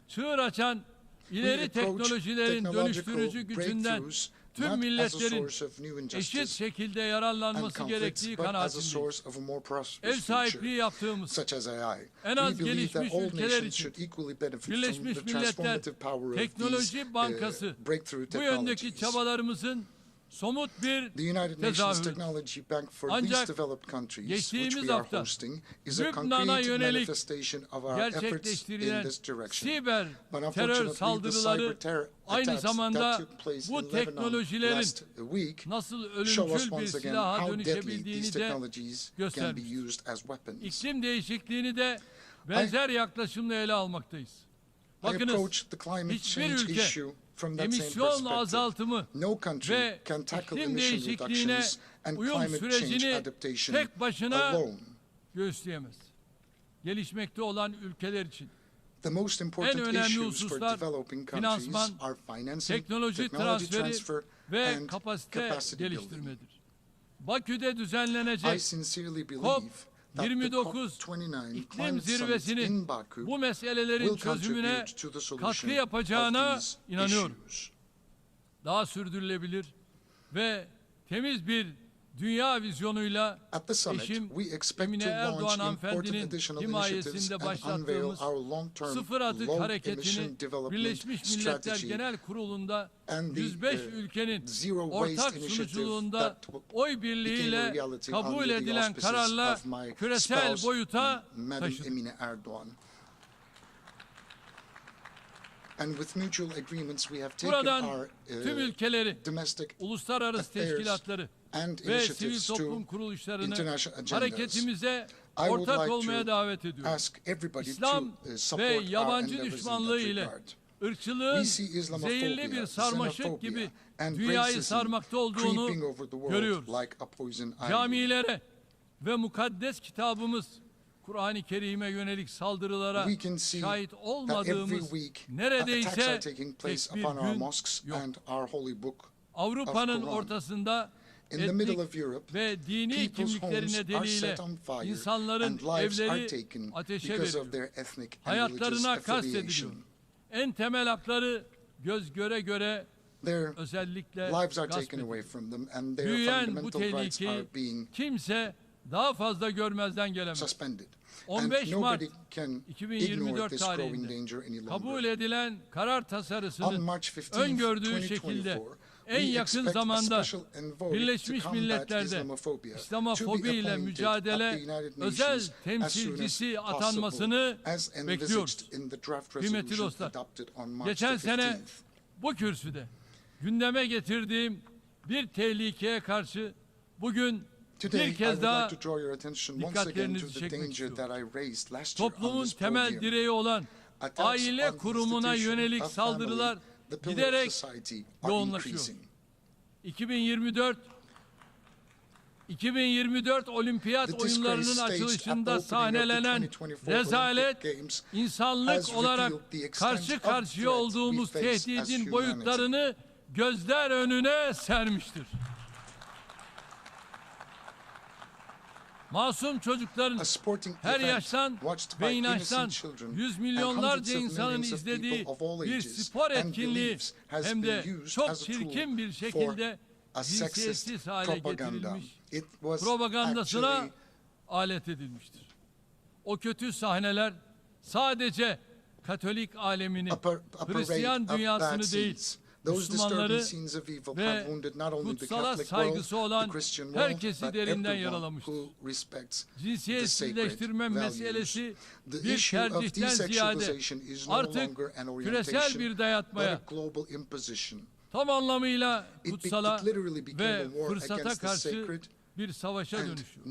çığır açan ileri We approach teknolojilerin technological dönüştürücü gücünden breakthroughs tüm not as a milletlerin source of new eşit injustice şekilde and yararlanması conflicts, gerektiği but as a kanaatindeyiz. source of a more Ev prosperous sahipliği future, yaptığımız such as AI. en az We believe that gelişmiş all ülkeler nations için should equally benefit from Birleşmiş the Milletler transformative power of Teknoloji these Bankası breakthrough bu yöndeki technologies. çabalarımızın somut bir The United Nations tezahürü. Technology Bank for Ancak Least Developed Countries, which geçtiğimiz we are hafta hosting, is a Lübnan'a concrete yönelik manifestation of our efforts in gerçekleştirilen this direction. siber But terör unfortunately, the saldırıları cyber terror aynı attacks zamanda that took place bu in Lebanon teknolojilerin last week nasıl show us ölümcül bir once again silaha how deadly dönüşebildiğini these de technologies can göstermiş. be used as weapons. İklim değişikliğini de benzer yaklaşımla ele almaktayız. I approach the climate hiçbir change ülke issue from that same emisyon perspective. azaltımı No country ve can tackle iklim emission değişikliğine reductions and uyum climate change sürecini adaptation tek başına alone. göğüsleyemez. Gelişmekte olan ülkeler için The most important en önemli issues for hususlar developing countries finansman, are financing, teknoloji transfer, transferi ve and kapasite capacity building. geliştirmedir. Bakü'de I düzenlenecek sincerely believe COP that the 29 COP29 iklim climate summit zirvesinin in Baku bu meselelerin will çözümüne contribute to the katkı solution yapacağına of these inanıyorum. issues. Daha sürdürülebilir ve temiz bir dünya vizyonuyla At the summit, eşim we expect Emine to Erdoğan launch important hanımefendinin additional initiatives himayesinde and unveil başlattığımız our long-term Sıfır Atık low Hareketi'ni emission development Birleşmiş Milletler strategy Genel Kurulu'nda and the 105 ülkenin zero ortak waste initiative sunuculuğunda that oy became a birliğiyle reality kabul under the edilen auspices kararla of my küresel spouse, boyuta Madam taşıdı. Emine Erdoğan. And with mutual agreements we have taken Buradan our tüm ülkeleri, domestic uluslararası affairs teşkilatları and ve sivil initiatives toplum to kuruluşlarını international agendas. hareketimize I would ortak like olmaya to davet ediyorum. ask everybody İslam to ve support our yabancı endeavors in düşmanlığı that ile regard. ırkçılığın We see Islamophobia, zehirli bir sarmaşık xenophobia, gibi and dünyayı racism sarmakta olduğunu creeping over the world görüyoruz. like a poison ivy. Camilere ve mukaddes kitabımız Kur'an-ı Kerim'e yönelik saldırılara We can see şahit that every olmadığımız week attacks neredeyse are taking place tek bir upon our gün mosques yok. and our holy book. Avrupa'nın Quran. ortasında In the middle etnik of Europe, ve dini people's kimlikleri homes are nedeniyle set on fire insanların and lives are evleri taken ateşe because of veriliyor. their ethnic and religious Hayatlarına kastediliyor. affiliation. En temel hakları göz göre göre Their özellikle lives are gasp taken away ediliyor. from them and their Büyüyen bu fundamental rights are tehlikeyi being kimse daha fazla görmezden gelemez. suspended. 15 And Mart nobody can ignore 2024 this growing tarihinde danger any kabul longer. edilen karar On tasarısının March 15, öngördüğü şekilde 2024, en we yakın expect a zamanda special envoy Birleşmiş to combat Milletler'de Islamophobia İslamofobi to be ile appointed mücadele at the United özel Nations as soon as temsilcisi possible, atanmasını as envisaged bekliyoruz. in the draft Kıymetli resolution dostlar, adopted on March geçen the sene 15th. bu kürsüde gündeme getirdiğim bir tehlikeye karşı bugün Today, bir I kez would daha like to draw your attention once again to dikkatlerinizi the çekmek danger istiyorum. that I raised last year on Toplumun this temel podium. direği olan Attacks aile on the kurumuna institution yönelik of family, saldırılar the pillar of giderek society, are yoğunlaşıyor. increasing. 2024 Olimpiyat The oyunlarının disgrace staged açılışında at the opening of the sahnelenen 2024 rezalet Olympic Games insanlık has olarak revealed the extent karşı of karşıya threat olduğumuz we face as tehdidin humanity. boyutlarını gözler önüne sermiştir. Masum çocukların A sporting her event yaştan watched by ve inançtan innocent children yüz and milyonlarca hundreds of insanın millions of izlediği people of all bir ages spor and etkinliği beliefs has hem de been used çok as a tool çirkin bir for şekilde a sexist cinsiyetsiz hale propaganda. getirilmiş, It was propagandasına actually alet edilmiştir. O kötü sahneler sadece Katolik alemini, a parade Hristiyan of bad dünyasını değil, scenes. Those Müslümanları disturbing scenes of evil ve have wounded not only the kutsala Catholic saygısı world, olan the Christian world, herkesi but derinden everyone yaralamıştır. who respects the Cinsiyetsizleştirme sacred values. meselesi The bir issue of tercihten ziyade desexualization is no artık longer an küresel orientation, bir but a dayatmaya, global imposition. tam anlamıyla It kutsala literally became ve a war fırsata against the karşı sacred bir savaşa and dönüşüyor.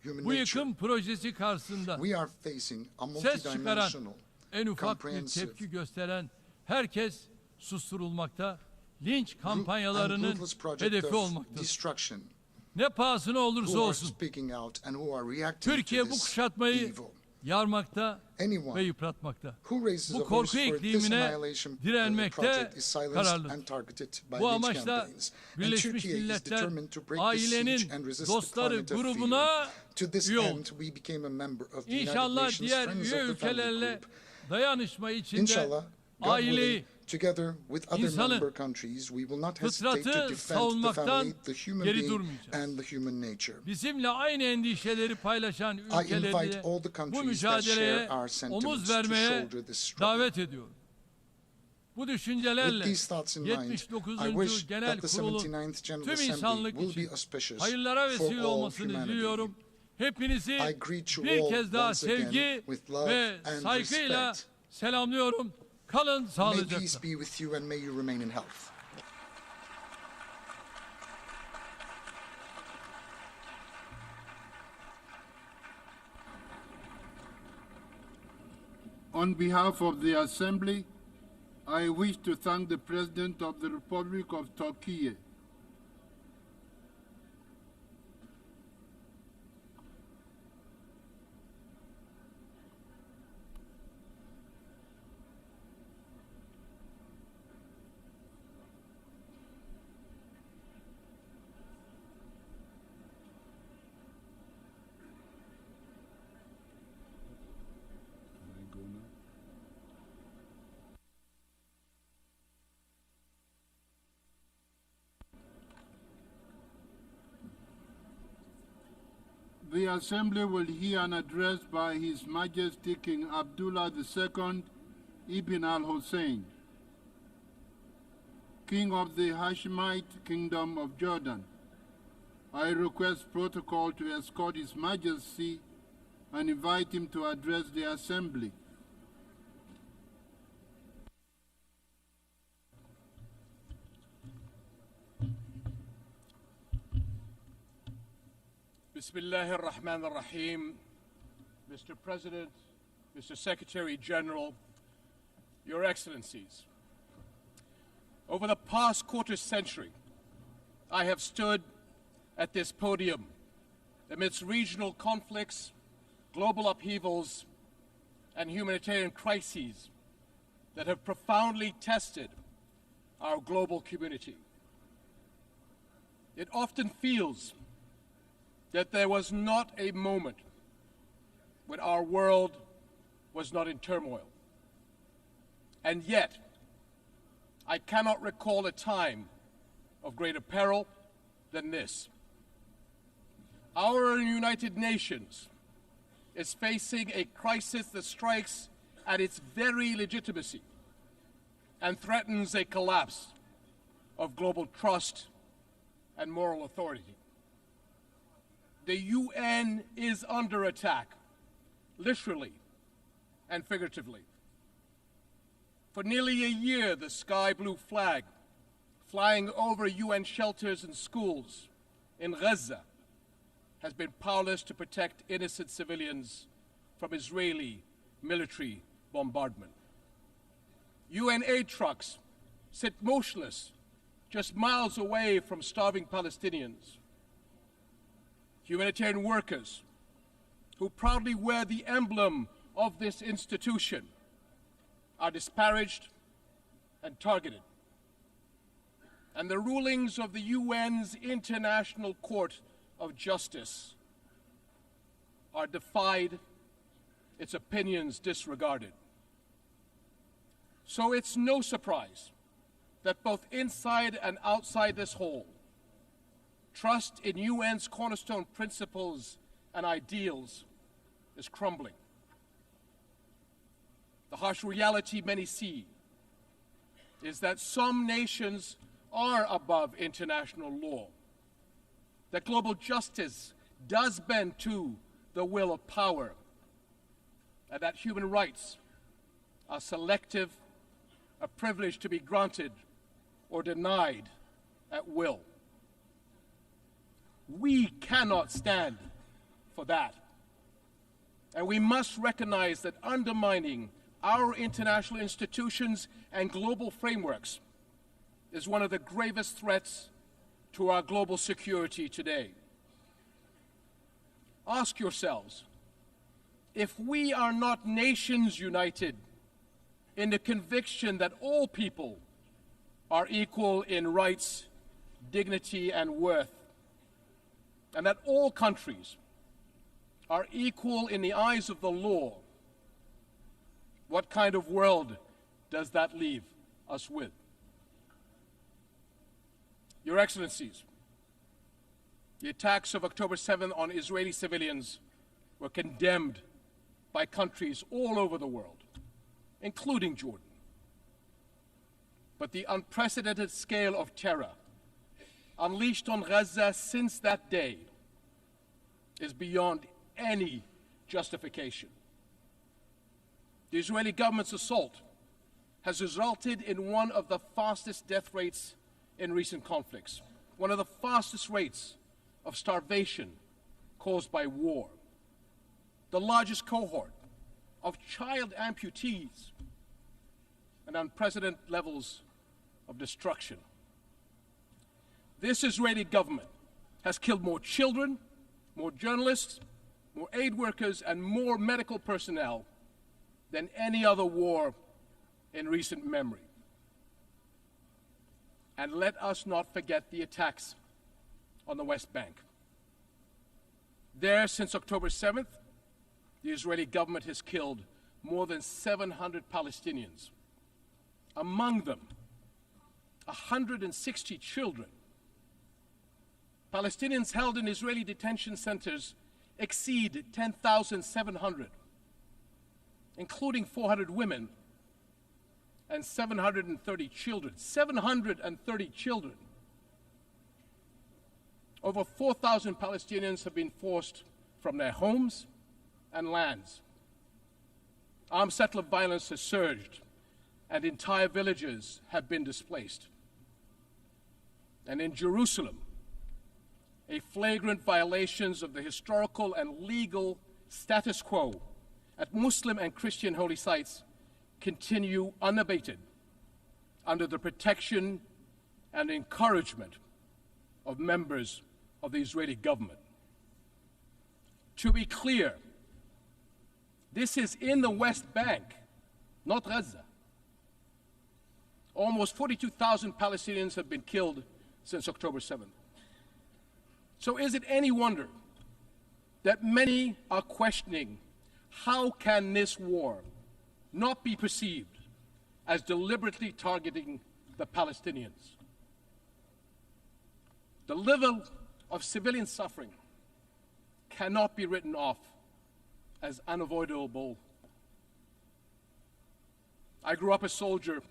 human Bu nature. yıkım projesi karşısında We are facing a ses çıkaran, multidimensional, en ufak bir comprehensive, tepki gösteren herkes susturulmakta, linç and kampanyalarının ruthless project hedefi of olmaktadır. destruction. Ne pahasına olursa Who are olsun speaking out and who are reacting Türkiye to bu this kuşatmayı evil. yarmakta Anyone ve yıpratmakta. who raises Bu a korku voice for this iklimine annihilation direnmekte project is silenced kararlıdır. and targeted by Bu lynch amaçla campaigns. And Birleşmiş Turkey is Milletler determined to break the siege ailenin and resist the dostları climate of fear. grubuna To this üye end, oldu. we became a member of the United İnşallah Nations diğer Friends üye of the Family ülkelerle Group. dayanışma içinde İnşallah, God aileyi, willing, together with other insanı, member countries, we will not hesitate to fıtratı defend the savunmaktan family, the human geri being, durmayacağız. and the human nature. bizimle aynı endişeleri paylaşan I invite ülkeleri all the bu countries that share mücadeleye our sentiments omuz to vermeye shoulder this struggle. davet ediyorum. Bu With düşüncelerle these thoughts in mind, 79. I wish Genel that the Kurul'un 79th General tüm Assembly insanlık will için be auspicious hayırlara for vesile all olmasını humanity. diliyorum. Hepinizi I greet you bir all kez daha once again sevgi with love ve and saygıyla respect. selamlıyorum. Kalın May sağlıcakla. peace be with you and may you remain in health. On behalf of the Assembly, I wish to thank the President of the Republic of Turkey, The Assembly will hear an address by His Majesty King Abdullah II Ibn al-Hussein, King of the Hashemite Kingdom of Jordan. I request protocol to escort His Majesty and invite him to address the Assembly. Bismillahir Rahmanir Rahim. Mr. President, Mr. Secretary General, Your Excellencies. Over the past quarter century, I have stood at this podium amidst regional conflicts, global upheavals, and humanitarian crises that have profoundly tested our global community. It often feels that there was not a moment when our world was not in turmoil. And yet, I cannot recall a time of greater peril than this. Our United Nations is facing a crisis that strikes at its very legitimacy and threatens a collapse of global trust and moral authority. The UN is under attack, literally and figuratively. For nearly a year, the sky blue flag flying over UN shelters and schools in Gaza has been powerless to protect innocent civilians from Israeli military bombardment. UN aid trucks sit motionless just miles away from starving Palestinians. Humanitarian workers who proudly wear the emblem of this institution are disparaged and targeted. And the rulings of the UN's International Court of Justice are defied, its opinions disregarded. So it's no surprise that both inside and outside this hall, trust in UN's cornerstone principles and ideals is crumbling. The harsh reality many see is that some nations are above international law, that global justice does bend to the will of power, and that human rights are selective, a privilege to be granted or denied at will. We cannot stand for that. And we must recognize that undermining our international institutions and global frameworks is one of the gravest threats to our global security today. Ask yourselves, if we are not nations united in the conviction that all people are equal in rights, dignity, and worth, and that all countries are equal in the eyes of the law, what kind of world does that leave us with? Your Excellencies, the attacks of October 7th on Israeli civilians were condemned by countries all over the world, including Jordan. But the unprecedented scale of terror unleashed on Gaza since that day is beyond any justification. The Israeli government's assault has resulted in one of the fastest death rates in recent conflicts, one of the fastest rates of starvation caused by war, the largest cohort of child amputees, and unprecedented levels of destruction. This Israeli government has killed more children, more journalists, more aid workers, and more medical personnel than any other war in recent memory. And let us not forget the attacks on the West Bank. There, since October 7th, the Israeli government has killed more than 700 Palestinians. Among them, 160 children. Palestinians held in Israeli detention centers exceed 10,700, including 400 women and 730 children. 730 children. Over 4,000 Palestinians have been forced from their homes and lands. Armed settler violence has surged, and entire villages have been displaced. And in Jerusalem, a flagrant violations of the historical and legal status quo at Muslim and Christian holy sites continue unabated under the protection and encouragement of members of the Israeli government. To be clear, this is in the West Bank, not Gaza. Almost 42,000 Palestinians have been killed since October 7th. So is it any wonder that many are questioning how can this war not be perceived as deliberately targeting the Palestinians? The level of civilian suffering cannot be written off as unavoidable. I grew up a soldier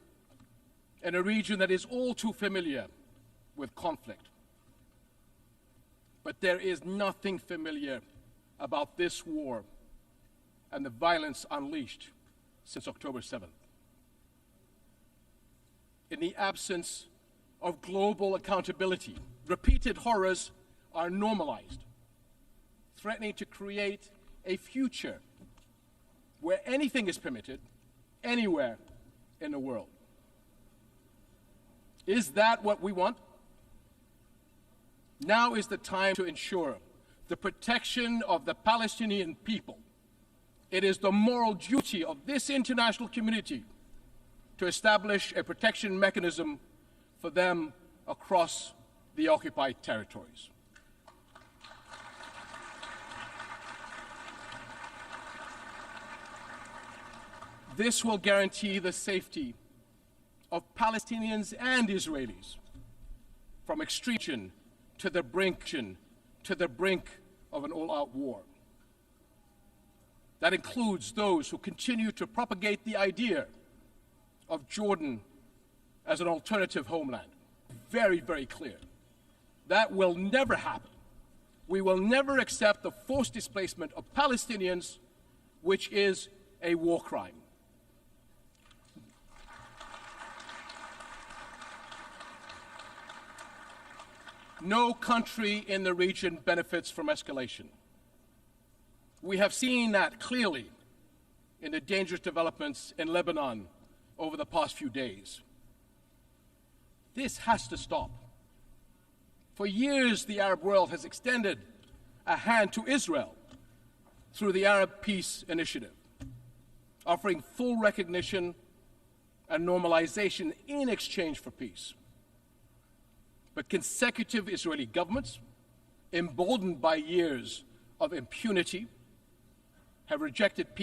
in a region that is all too familiar with conflict. But there is nothing familiar about this war and the violence unleashed since October 7th. In the absence of global accountability, repeated horrors are normalized, threatening to create a future where anything is permitted, anywhere in the world. Is that what we want? Now is the time to ensure the protection of the Palestinian people. It is the moral duty of this international community to establish a protection mechanism for them across the occupied territories. This will guarantee the safety of Palestinians and Israelis from extreme to the brink of an all-out war. That includes those who continue to propagate the idea of Jordan as an alternative homeland. Very, very clear. That will never happen. We will never accept the forced displacement of Palestinians, which is a war crime. No country in the region benefits from escalation. We have seen that clearly in the dangerous developments in Lebanon over the past few days. This has to stop. For years, the Arab world has extended a hand to Israel through the Arab Peace Initiative, offering full recognition and normalization in exchange for peace. But consecutive Israeli governments, emboldened by years of impunity, have rejected peace